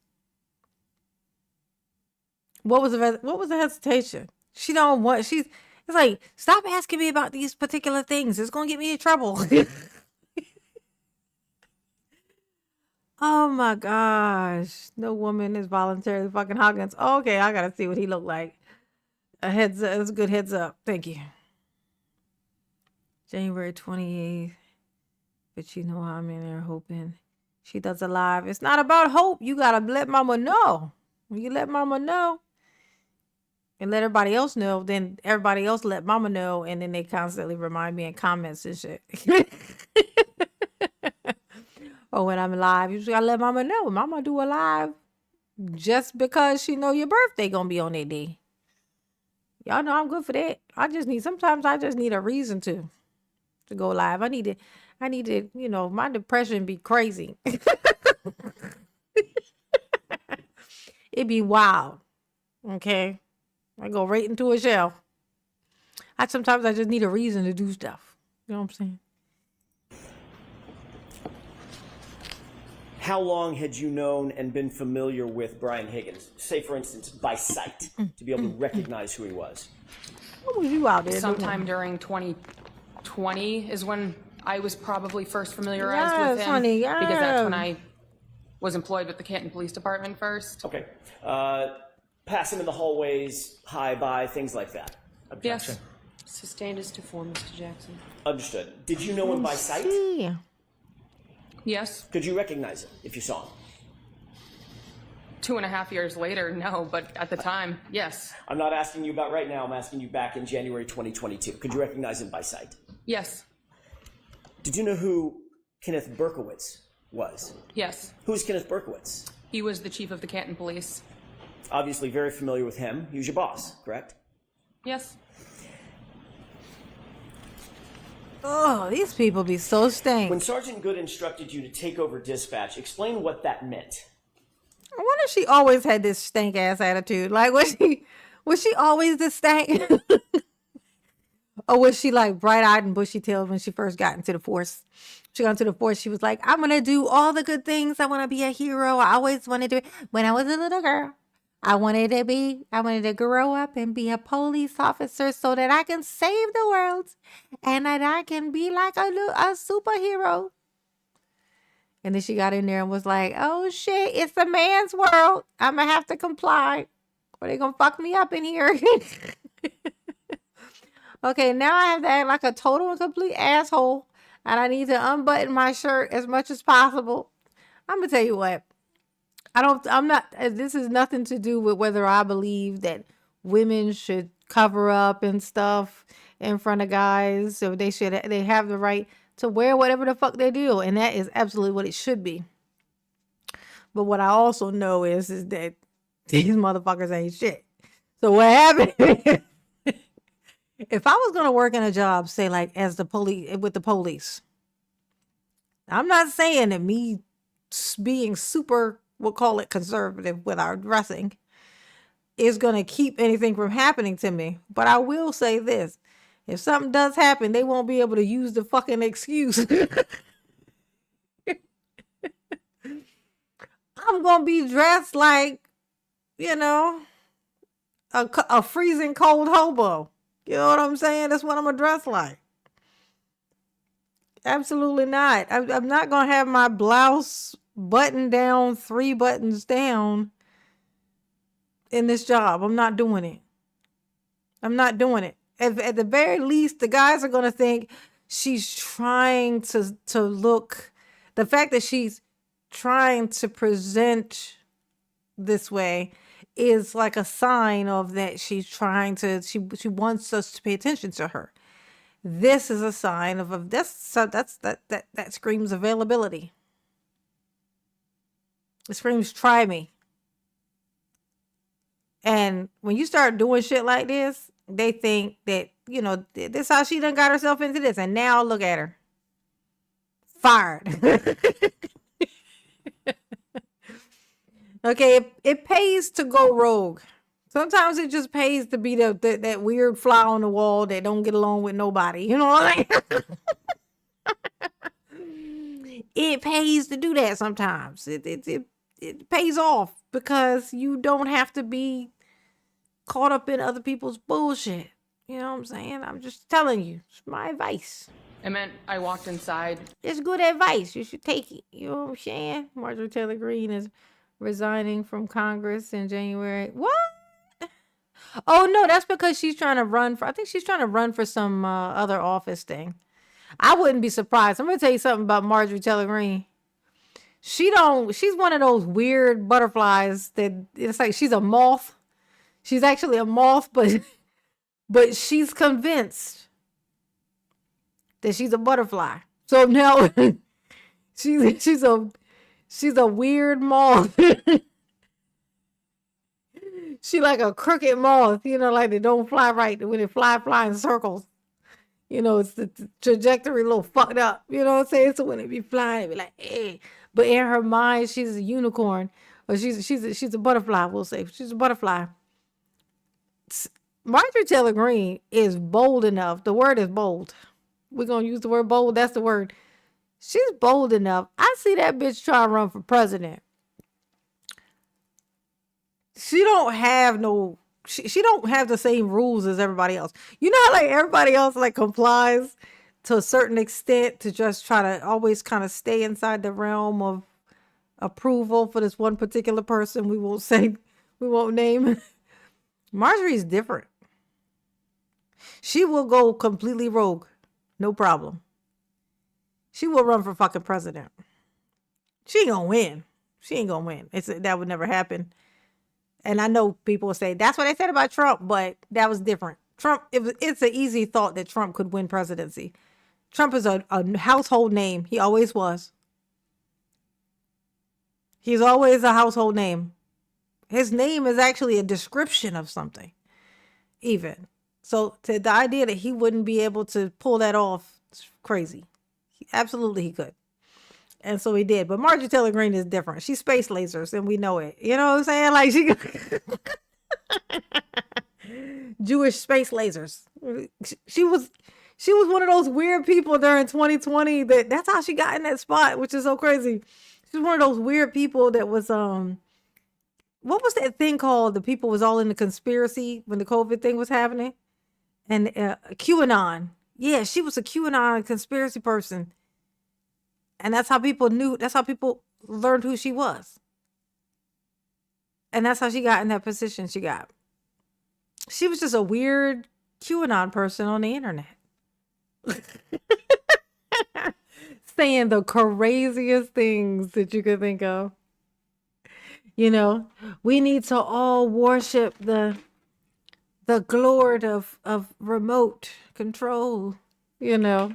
what was the hesitation? She don't want. It's like, stop asking me about these particular things. It's gonna get me in trouble. Oh my gosh. No woman is voluntarily fucking Huggins. Okay, I gotta see what he looked like. A heads up. It's a good heads up. Thank you. January 28th. But you know I'm in there hoping she does a live. It's not about hope. You gotta let mama know. When you let mama know and let everybody else know, then everybody else let mama know, and then they constantly remind me in comments and shit. Or when I'm live, you just gotta let mama know. Mama do a live just because she know your birthday gonna be on that day. Y'all know I'm good for that. Sometimes I just need a reason to go live. I need to, you know, my depression be crazy. It be wild. Okay. I go right into a shell. Sometimes I just need a reason to do stuff. You know what I'm saying? How long had you known and been familiar with Brian Higgins? Say, for instance, by sight, to be able to recognize who he was. What was you out there Sometime during 2020 is when I was probably first familiarized with him. Honey, yes. Because that's when I was employed with the Canton Police Department first. Okay. Pass him in the hallways, hi, bye, things like that. Yes. Sustained as to form, Mr. Jackson. Understood. Did you know him by sight? Yeah. Yes. Could you recognize him if you saw him? 2.5 years later, no, but at the time, yes. I'm not asking you about right now. I'm asking you back in January 2022. Could you recognize him by sight? Yes. Did you know who Kenneth Berkowitz was? Yes. Who's Kenneth Berkowitz? He was the chief of the Canton Police. Obviously very familiar with him. He was your boss, correct? Yes. Oh, these people be so stank. When Sergeant Good instructed you to take over dispatch, explain what that meant. I wonder if she always had this stank ass attitude. Like, was she always this stank? Or was she like bright eyed and bushy tailed when she first got into the force? She got into the force. She was like, I'm going to do all the good things. I want to be a hero. I always wanted to. When I was a little girl, I wanted to grow up and be a police officer so that I can save the world and that I can be like a superhero. And then she got in there and was like, oh shit, it's a man's world. I'm going to have to comply or they're going to fuck me up in here. Okay, now I have to act like a total and complete asshole and I need to unbutton my shirt as much as possible. I'm going to tell you what. This is nothing to do with whether I believe that women should cover up and stuff in front of guys. So they have the right to wear whatever the fuck they do. And that is absolutely what it should be. But what I also know is that these motherfuckers ain't shit. So what happened? If I was going to work in a job, say like as the police, with the police, I'm not saying that me being super, we'll call it conservative with our dressing, is going to keep anything from happening to me. But I will say this. If something does happen, they won't be able to use the fucking excuse. I'm going to be dressed like, you know, a freezing cold hobo. You know what I'm saying? That's what I'm going to dress like. Absolutely not. I'm not going to have my blouse buttoned down, 3 buttons down in this job. I'm not doing it. I'm not doing it. At the very least, the guys are going to think she's trying to look, the fact that she's trying to present this way is like a sign of that she's trying to, she wants us to pay attention to her. This is a sign of this. So that screams availability. It screams try me. And when you start doing shit like this, they think that, you know, this how she done got herself into this. And now look at her. Fired. Okay, it pays to go rogue. Sometimes it just pays to be that weird fly on the wall that don't get along with nobody. You know what I mean? It pays to do that sometimes. It pays off because you don't have to be caught up in other people's bullshit. You know what I'm saying? I'm just telling you. It's my advice. It meant I walked inside. It's good advice. You should take it. You know what I'm saying? Marjorie Taylor Greene is resigning from Congress in January. What? Oh, no, that's because she's trying to run for, I think she's trying to run for some other office thing. I wouldn't be surprised. I'm going to tell you something about Marjorie Taylor Greene. She's one of those weird butterflies that it's like she's a moth. She's actually a moth, but she's convinced that she's a butterfly. So now she's a weird moth. She like a crooked moth, you know, like they don't fly right. When they fly in circles. You know, it's the trajectory a little fucked up. You know what I'm saying? So when they be flying, it be like, hey. But in her mind, she's a unicorn. Or she's a butterfly, we'll say. She's a butterfly. Marjorie Taylor Greene is bold enough. The word is bold. We're going to use the word bold. That's the word. She's bold enough. I see that bitch try to run for president. She don't have the same rules as everybody else. You know how like everybody else like complies to a certain extent to just try to always kind of stay inside the realm of approval for this one particular person we won't name. Marjorie's different. She will go completely rogue. No problem. She will run for fucking president. She ain't gonna win. That would never happen. And I know people will say, that's what they said about Trump, but that was different. Trump, it's an easy thought that Trump could win presidency. Trump is a household name. He always was. He's always a household name. His name is actually a description of something, even. So the idea that he wouldn't be able to pull that off is crazy. Absolutely he could. And so he did. But Marjorie Taylor Greene is different. She's space lasers, and we know it. You know what I'm saying? Like Jewish space lasers. She was one of those weird people during 2020 that's how she got in that spot, which is so crazy. She's one of those weird people that was what was that thing called? The people was all in the conspiracy when the COVID thing was happening. And QAnon. Yeah, she was a QAnon conspiracy person. And that's how people learned who she was. And that's how she got in that position she got. She was just a weird QAnon person on the internet. Saying the craziest things that you could think of. You know, we need to all worship the Lord of remote control. You know,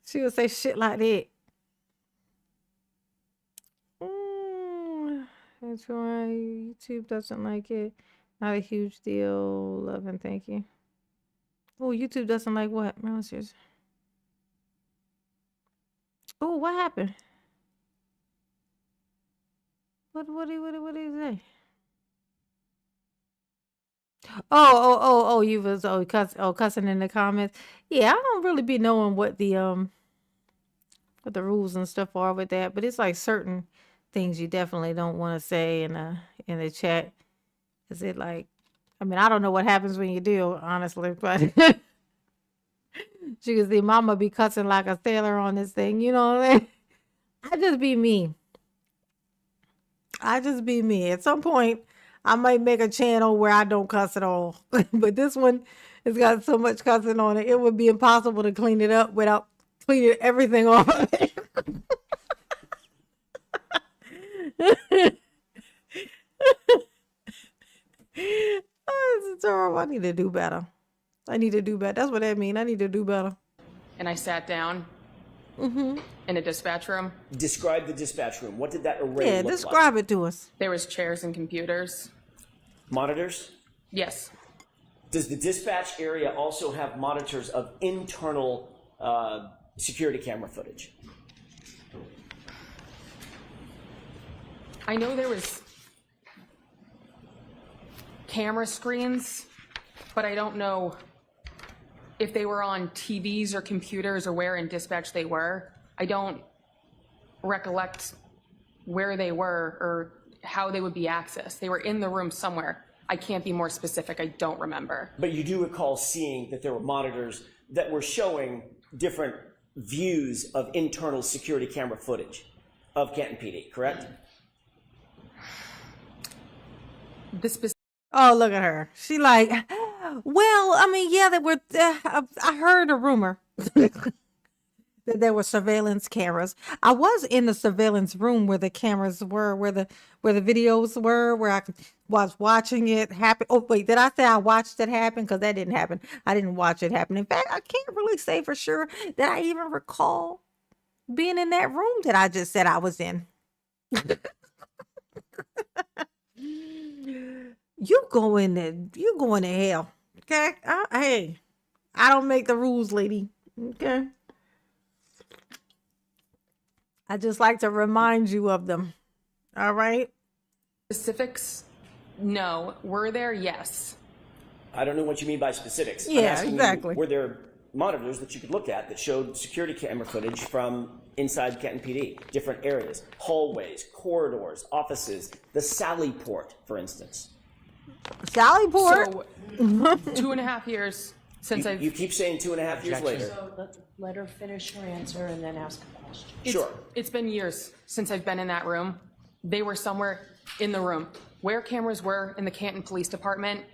she would say shit like that. That's why YouTube doesn't like it. Not a huge deal. Love and thank you. Oh, YouTube doesn't like what? Oh, what happened? What did he say? Oh, you was cussing in the comments. Yeah, I don't really be knowing what the rules and stuff are with that, but it's like certain things you definitely don't want to say in the chat. Is it like, I mean, I don't know what happens when you do, honestly, but you can see mama be cussing like a sailor on this thing, you know what I mean? I just be me. At some point, I might make a channel where I don't cuss at all. But this one has got so much cussing on it, it would be impossible to clean it up without cleaning everything off. Oh, this is terrible. I need to do better. That's what that means. I need to do better. And I sat down in a dispatch room. Describe the dispatch room. What did that array Yeah, look like? describe it to us. There was chairs and computers. Monitors? Yes. Does the dispatch area also have monitors of internal security camera footage? I know there was camera screens, but I don't know if they were on TVs or computers or where in dispatch they were. I don't recollect where they were or how they would be accessed. They were in the room somewhere. I can't be more specific. I don't remember. But you do recall seeing that there were monitors that were showing different views of internal security camera footage of Canton PD, correct? Oh, look at her. She like, well, I mean, yeah, there were. I heard a rumor that there were surveillance cameras. I was in the surveillance room where the cameras were, where the videos were, where I was watching it happen. Oh, wait, did I say I watched it happen? Because that didn't happen. I didn't watch it happen. In fact, I can't really say for sure that I even recall being in that room that I just said I was in. You going to hell, okay? Hey, I don't make the rules, lady, okay? I just like to remind you of them, all right? Specifics? No. Were there? Yes. I don't know what you mean by specifics. I'm Yeah, asking exactly. You, were there monitors that you could look at that showed security camera footage from inside Canton PD, different areas, hallways, corridors, offices, the Sally Port, for instance? Sallyport? So 2.5 years since I've... You keep saying 2.5 years later. So let her finish her answer and then ask a question. Sure. It's been years since I've been in that room. They were somewhere in the room. Where cameras were in the Canton Police Department,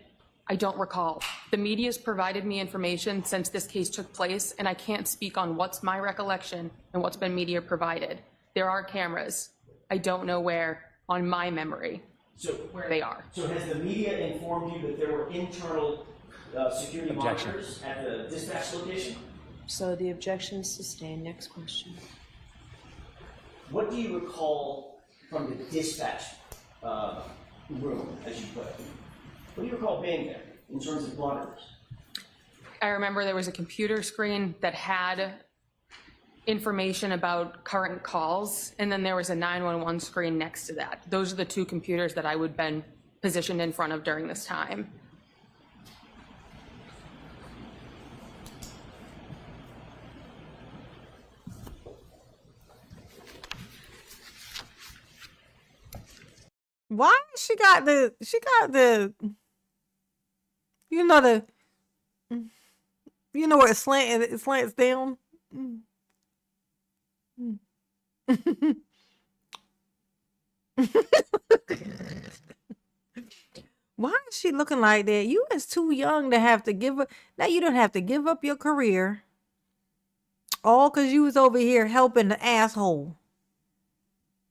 I don't recall. The media's provided me information since this case took place, and I can't speak on what's my recollection and what's been media provided. There are cameras. I don't know where on my memory where they are. So has the media informed you that there were internal security monitors at the dispatch location? So the objection is sustained. Next question. What do you recall from the dispatch room, as you put it? What do you recall being there in terms of monitors? I remember there was a computer screen that had information about current calls, and then there was a 911 screen next to that. Those are the two computers that I would have been positioned in front of during this time. Why she got the you know where it slants down? Why is she looking like that? You is too young to have to give up. Now you don't have to give up your career. All because you was over here helping the asshole.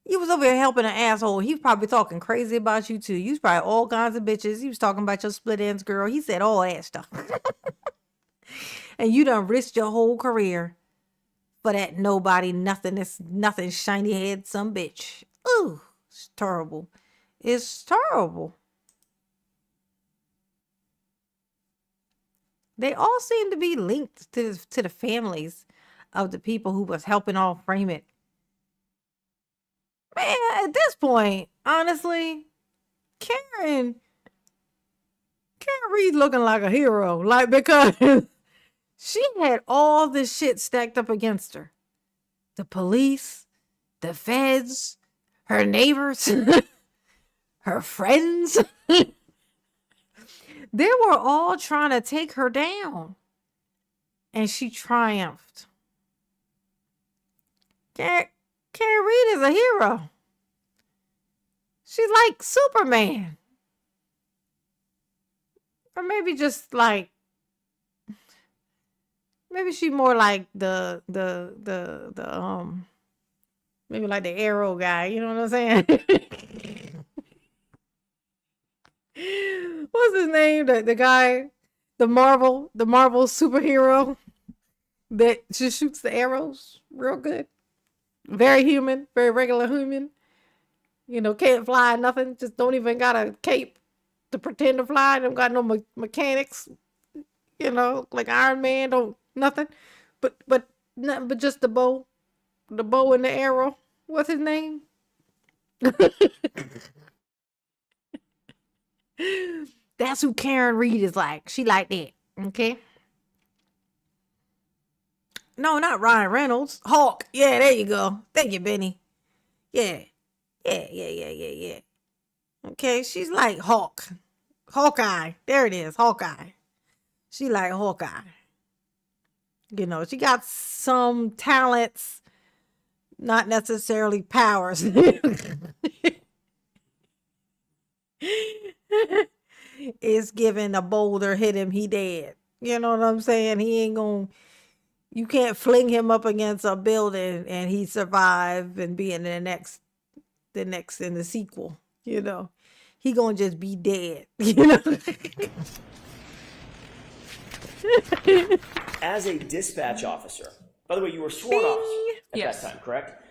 You was over here helping an asshole. He was probably talking crazy about you too. You was probably all kinds of bitches. He was talking about your split ends girl. He said all that stuff. And you done risked your whole career for that nobody, nothing shiny head some bitch. Ooh, it's terrible. It's terrible. They all seem to be linked to the families of the people who was helping all frame it. Man, at this point, honestly, Karen Reed looking like a hero. Like, because she had all this shit stacked up against her. The police, the feds, her neighbors, her friends. They were all trying to take her down. And she triumphed. Karen Reed is a hero. She's like Superman. Or maybe just like, maybe she more like the maybe like the Arrow guy, you know what I'm saying? What's his name? The guy, the Marvel superhero that just shoots the arrows real good. Very human, very regular human. You know, can't fly, nothing. Just don't even got a cape to pretend to fly. Don't got no mechanics. You know, like Iron Man, don't nothing. But nothing but just the bow and the arrow. What's his name? That's who Karen Reed is like. She like that. Okay. No, not Ryan Reynolds. Hulk. Yeah, there you go. Thank you, Benny. Yeah. Okay, she's like Hulk. Hawkeye. There it is. Hawkeye. She like Hawkeye. You know, she got some talents, not necessarily powers. It's given a boulder hit him, he dead. You know what I'm saying? He ain't gonna, you can't fling him up against a building and he survive and be in the next in the sequel. You know, he gonna just be dead. You know. As a dispatch officer, by the way, you were sworn officer at Yes. that time, correct?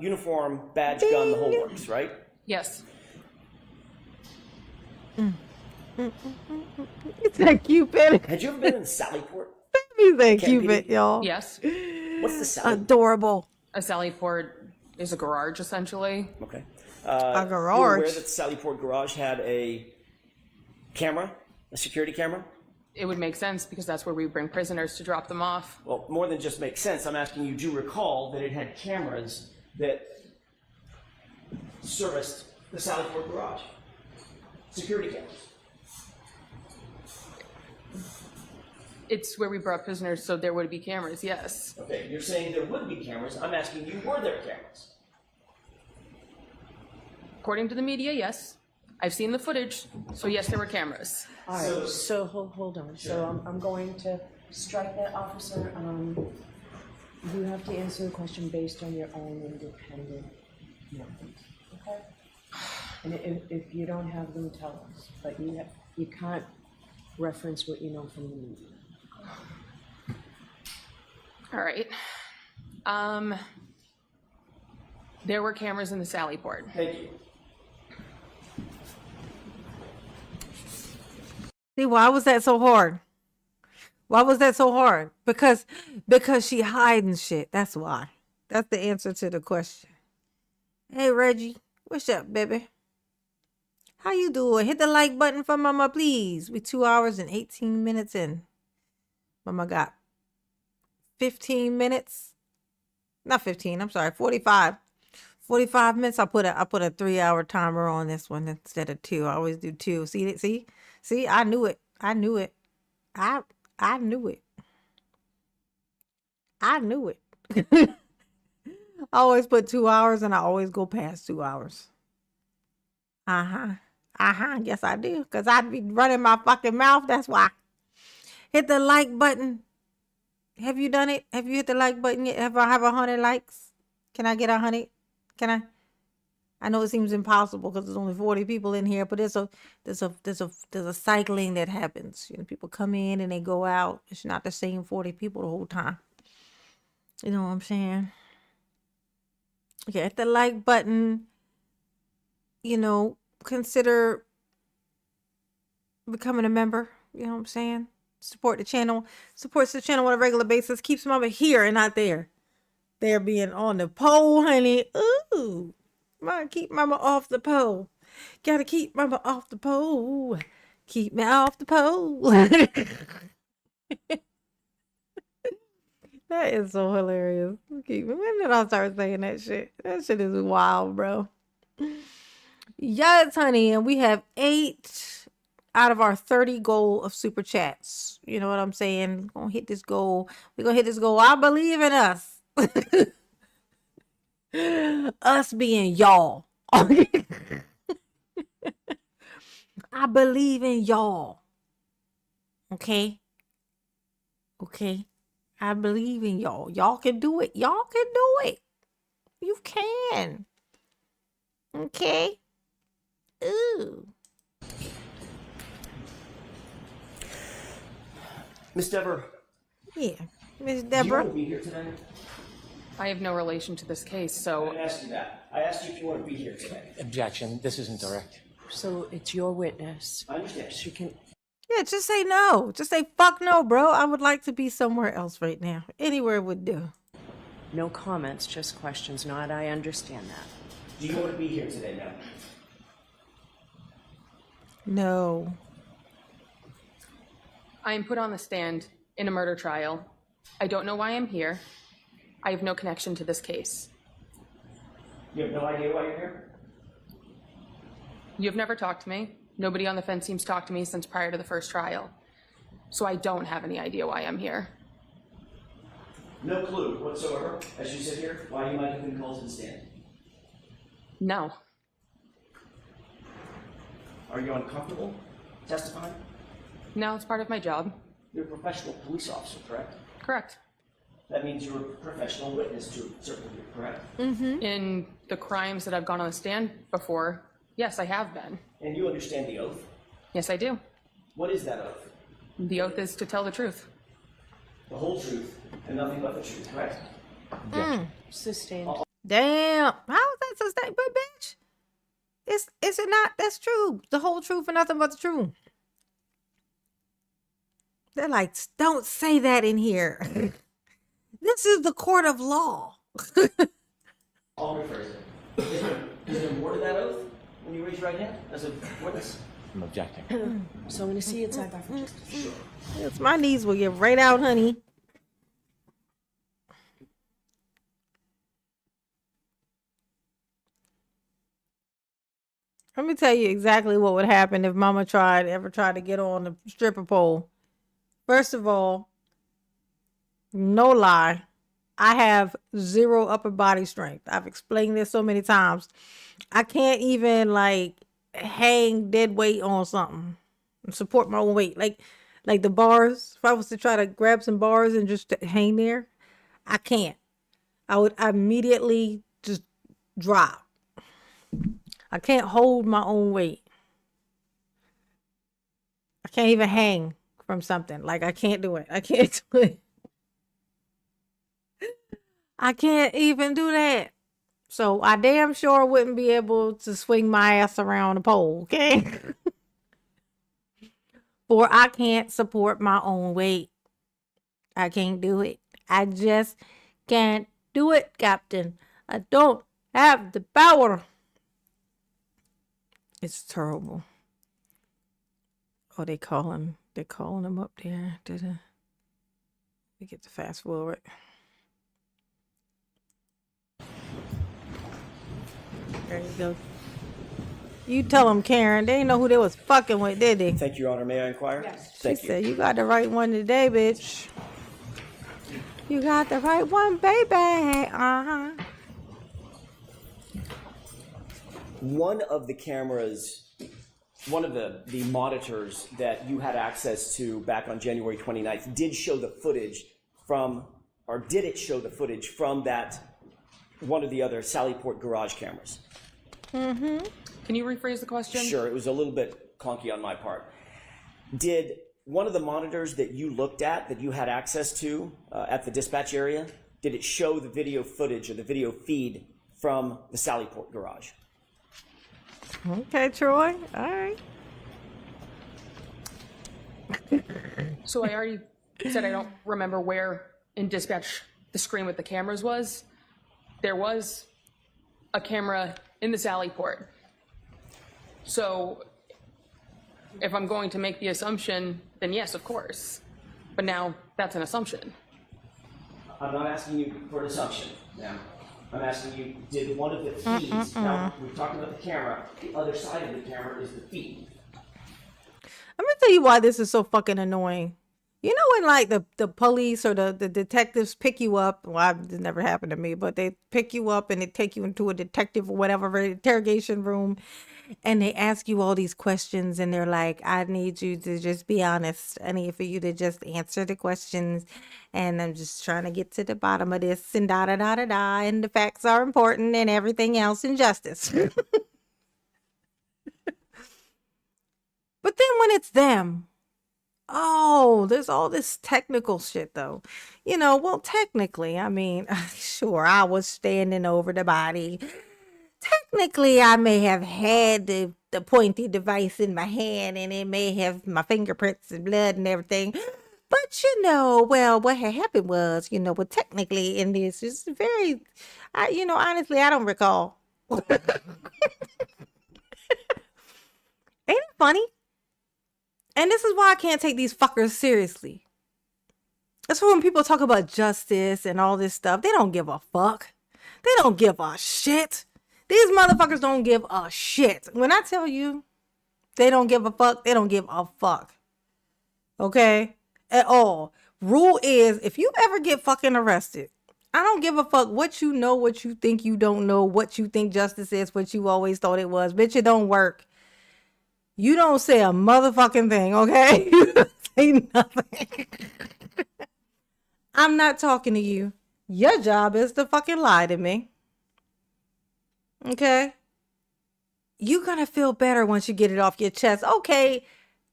Uniform, badge, gun, the whole works, right? Yes. It's that Cupid. Had you ever been in Sallyport? He's that Can't Cupid, be. y'all. Yes. What's the Sally? Adorable. A Sallyport is a garage, essentially. Okay. A You're garage. aware that the Sallyport garage had a camera, a security camera? It would make sense because that's where we bring prisoners to drop them off. Well, more than just makes sense. I'm asking you, do you recall that it had cameras that serviced the Sallyport garage? Security cameras. It's where we brought prisoners, so there would be cameras, yes. Okay, you're saying there would be cameras. I'm asking you, were there cameras? According to the media, yes. I've seen the footage, so yes, there were cameras. All right, so hold on. So I'm going to strike that, officer. You have to answer the question based on your own independent methods, okay? And if you don't have them, tell us. But you can't reference what you know from the media. All right. There were cameras in the Sallyport. Thank you. See, why was that so hard? Why was that so hard? Because she hiding shit. That's why. That's the answer to the question. Hey, Reggie. What's up, baby? How you doing? Hit the like button for Mama, please. We 2 hours and 18 minutes in. Mama got 15 minutes. Not 15, I'm sorry, 45. 45 minutes. I put a 3-hour timer on this one instead of 2. I always do 2. See, I knew it. I knew it. I knew it. I always put 2 hours and I always go past 2 hours. Yes, I do. Because I'd be running my fucking mouth. That's why. Hit the like button. Have you done it? Have you hit the like button yet? Have I have 100 likes? Can I get 100? Can I? I know it seems impossible because there's only 40 people in here, but there's a cycling that happens. You know, people come in and they go out. It's not the same 40 people the whole time. You know what I'm saying? Okay, hit the like button. You know, consider becoming a member. You know what I'm saying? Support the channel. Supports the channel on a regular basis. Keeps Mama here and not there. They're being on the pole, honey. Ooh. Keep mama off the pole. Gotta keep mama off the pole. Keep me off the pole. That is so hilarious. When did I start saying that shit? That shit is wild, bro. Yes, honey. And we have 8 out of our 30 goal of super chats. You know what I'm saying? We're gonna hit this goal. We're gonna hit this goal. I believe in us. Us being y'all. I believe in y'all. Okay? Okay? I believe in y'all. Y'all can do it. Y'all can do it. You can. Okay? Ooh. Miss Deborah, Yeah. Miss do you Deborah. want to be here today? I have no relation to this case, so I asked you that. I asked you if you want to be here today. Objection, this isn't direct. So it's your witness. I understand. She can. Yeah, just say no. Just say fuck no, bro. I would like to be somewhere else right now. Anywhere would do. No comments, just questions. Not, I understand that. Do you want to be here today now? No. I am put on the stand in a murder trial. I don't know why I'm here. I have no connection to this case. You have no idea why you're here? You have never talked to me. Nobody on the fence seems to talk to me since prior to the first trial. So I don't have any idea why I'm here. No clue whatsoever, as you sit here, why you might have been called to the stand. No. Are you uncomfortable testifying? No, it's part of my job. You're a professional police officer, correct? Correct. That means you're a professional witness to a certain degree, correct? In the crimes that I've gone on the stand before, yes, I have been. And you understand the oath? Yes, I do. What is that oath? The oath is to tell the truth. The whole truth and nothing but the truth, correct? Sustained. Damn. How is that sustained? But bitch. Is it not? That's true. The whole truth and nothing but the truth. They're like, don't say that in here. This is the court of law. I'll rephrase it. Is there more to that oath when you raise your right hand as a witness? I'm objecting. So I'm going to see it side by side. Yes, my knees will get right out, honey. Let me tell you exactly what would happen if mama ever tried to get on the stripper pole. First of all, no lie, I have 0 upper body strength. I've explained this so many times. I can't even like hang dead weight on something and support my own weight. Like the bars, if I was to try to grab some bars and just hang there, I can't. I would immediately just drop. I can't hold my own weight. I can't even hang from something. Like I can't do it. I can't do it. I can't even do that. So I damn sure wouldn't be able to swing my ass around a pole, okay? Or I can't support my own weight. I can't do it. I just can't do it, Captain. I don't have the power. It's terrible. Oh, they're calling him up there. We get to fast forward. There you go. You tell them, Karen. They didn't know who they was fucking with, did they? Thank you, Your Honor. May I inquire? Yes. Thank She you. said, you got the right one today, bitch. You got the right one, baby. Uh-huh. One of the cameras, one of the monitors that you had access to back on January 29th did show the footage from, or did it show the footage from that, one of the other Sallyport garage cameras? Mm-hmm. Can you rephrase the question? Sure, it was a little bit clunky on my part. Did one of the monitors that you looked at, that you had access to at the dispatch area, did it show the video footage or the video feed from the Sallyport garage? Okay, Troy. All right. So I already said I don't remember where in dispatch the screen with the cameras was. There was a camera in the Sallyport. So if I'm going to make the assumption, then yes, of course. But now that's an assumption. I'm not asking you for an assumption now. I'm asking you, did one of the feeds, now we've talked about the camera, the other side of the camera is the feed. Let me tell you why this is so fucking annoying. You know when like the police or the detectives pick you up, well, this never happened to me, but they pick you up and they take you into a detective or whatever interrogation room and they ask you all these questions and they're like, I need you to just be honest. I need for you to just answer the questions and I'm just trying to get to the bottom of this and da da da da da and the facts are important and everything else in justice. But then when it's them, oh, there's all this technical shit though. You know, well, technically, I mean, sure, I was standing over the body. Technically, I may have had the pointy device in my hand and it may have my fingerprints and blood and everything. But, you know, well, what had happened was, you know, well, technically in this is very, honestly, I don't recall. Ain't it funny? And this is why I can't take these fuckers seriously. That's why when people talk about justice and all this stuff, they don't give a fuck. They don't give a shit. These motherfuckers don't give a shit. When I tell you they don't give a fuck, they don't give a fuck. Okay? At all. Rule is, if you ever get fucking arrested, I don't give a fuck what you know, what you think you don't know, what you think justice is, what you always thought it was. Bitch, it don't work. You don't say a motherfucking thing, okay? You don't say nothing. I'm not talking to you. Your job is to fucking lie to me. Okay? You're gonna feel better once you get it off your chest. Okay,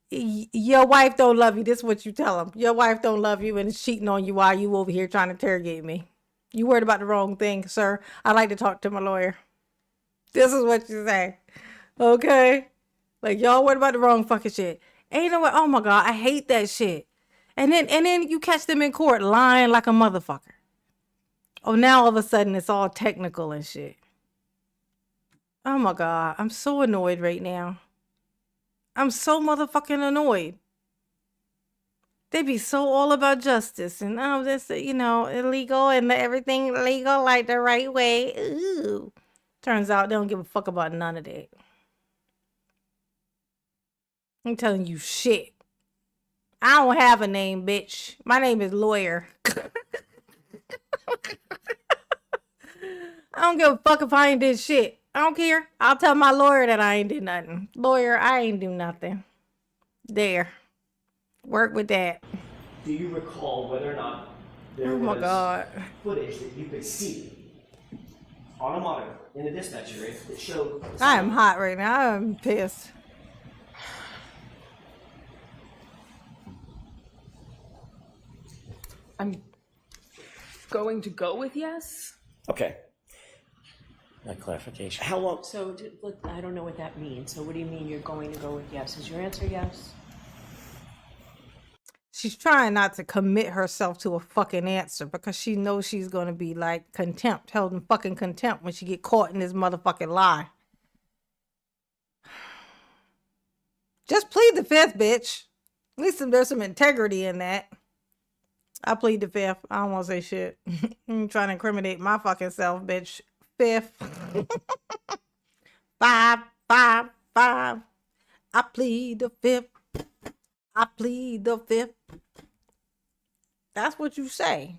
your wife don't love you. This is what you tell them. Your wife don't love you and is cheating on you while you over here trying to interrogate me. You worried about the wrong thing, sir. I like to talk to my lawyer. This is what you say. Okay? Like, y'all worried about the wrong fucking shit. Ain't no way. Oh my God, I hate that shit. And then you catch them in court lying like a motherfucker. Oh, now all of a sudden it's all technical and shit. Oh my God, I'm so annoyed right now. I'm so motherfucking annoyed. They be so all about justice and oh, this, illegal and everything legal like the right way. Ooh. Turns out they don't give a fuck about none of that. I'm telling you shit. I don't have a name, bitch. My name is Lawyer. I don't give a fuck if I ain't did shit. I don't care. I'll tell my lawyer that I ain't did nothing. Lawyer, I ain't do nothing. There. Work with that. Do you recall whether or not there Oh my was God. footage that you could see on a monitor in the dispatch area that showed... I am hot right now. I'm pissed. I'm going to go with yes. Okay. Like clarification. How long? So, look, I don't know what that means. So what do you mean you're going to go with yes? Is your answer yes? She's trying not to commit herself to a fucking answer because she knows she's going to be like contempt, held in fucking contempt when she get caught in this motherfucking lie. Just plead the fifth, bitch. At least there's some integrity in that. I plead the fifth. I don't want to say shit. I'm trying to incriminate my fucking self, bitch. Fifth. 5, 5, 5. I plead the fifth. I plead the fifth. That's what you say.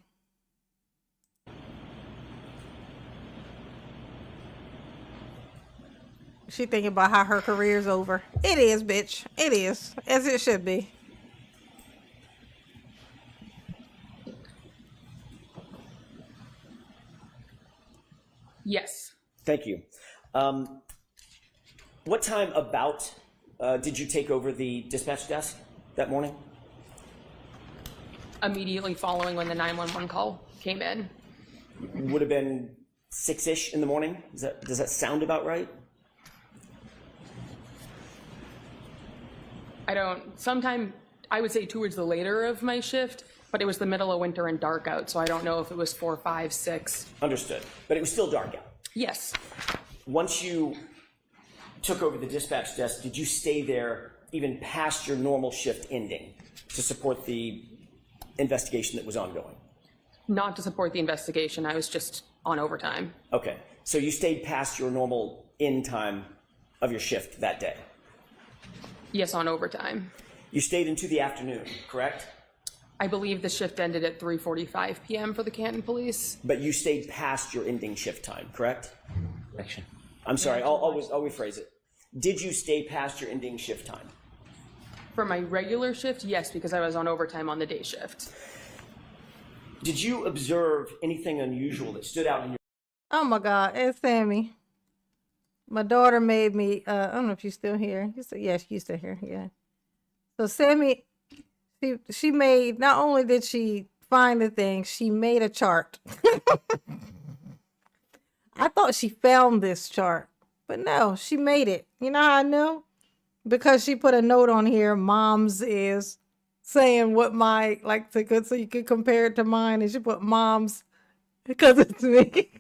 She thinking about how her career's over. It is, bitch. It is. As it should be. Yes. Thank you. What time about did you take over the dispatch desk that morning? Immediately following when the 911 call came in. Would have been 6-ish in the morning. Does that sound about right? Sometime, I would say towards the later of my shift, but it was the middle of winter and dark out, so I don't know if it was 4, 5, 6. Understood. But it was still dark out. Yes. once you took over the dispatch desk, did you stay there even past your normal shift ending to support the investigation that was ongoing? Not to support the investigation, I was just on overtime. Okay, so you stayed past your normal end time of your shift that day? Yes, on overtime. You stayed into the afternoon, correct? I believe the shift ended at 3:45 p.m. for the Canton Police. But you stayed past your ending shift time, correct? I'm sorry, I'll rephrase it. Did you stay past your ending shift time? For my regular shift, yes, because I was on overtime on the day shift. Did you observe anything unusual that stood out in your... Oh my God, it's Sammy. My daughter made me, I don't know if she's still here. You said, yeah, she's still here, yeah. So Sammy, she made, not only did she find the thing, she made a chart. I thought she found this chart, but no, she made it. You know how I know? Because she put a note on here, mom's is, saying what my, like, so you could compare it to mine, and she put mom's, because it's me.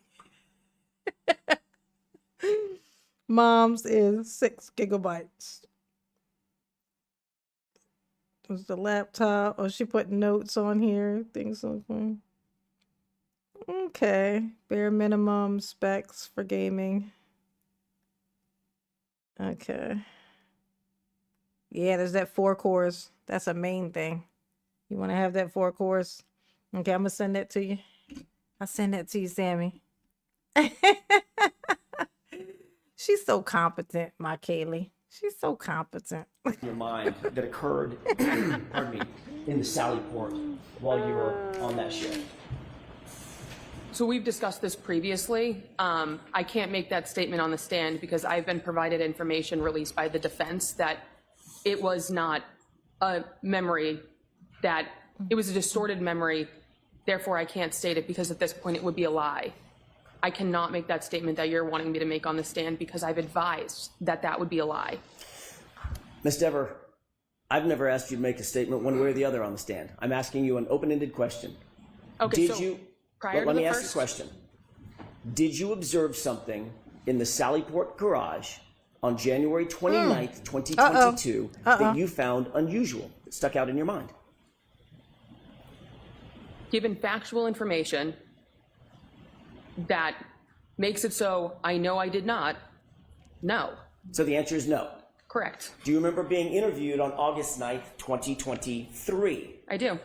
Mom's is 6 gigabytes. Was the laptop, or she put notes on here, things like that. Okay, bare minimum specs for gaming. Okay. Yeah, there's that 4 cores. That's a main thing. You want to have that 4 cores? Okay, I'm gonna send that to you. I'll send that to you, Sammy. She's so competent, my Kaylee. She's so competent. your mind that occurred, pardon me, in the Sally Port while you were on that shift? So we've discussed this previously. I can't make that statement on the stand because I've been provided information released by the defense that it was not a memory, that it was a distorted memory. Therefore, I can't state it because at this point it would be a lie. I cannot make that statement that you're wanting me to make on the stand because I've advised that that would be a lie. Ms. Dever, I've never asked you to make a statement one way or the other on the stand. I'm asking you an open-ended question. Okay, Did so you, prior let to me the ask you a first, question. Did you observe something in the Sallyport garage on January 29th, 2022 that you found unusual, that stuck out in your mind? given factual information that makes it so I know I did not, no. So the answer is no. Correct. Do you remember being interviewed on August 9th, 2023? I do.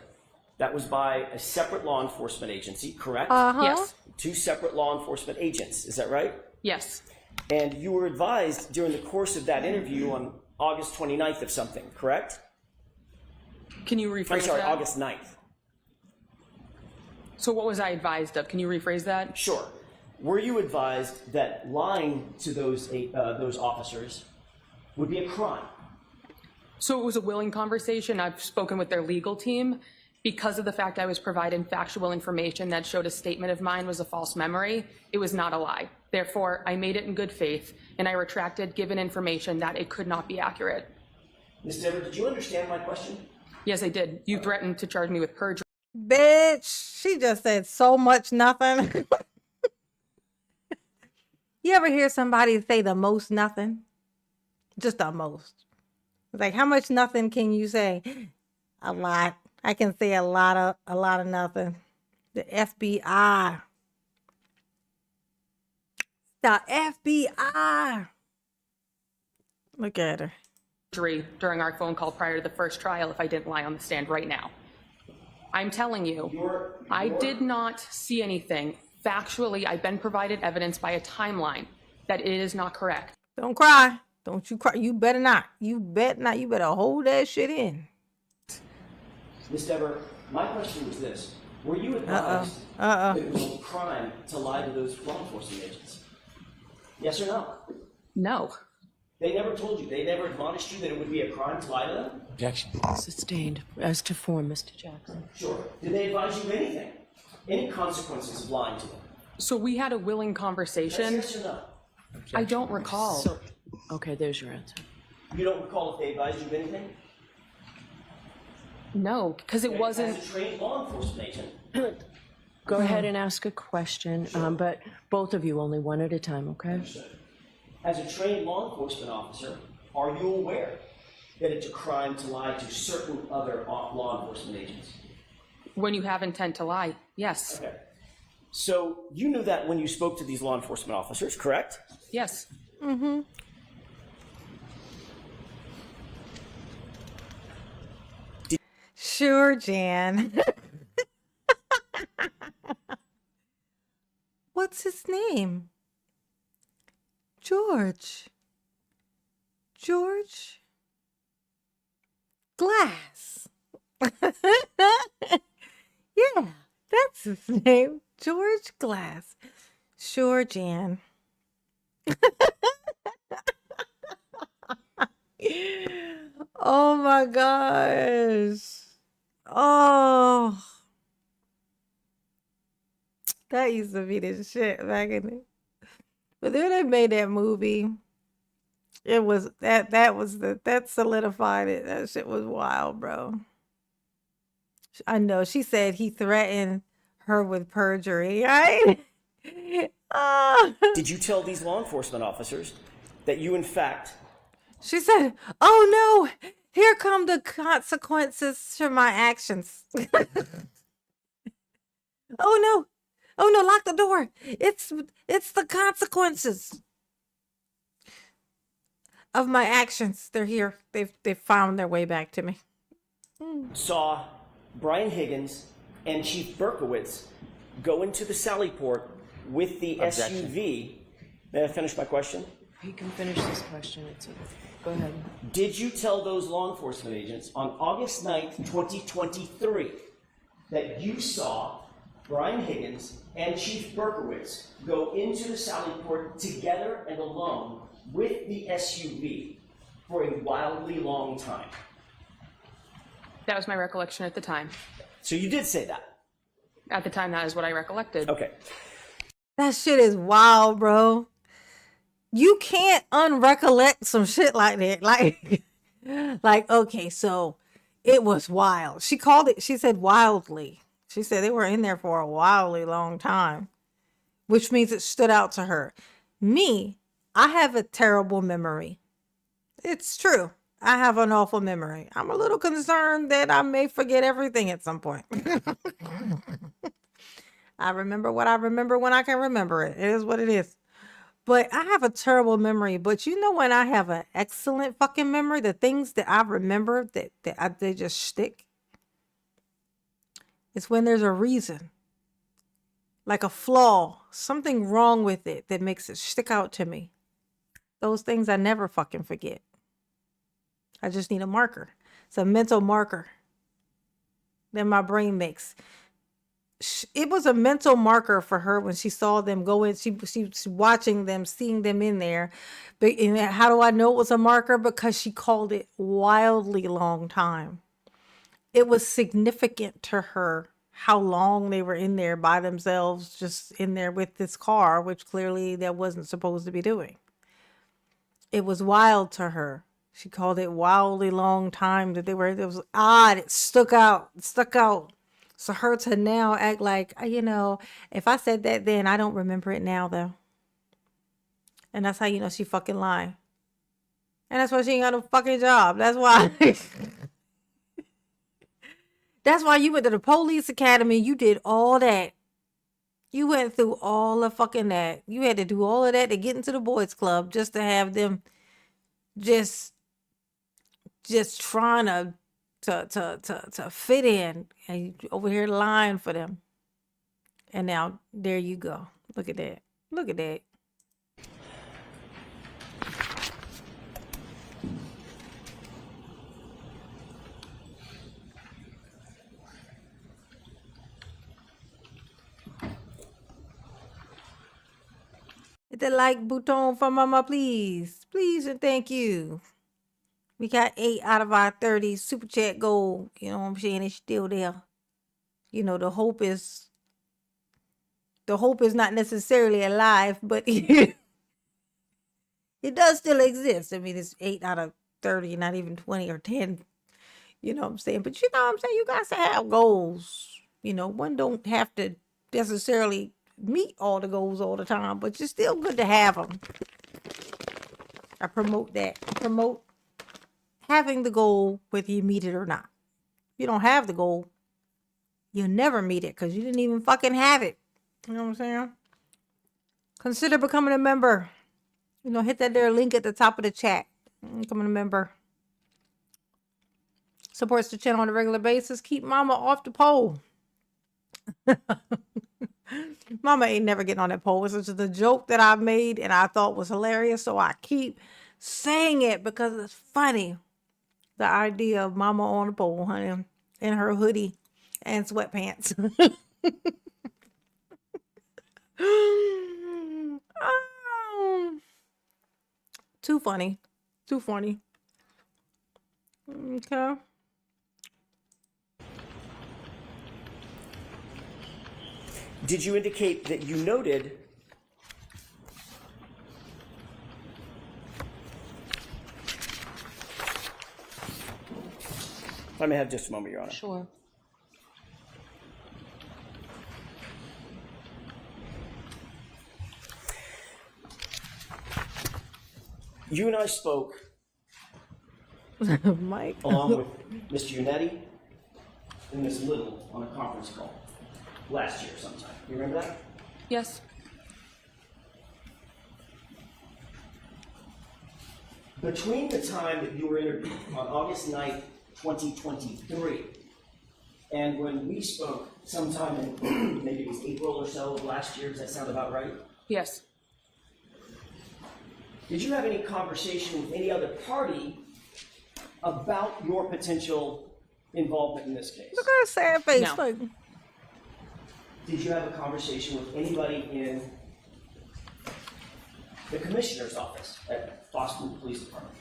That was by a separate law enforcement agency, correct? Yes. 2 separate law enforcement agents, is that right? Yes. And you were advised during the course of that interview on August 29th of something, correct? Can you rephrase I'm sorry, that? August 9th. So what was I advised of? Can you rephrase that? Sure. Were you advised that lying to those officers would be a crime? So it was a willing conversation. I've spoken with their legal team. Because of the fact I was provided factual information that showed a statement of mine was a false memory, it was not a lie. Therefore, I made it in good faith, and I retracted given information that it could not be accurate. Ms. Dever, did you understand my question? Yes, I did. You threatened to charge me with perjury. Bitch, she just said so much nothing. You ever hear somebody say the most nothing? Just the most. Like, how much nothing can you say? A lot. I can say a lot of nothing. The FBI. The FBI. Look at her. During our phone call prior to the first trial if I didn't lie on the stand right now. I'm telling you, I did not see anything. Factually, I've been provided evidence by a timeline that it is not correct. Don't cry. Don't you cry. You better not. You bet not. You better hold that shit in. Ms. Dever, my question was this. Were you advised that it was a crime to lie to those law enforcement agents? Yes or no? No. They never told you, they never admonished you that it would be a crime to lie to them? Objection. Sustained. As to form, Mr. Jackson. Sure. Did they advise you of anything? Any consequences of lying to them? So we had a willing conversation. Yes or no? I don't recall. Okay, there's your answer. You don't recall if they advised you of anything? No, because it wasn't. As a trained law enforcement agent. Go ahead and ask a question, but both of you only one at a time, okay? As a trained law enforcement officer, are you aware that it's a crime to lie to certain other law enforcement agents? When you have intent to lie, yes. Okay. So you knew that when you spoke to these law enforcement officers, correct? Yes. Mm-hmm. Sure, Jan. What's his name? George. George Glass. Yeah, that's his name. George Glass. Sure, Jan. Oh my gosh. Oh. That used to be the shit back in the. But then they made that movie. It was that solidified it. That shit was wild, bro. I know. She said he threatened her with perjury, right? Did you tell these law enforcement officers that you, in fact, She said, "Oh no, here come the consequences to my actions." Oh no, lock the door. It's the consequences of my actions. They're here. They've found their way back to me. saw Brian Higgins and Chief Berkowitz go into the Sallyport with the Objection. SUV? May I finish my question? You can finish this question. Go ahead. Did you tell those law enforcement agents on August 9th, 2023, that you saw Brian Higgins and Chief Berkowitz go into the Sallyport together and alone with the SUV for a wildly long time? That was my recollection at the time. So you did say that? At the time, that is what I recollected. Okay. That shit is wild, bro. You can't unrecollect some shit like that. Like, okay, so it was wild. She called it, she said wildly. She said they were in there for a wildly long time, which means it stood out to her. Me, I have a terrible memory. It's true. I have an awful memory. I'm a little concerned that I may forget everything at some point. I remember what I remember when I can remember it. It is what it is. But I have a terrible memory. But you know when I have an excellent fucking memory, the things that I remember they just stick. It's when there's a reason, like a flaw, something wrong with it that makes it stick out to me. Those things I never fucking forget. I just need a marker. It's a mental marker that my brain makes. It was a mental marker for her when she saw them go in. She was watching them, seeing them in there. But how do I know it was a marker? Because she called it wildly long time. It was significant to her how long they were in there by themselves, just in there with this car, which clearly that wasn't supposed to be doing. It was wild to her. She called it wildly long time that they were, it was odd. It stuck out. So her to now act like, if I said that then, I don't remember it now though. And that's how you know she fucking lying. And that's why she ain't got no fucking job. That's why. That's why you went to the police academy. You did all that. You went through all of fucking that. You had to do all of that to get into the boys club just to have them just trying to fit in, and you over here lying for them. And now there you go. Look at that. Look at that. Hit the like button for mama, please. Please and thank you. We got 8 out of our 30 super chat goal. You know what I'm saying? It's still there. The hope is not necessarily alive, but it does still exist. I mean, it's 8 out of 30, not even 20 or 10. You know what I'm saying? But you know what I'm saying? You guys have goals. One don't have to necessarily meet all the goals all the time, but it's still good to have them. I promote that. I promote having the goal, whether you meet it or not. If you don't have the goal, you'll never meet it because you didn't even fucking have it. You know what I'm saying? Consider becoming a member. You know, hit that there link at the top of the chat. Becoming a member. Supports the channel on a regular basis. Keep mama off the pole. Mama ain't never getting on that pole. It's just a joke that I made and I thought was hilarious. So I keep saying it because it's funny. The idea of mama on the pole, honey, in her hoodie and sweatpants. Too funny. Too funny. Okay. Did you indicate that you noted if I may have just a moment, Your Honor. Sure. You and I spoke Mike. along with Mr. Unetti and Ms. Little on a conference call last year sometime. You remember that? Yes. Between the time that you were interviewed on August 9th, 2023, and when we spoke sometime in maybe it was April or so of last year, does that sound about right? Yes. Did you have any conversation with any other party about your potential involvement in this case? Look at her sad face. No. Like, Did you have a conversation with anybody in the commissioner's office at Boston Police Department?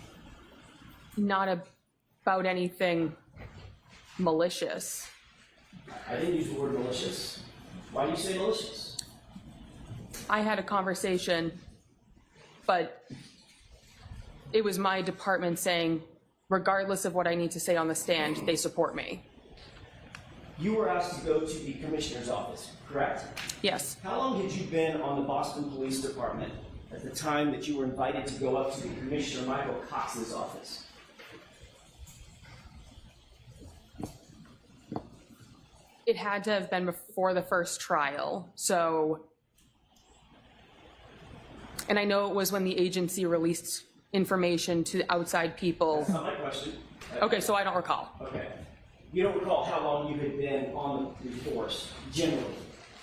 Not about anything malicious. I didn't use the word malicious. Why do you say malicious? I had a conversation, but it was my department saying, regardless of what I need to say on the stand, they support me. You were asked to go to the commissioner's office, correct? Yes. How long had you been on the Boston Police Department at the time that you were invited to go up to the Commissioner Michael Cox's office? It had to have been before the first trial, so, and I know it was when the agency released information to outside people. That's not my question. Okay, so I don't recall. Okay. You don't recall how long you had been on the force, generally,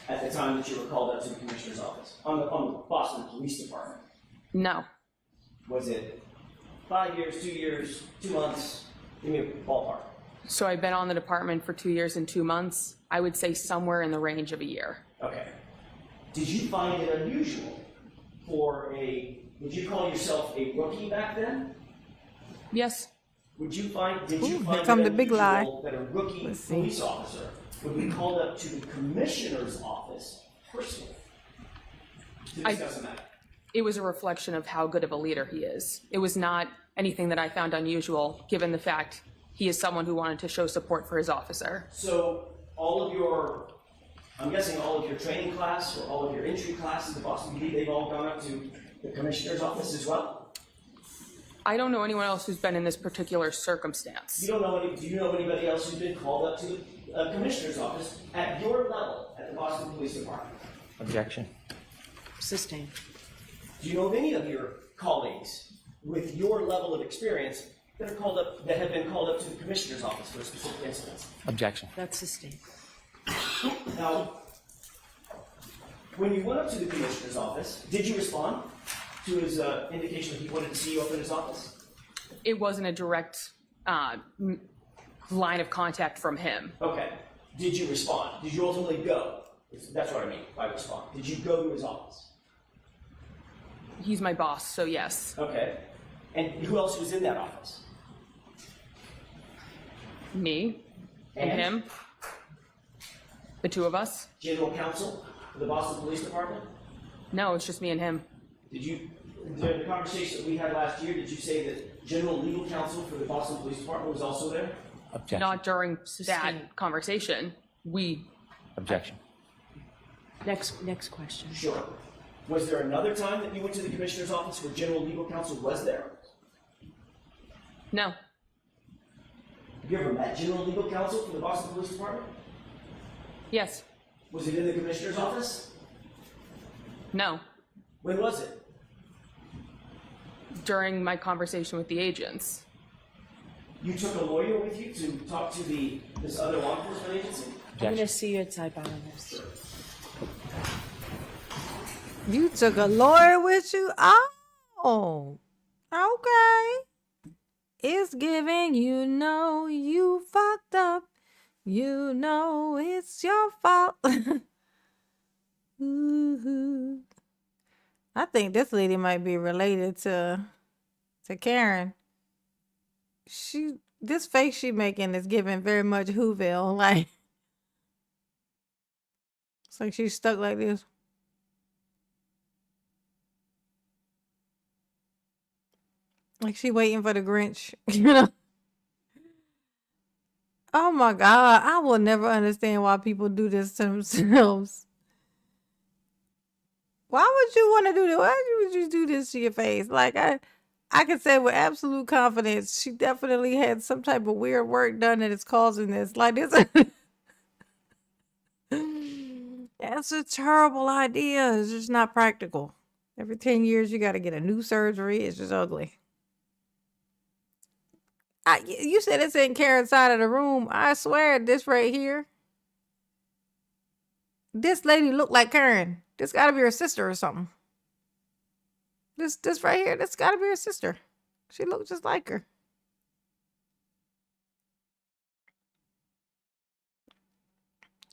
at the time that you were called up to the Commissioner's office, on the Boston Police Department? No. Was it 5 years, 2 years, 2 months? Give me a ballpark. So I've been on the department for 2 years and 2 months. I would say somewhere in the range of a year. Okay. Did you find it unusual would you call yourself a rookie back then? Yes. Did you find here it come the big lie. unusual that a rookie police officer would be called up to the commissioner's office personally to discuss a matter? It was a reflection of how good of a leader he is. It was not anything that I found unusual, given the fact he is someone who wanted to show support for his officer. So I'm guessing all of your training class or all of your entry classes at Boston PD, they've all gone up to the commissioner's office as well? I don't know anyone else who's been in this particular circumstance. Do you know anybody else who's been called up to the commissioner's office at your level at the Boston Police Department? Objection. Sustained. Do you know of any of your colleagues with your level of experience that have been called up to the commissioner's office for a specific incident? Objection. That's sustained. Now, when you went up to the commissioner's office, did you respond to his indication that he wanted to see you up in his office? It wasn't a direct line of contact from him. Okay. Did you respond? Did you ultimately go? That's what I mean by respond. Did you go to his office? He's my boss, so yes. Okay. And who else was in that office? Me and him. The two of us. General counsel for the Boston Police Department? No, it's just me and him. During the conversation that we had last year, did you say that general legal counsel for the Boston Police Department was also there? Objection. Not during that conversation. Objection. Next question. Sure. Was there another time that you went to the commissioner's office where general legal counsel was there? No. Have you ever met general legal counsel for the Boston Police Department? Yes. Was it in the commissioner's office? No. When was it? During my conversation with the agents. You took a lawyer with you to talk to this other law enforcement agency? I'm going to see you at sidebar on this. You took a lawyer with you? Oh, okay. It's giving, you know you fucked up. You know it's your fault. Ooh. I think this lady might be related to Karen. This face she making is giving very much Whoville. Like, it's like she's stuck like this. Like she waiting for the Grinch, you know? Oh my God, I will never understand why people do this to themselves. Why would you want to do that? Why would you do this to your face? Like I can say with absolute confidence, she definitely had some type of weird work done that is causing this. Like this, that's a terrible idea. It's just not practical. Every 10 years, you got to get a new surgery. It's just ugly. You said it's in Karen's side of the room. I swear, this right here. This lady looked like Karen. This got to be her sister or something. This right here, this got to be her sister. She looked just like her.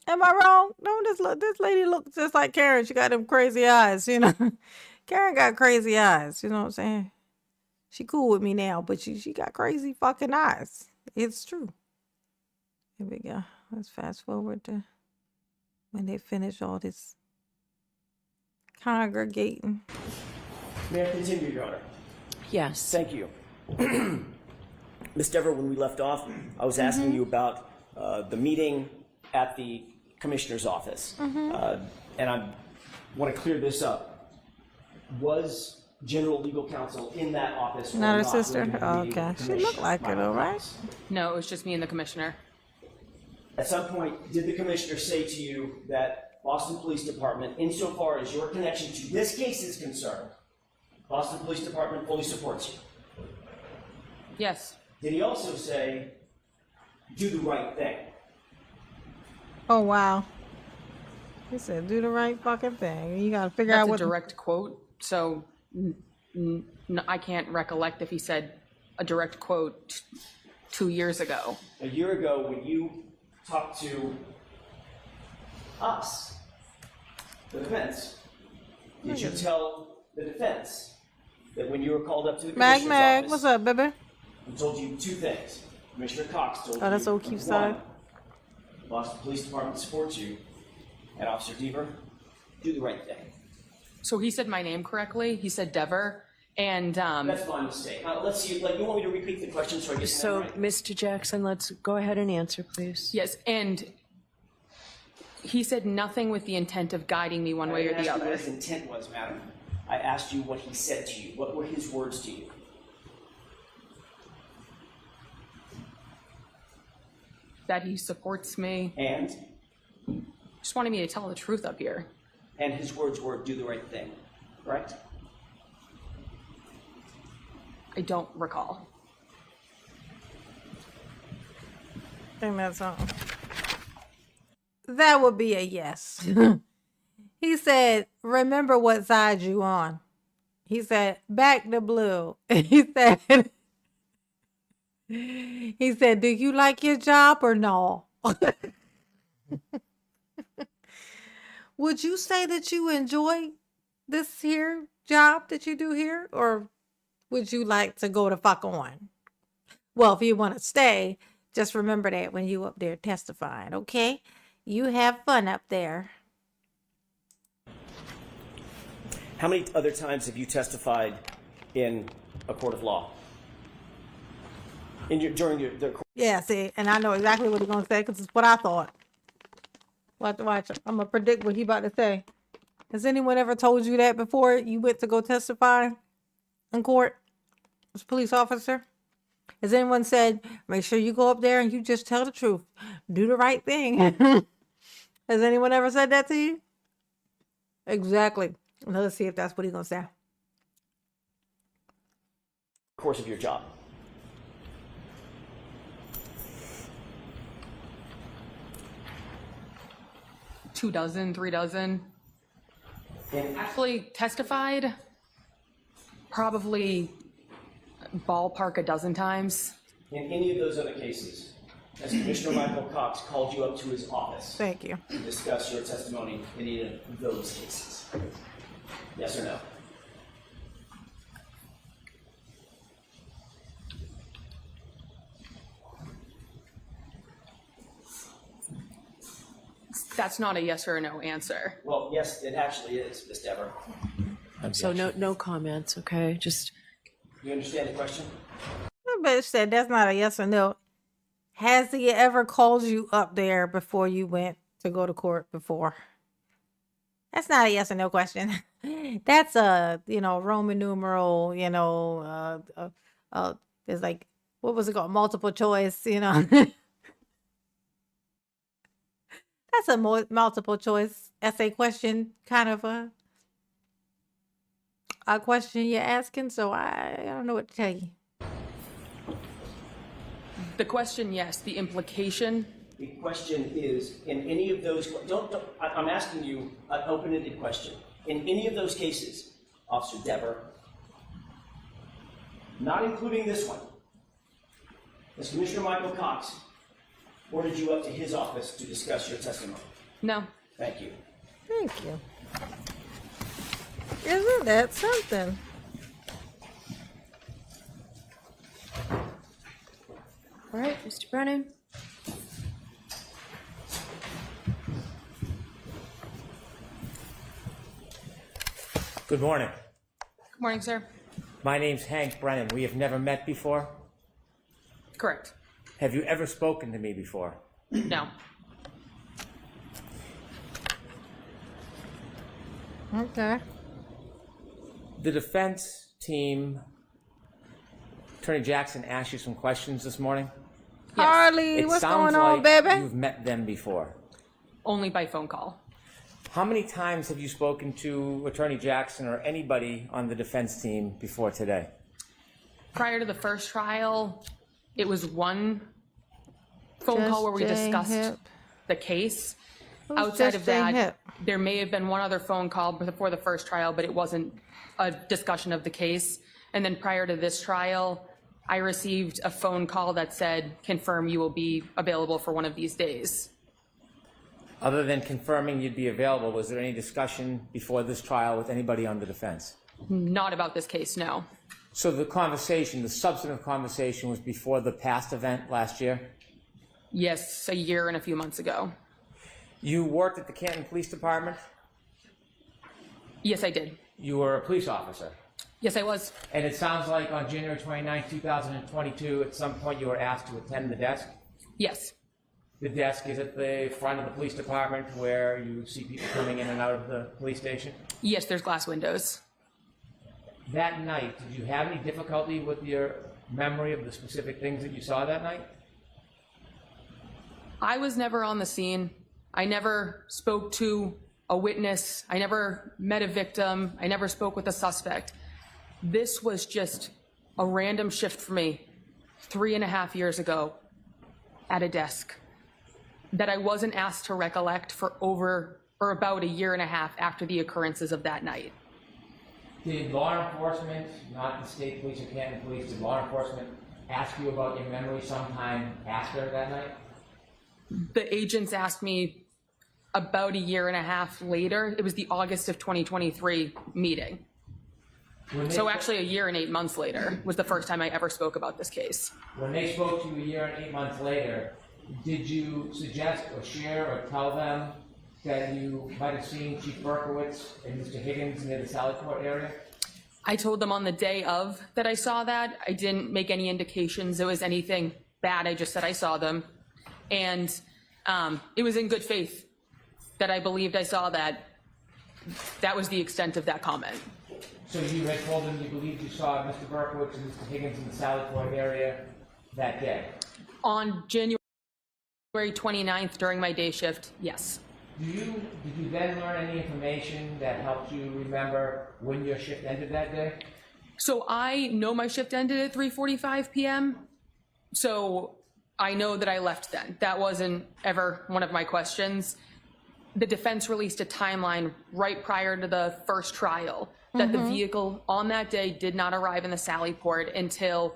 Am I wrong? No, this lady looks just like Karen. She got them crazy eyes, you know. Karen got crazy eyes, you know what I'm saying? She cool with me now, but she got crazy fucking eyes. It's true. Here we go. Let's fast forward to when they finish all this congregating. May I continue, Your Honor? Yes. Thank you. Ms. Dever, when we left off, I was asking you about the meeting at the commissioner's office. And I want to clear this up. Was general legal counsel in that office? Not her when sister? you had the Oh, meeting okay. with the She looked commissioner? like her though, right? No, it was just me and the commissioner. At some point, did the commissioner say to you that Boston Police Department, insofar as your connection to this case is concerned, Boston Police Department fully supports you? Yes. Did he also say, do the right thing? Oh, wow. He said, do the right fucking thing. You got to figure out That's what. a direct quote, so I can't recollect if he said a direct quote 2 years ago. A year ago, when you talked to us, the defense, did you tell the defense that when you were called up to the commissioner's Mag, office, what's up, baby? he told you two things? Commissioner Cox told you, Oh, that's old cute one, side. Boston Police Department supports you, and Officer Deaver, do the right thing. So he said my name correctly. He said Dever, and That's my mistake. Let's see, like, you want me to repeat the question so I get So, that right? Mr. Jackson, let's go ahead and answer, please. yes, and he said nothing with the intent of guiding me one way or I didn't the ask you other. what his intent was, madam. I asked you what he said to you. What were his words to you? That he supports me. And? Just wanted me to tell the truth up here. And his words were, do the right thing, correct? I don't recall. I think that's all. That would be a yes. He said, remember what side you on. He said, back to blue. He said, do you like your job or no? Would you say that you enjoy this here job that you do here? Or would you like to go the fuck on? Well, if you want to stay, just remember that when you up there testifying, okay? You have fun up there. How many other times have you testified in a court of law? During the Yeah, see, and I know exactly what he's going to say because it's what I thought. We'll have to watch him. I'm going to predict what he about to say. Has anyone ever told you that before you went to go testify in court as a police officer? Has anyone said, make sure you go up there and you just tell the truth, do the right thing? Has anyone ever said that to you? Exactly. Now let's see if that's what he's gonna say. Course of your job. Two dozen, 3 dozen. And Actually testified probably ballpark a dozen times. in any of those other cases, has Commissioner Michael Cox called you up to his office Thank you. to discuss your testimony in any of those cases? Yes or no? That's not a yes or a no answer. Well, yes, it actually is, Ms. Dever. So no comments, okay? Just You understand the question? The bitch said that's not a yes or no. Has he ever called you up there before you went to go to court before? That's not a yes or no question. That's a, Roman numeral, there's like, what was it called? Multiple choice, That's a multiple choice essay question, kind of a question you're asking. So I don't know what to tell you. The question, yes. The implication, The question is, in any of those, I'm asking you an open-ended question. In any of those cases, Officer Dever, not including this one, has Commissioner Michael Cox ordered you up to his office to discuss your testimony? no. Thank you. Thank you. Isn't that something? all right, Mr. Brennan. Good morning. Good morning, sir. My name's Hank Brennan. We have never met before. Correct. Have you ever spoken to me before? No. Okay. The defense team, Attorney Jackson, asked you some questions this morning. Harley, It what's sounds going on, like baby? you've met them before. Only by phone call. How many times have you spoken to Attorney Jackson or anybody on the defense team before today? Prior to the first trial, it was one phone Just call where we Jane discussed Hip. the case. Who's Outside Just of Jane that, Hip? there may have been one other phone call before the first trial, but it wasn't a discussion of the case. And then prior to this trial, I received a phone call that said, confirm you will be available for one of these days. Other than confirming you'd be available, was there any discussion before this trial with anybody on the defense? Not about this case, no. So the conversation, the substantive conversation, was before the past event last year? Yes, a year and a few months ago. You worked at the Canton Police Department? Yes, I did. You were a police officer? Yes, I was. And it sounds like on January 29, 2022, at some point you were asked to attend the desk? Yes. The desk is at the front of the police department where you see people coming in and out of the police station? Yes, there's glass windows. That night, did you have any difficulty with your memory of the specific things that you saw that night? I was never on the scene. I never spoke to a witness. I never met a victim. I never spoke with a suspect. This was just a random shift for me 3.5 years ago at a desk that I wasn't asked to recollect for about 1.5 years after the occurrences of that night. Did law enforcement, not the state police or Canton Police, did law enforcement ask you about your memory sometime after that night? The agents asked me about 1.5 years later. It was the August of 2023 meeting. So actually 1 year and 8 months later was the first time I ever spoke about this case. When they spoke to you 1 year and 8 months later, did you suggest or share or tell them that you might have seen Chief Berkowitz and Mr. Higgins near the Sally Court area? I told them on the day of that I saw that. I didn't make any indications it was anything bad. I just said I saw them. And it was in good faith that I believed I saw that. that was the extent of that comment. So you had told him you believed you saw Mr. Berkowitz and Mr. Higgins in the Sally Port area that day? On January 29th during my day shift, yes. Did you then learn any information that helped you remember when your shift ended that day? So I know my shift ended at 3:45 p.m. So I know that I left then. That wasn't ever one of my questions. The defense released a timeline right prior to the first trial that the vehicle on that day did not arrive in the Sally Port until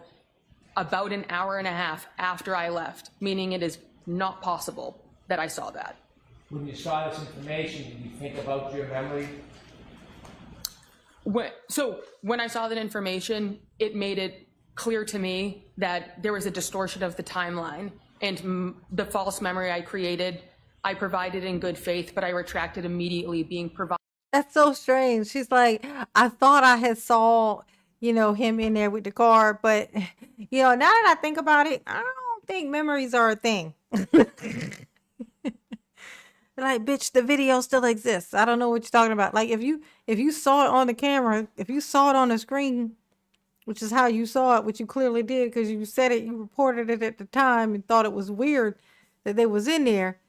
about an hour and a half after I left, meaning it is not possible that I saw that. When you saw this information, did you think about your memory? So when I saw that information, it made it clear to me that there was a distortion of the timeline, and the false memory I created, I provided in good faith, but I retracted immediately being provided. That's so strange. She's like, I thought I had saw, him in there with the car, but now that I think about it, I don't think memories are a thing. Like, bitch, the video still exists. I don't know what you're talking about. Like, if you saw it on the camera, if you saw it on the screen, which is how you saw it, which you clearly did because you said it, you reported it at the time and thought it was weird that they was in there.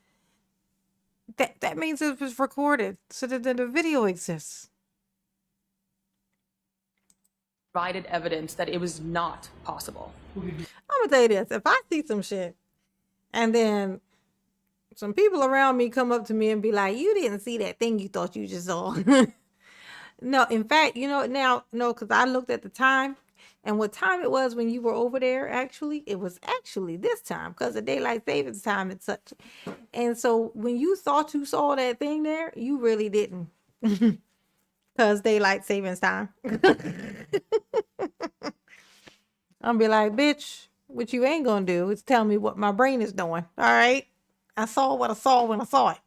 That means it was recorded, so that the video exists. Provided evidence that it was not possible. I'm gonna tell you this: if I see some shit, and then some people around me come up to me and be like, "You didn't see that thing you thought you just saw." No, in fact, because I looked at the time, and what time it was when you were over there. Actually, it was actually this time because of daylight savings time and such. And so when you thought you saw that thing there, you really didn't, because daylight savings time. I'll be like, bitch, what you ain't gonna do is tell me what my brain is doing. All right, I saw what I saw when I saw it.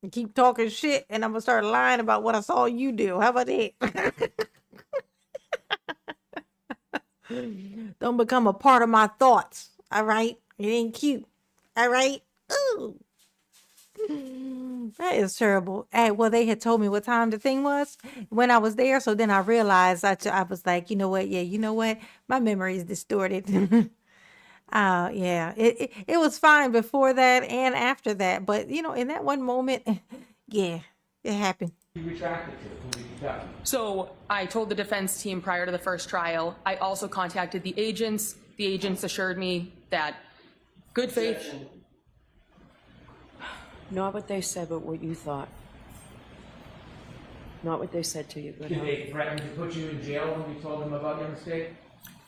You keep talking shit, and I'm gonna start lying about what I saw you do. How about that? Don't become a part of my thoughts. All right, it ain't cute. All right. Ooh, that is terrible. Hey, well, they had told me what time the thing was when I was there, so then I realized I was like, you know what? Yeah, you know what? My memory is distorted. Yeah, it was fine before that and after that, but in that one moment, yeah, it happened. You retracted to it. Who did you tell? So I told the defense team prior to the first trial. I also contacted the agents. The agents assured me that good faith. Not what they said, but what you thought. Not what they said to you. But Did they threaten to put you in jail when you told them about your mistake?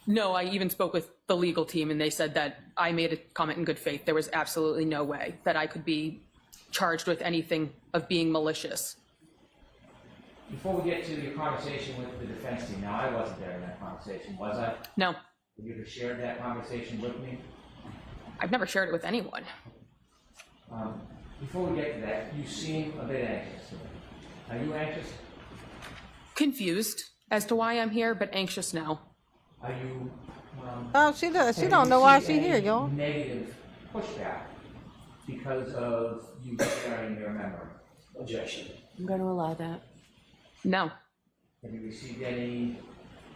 No, I even spoke with the legal team, and they said that I made a comment in good faith. There was absolutely no way that I could be charged with anything of being malicious. Before we get to your conversation with the defense team, now I wasn't there in that conversation, was I? No, Have you ever shared that conversation with me? I've never shared it with anyone. Before we get to that, you seem a bit anxious. Are you anxious? Confused as to why I'm here, but anxious now. Are you? Oh, she does. She have don't you know why seen she here, any y'all. Negative pushback because of you sharing your memory. Objection. I'm going to allow that. No, Have you received any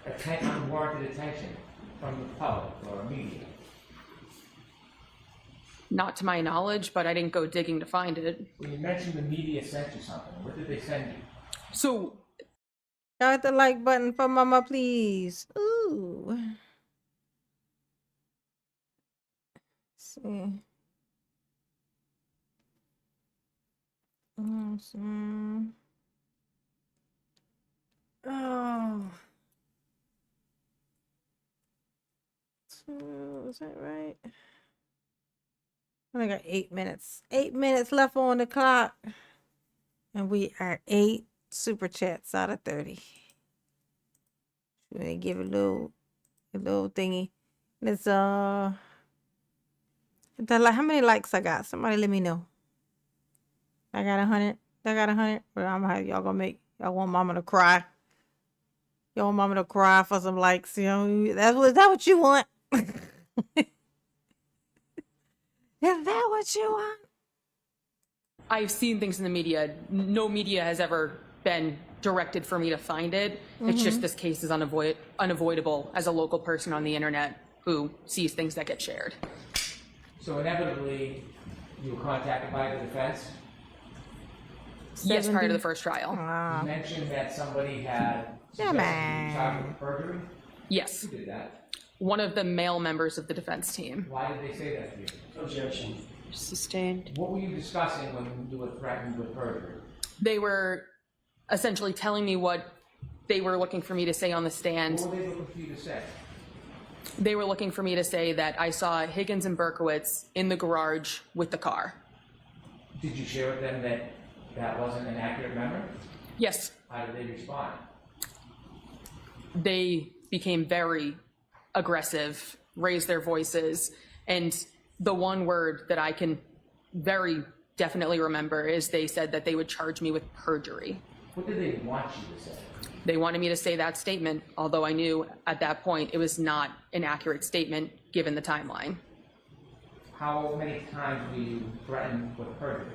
unwarranted attention from the public or media? not to my knowledge, but I didn't go digging to find it. When you mentioned the media sent you something, what did they send you? So Y'all hit the like button for mama, please. Ooh. Let's see. Awesome. Oh. So, is that right? I only got 8 minutes. 8 minutes left on the clock. And we are 8 super chats out of 30. Should we give a little thingy? It's how many likes I got? Somebody let me know. I got 100. I got 100. But y'all want mama to cry. Y'all want mama to cry for some likes, is that what you want? Is that what you want? I've seen things in the media. No media has ever been directed for me to find it. It's just this case is unavoidable as a local person on the internet who sees things that get shared. So inevitably, you were contacted by the defense. Yes, prior to the first trial. You mentioned that somebody had suggested you charged with perjury. Yes. Who did that? One of the male members of the defense team. Why did they say that to you? Objection. Sustained. What were you discussing when you were threatened with perjury? They were essentially telling me what they were looking for me to say on the stand. What were they looking for you to say? They were looking for me to say that I saw Higgins and Berkowitz in the garage with the car. Did you share with them that that wasn't an accurate memory? Yes, How did they respond? they became very aggressive, raised their voices, and the one word that I can very definitely remember is they said that they would charge me with perjury. What did they want you to say? They wanted me to say that statement, although I knew at that point it was not an accurate statement given the timeline. How many times were you threatened with perjury?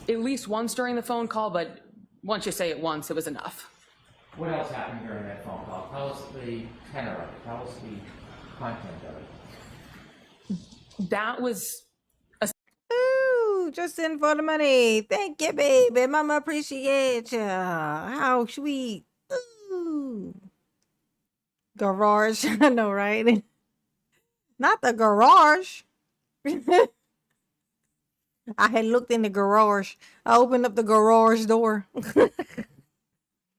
At least once during the phone call, but once you say it once, it was enough. What else happened during that phone call? Tell us the tenor of it. Tell us the content of it. That was Ooh, just in for the money. Thank you, baby. Mama appreciate you. How sweet. Ooh. Garage. I know, right? Not the garage. I had looked in the garage. I opened up the garage door.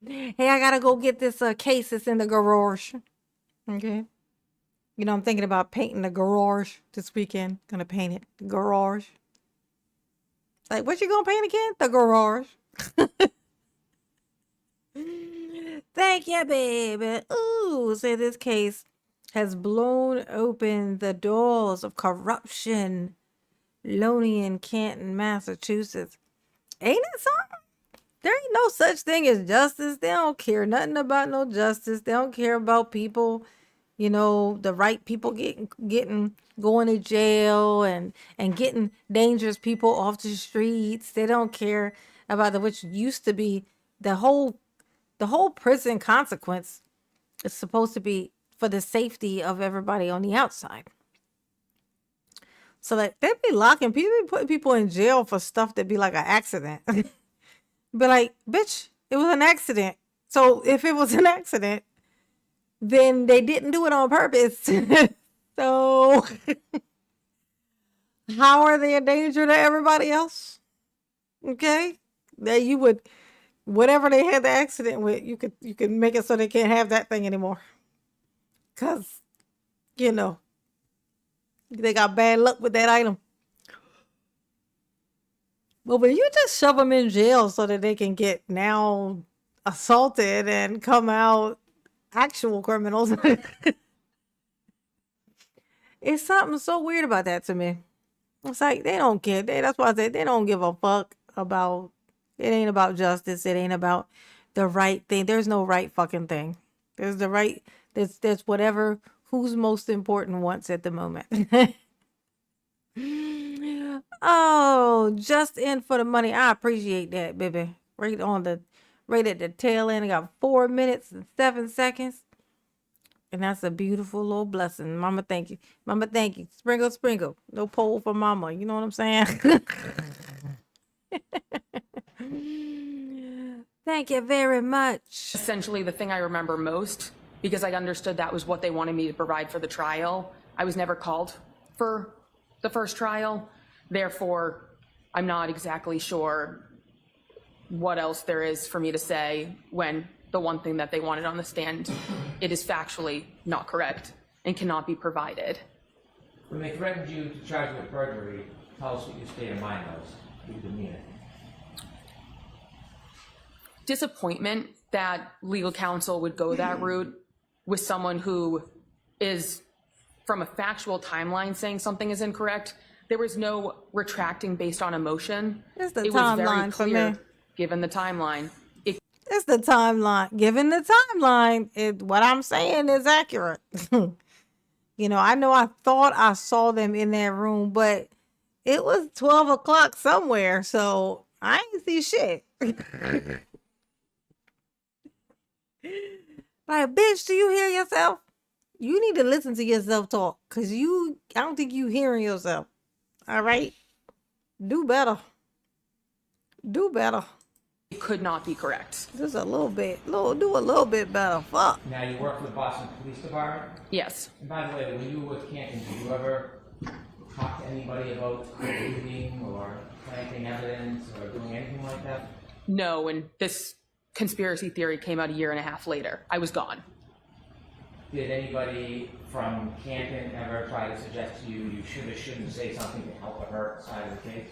Hey, I gotta go get this case that's in the garage. Okay. You know, I'm thinking about painting the garage this weekend. Gonna paint it. The garage. Like, what you gonna paint again? The garage. Thank you, baby. Ooh, say this case has blown open the doors of corruption. Loney in Canton, Massachusetts. Ain't it something? There ain't no such thing as justice. They don't care nothing about no justice. They don't care about people, you know, the right people going to jail and getting dangerous people off the streets. They don't care about which used to be the whole prison consequence is supposed to be for the safety of everybody on the outside. So like they be locking people, be putting people in jail for stuff that be like an accident. But like, bitch, it was an accident. So if it was an accident, then they didn't do it on purpose. So how are they a danger to everybody else? Okay, that you would, whatever they had the accident with, you could make it so they can't have that thing anymore. Cause, you know, they got bad luck with that item. But when you just shove them in jail so that they can get now assaulted and come out actual criminals, it's something so weird about that to me. It's like they don't care. That's why I said they don't give a fuck about. It ain't about justice. It ain't about the right thing. There's no right fucking thing. There's the right. There's whatever. Who's most important wants at the moment. Oh, just in for the money. I appreciate that, baby. Right at the tail end. I got 4 minutes and 7 seconds. And that's a beautiful little blessing. Mama, thank you. Mama, thank you. Sprinkle, sprinkle. No pole for mama. You know what I'm saying? Thank you very much. essentially the thing I remember most because I understood that was what they wanted me to provide for the trial. I was never called for the first trial. Therefore, I'm not exactly sure what else there is for me to say when the one thing that they wanted on the stand, it is factually not correct and cannot be provided. When they threatened you to charge you with perjury, tell us what your state of mind was, your demeanor. Disappointment that legal counsel would go that route with someone who is, from a factual timeline, saying something is incorrect. There was no retracting based on emotion. It's the it was very timeline for clear, me. given the timeline. It's the timeline. Given the timeline, what I'm saying is accurate. You know I thought I saw them in that room, but It was 12 o'clock somewhere, so I ain't see shit. Like, bitch, do you hear yourself? You need to listen to yourself talk, cause I don't think you hearing yourself. All right, do better. Do better. It could not be correct. Just a little bit. Do a little bit better. Fuck. Now, you work for the Boston Police Department? Yes. And by the way, when you were with Canton, did you ever talk to anybody about looting or planting evidence or doing anything like that? No, and this conspiracy theory came out a year and a half later. I was gone. Did anybody from Canton ever try to suggest to you should or shouldn't say something to help her side of the case?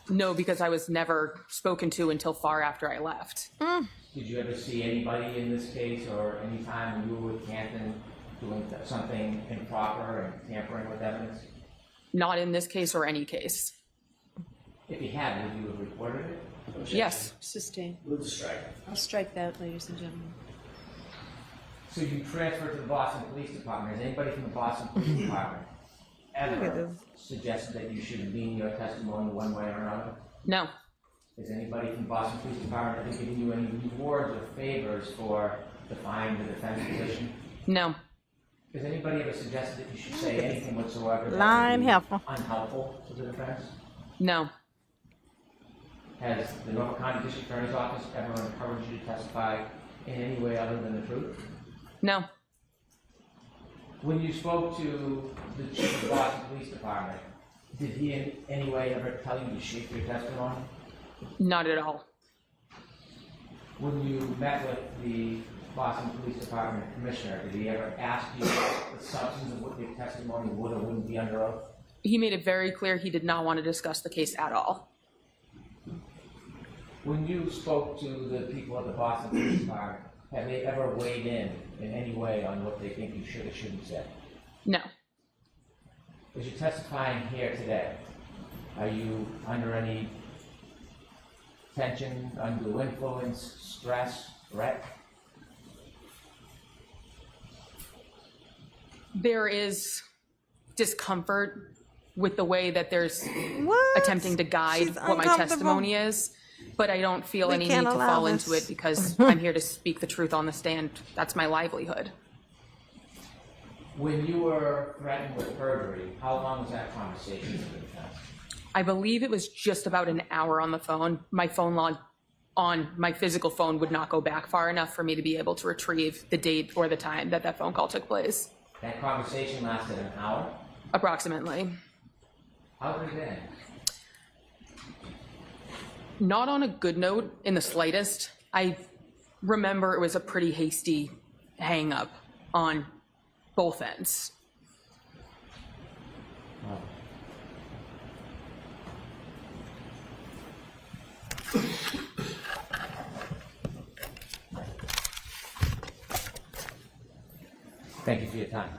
No, because I was never spoken to until far after I left. Did you ever see anybody in this case or any time when you were with Canton doing something improper and tampering with evidence? Not in this case or any case. If you had, would you have reported it? Yes. Sustain. Move to strike. I'll strike that, ladies and gentlemen. So you transferred to the Boston Police Department. Has anybody from the Boston Police Department ever suggested that you should lean your testimony one way or another? No. Has anybody from the Boston Police Department ever given you any rewards or favors for defying the defense position? No. Has anybody ever suggested that you should say anything whatsoever that Line would be heifer. unhelpful to the defense? No. Has the Norfolk County District Attorney's Office ever encouraged you to testify in any way other than the truth? No. When you spoke to the chief of the Boston Police Department, did he in any way ever tell you to shape your testimony? Not at all. When you met with the Boston Police Department commissioner, did he ever ask you the substance of what your testimony would or wouldn't be under oath? He made it very clear he did not want to discuss the case at all. When you spoke to the people at the Boston Police Department, have they ever weighed in any way on what they think you should or shouldn't say? No. As you're testifying here today, are you under any tension, undue influence, stress, threat? There is discomfort with the way that there's What? attempting to guide She's what my uncomfortable. testimony is, but I don't feel We any can't need to allow fall this. into it because I'm here to speak the truth on the stand. That's my livelihood. When you were threatened with perjury, how long was that conversation with the defense? I believe it was just about an hour on the phone. My phone log on my physical phone would not go back far enough for me to be able to retrieve the date or the time that that phone call took place. That conversation lasted an hour? Approximately. How did it end? Not on a good note in the slightest. I remember it was a pretty hasty hang up on both ends. Thank you for your time.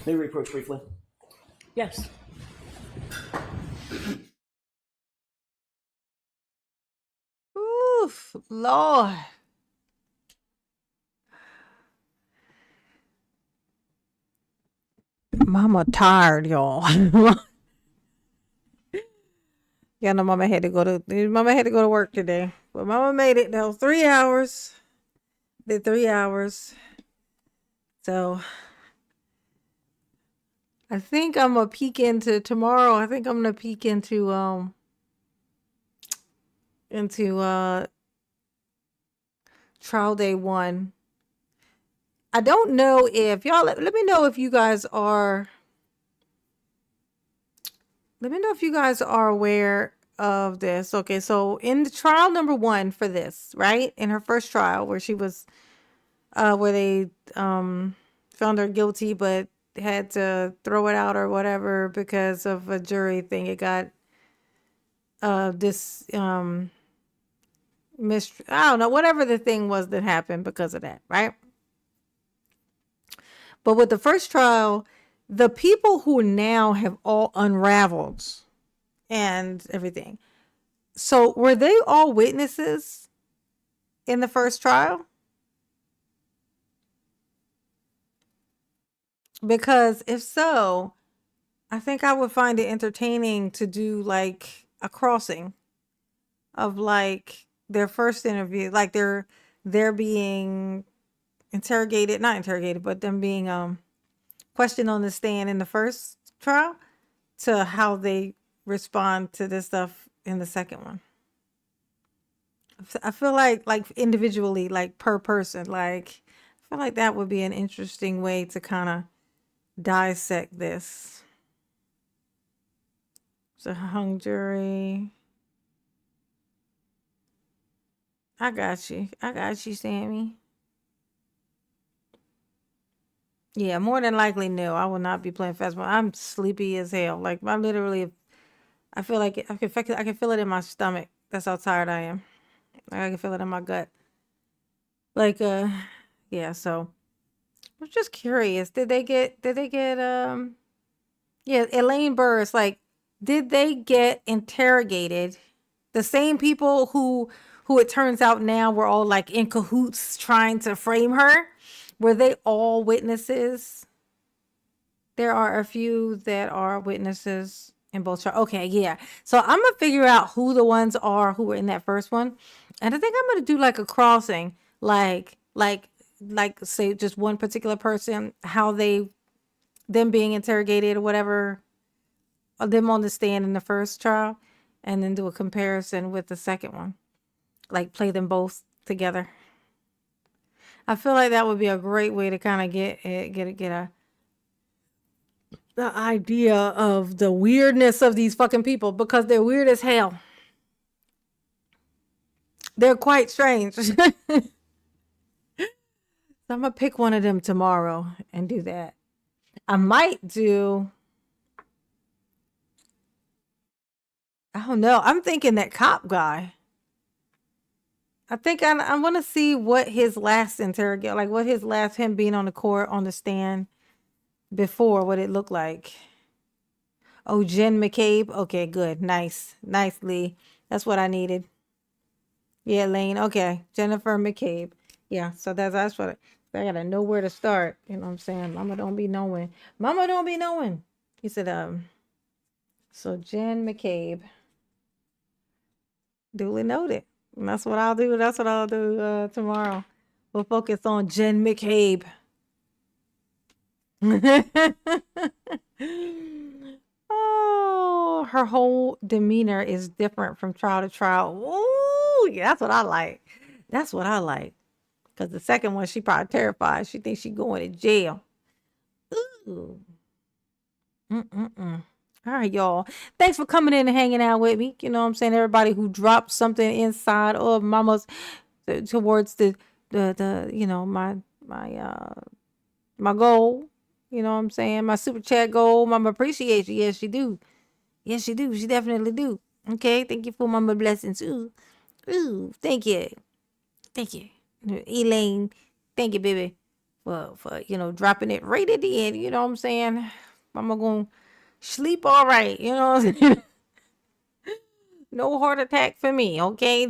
May we approach briefly? Yes. Oof, Lord. Mama tired, y'all. Yeah, no, Mama had to go to work today. But Mama made it though. 3 hours. Did 3 hours. So I think I'm gonna peek into tomorrow. I think I'm gonna peek into trial day 1. I don't know if y'all let me know if you guys are aware of this. Okay, so in the trial number 1 for this, right? In her first trial where she was where they found her guilty but had to throw it out or whatever because of a jury thing. It got I don't know, whatever the thing was that happened because of that, right? But with the first trial, the people who now have all unraveled and everything. So were they all witnesses in the first trial? Because if so, I think I would find it entertaining to do like a crossing of like their first interview, like they're being interrogated, not interrogated, but them being questioned on the stand in the first trial to how they respond to this stuff in the second one. I feel like individually, like per person, like I feel like that would be an interesting way to kind of dissect this. So hung jury. I got you, Sammy. Yeah, more than likely, no. I will not be playing fastball. I'm sleepy as hell. Like I literally, I feel like I can feel it in my stomach. That's how tired I am. Like I can feel it in my gut. Like yeah. So I was just curious. Did they get yeah, Elaine Burris, like, did they get interrogated? The same people who it turns out now were all like in cahoots trying to frame her. Were they all witnesses? There are a few that are witnesses in both trials. Okay, yeah. So I'm gonna figure out who the ones are who were in that first one. And I think I'm gonna do like a crossing, like say just one particular person, how them being interrogated or whatever, or them on the stand in the first trial, and then do a comparison with the second one. Like play them both together. I feel like that would be a great way to kind of get the idea of the weirdness of these fucking people, because they're weird as hell. They're quite strange. So I'm gonna pick one of them tomorrow and do that. I might do, I don't know. I'm thinking that cop guy. I think I want to see what his last interrogation, like what his last, him being on the court, on the stand before, what it looked like. Oh, Jen McCabe. Okay, good. Nice. Nice, Lee. That's what I needed. Yeah, Lane. Okay. Jennifer McCabe. Yeah, so that's what I gotta know where to start. You know what I'm saying? Mama don't be knowing. Mama don't be knowing. He said, so Jen McCabe. Duly noted. And that's what I'll do. That's what I'll do tomorrow. We'll focus on Jen McCabe. Oh, her whole demeanor is different from trial to trial. Ooh, yeah, that's what I like. That's what I like. Because the second one, she probably terrified. She thinks she's going to jail. Ooh. All right, y'all. Thanks for coming in and hanging out with me. You know what I'm saying? Everybody who dropped something inside of Mama's towards the you know, my goal. You know what I'm saying? My super chat goal. Mama appreciates you. Yes, she do. Yes, she do. She definitely do. Okay. Thank you for Mama blessings. Ooh. Thank you. Thank you. Elaine. Thank you, baby. For you know, dropping it right at the end. You know what I'm saying? Mama gonna sleep all right. You know what I'm saying? No heart attack for me. Okay.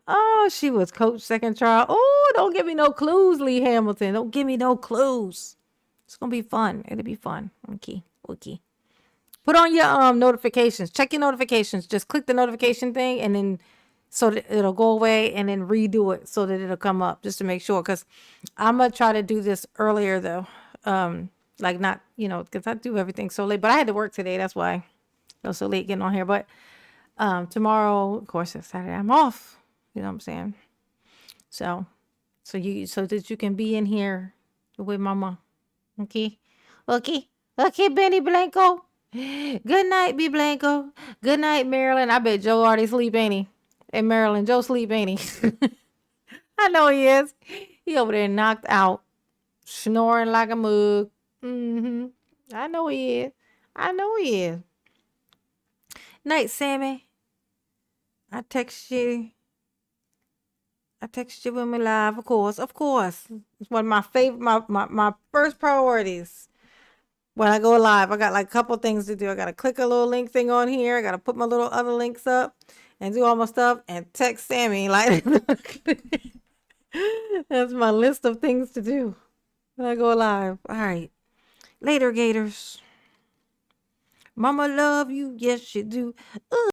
Oh, she was coach second trial. Oh, don't give me no clues, Lee Hamilton. Don't give me no clues. It's gonna be fun. It'll be fun. Okay. Put on your notifications. Check your notifications. Just click the notification thing, and then so that it'll go away, and then redo it so that it'll come up, just to make sure. Because I'm gonna try to do this earlier though. Like not, you know, because I do everything so late. But I had to work today. That's why I was so late getting on here. But tomorrow, of course, it's Saturday. I'm off. You know what I'm saying? So that you can be in here with Mama. Okay, Benny Blanco. Good night, B Blanco. Good night, Marilyn. I bet Joe already sleep, ain't he? Hey, Marilyn, Joe sleep, ain't he? I know he is. He over there knocked out, snoring like a mug. I know he is. Night, Sammy. I text you when we live, of course. It's one of my favorite, my first priorities. when I go live. I got like a couple things to do. I got to click a little link thing on here. I got to put my little other links up and do all my stuff and text Sammy. Like, that's my list of things to do when I go live. All right. Later, Gators. Mama love you. Yes, you do.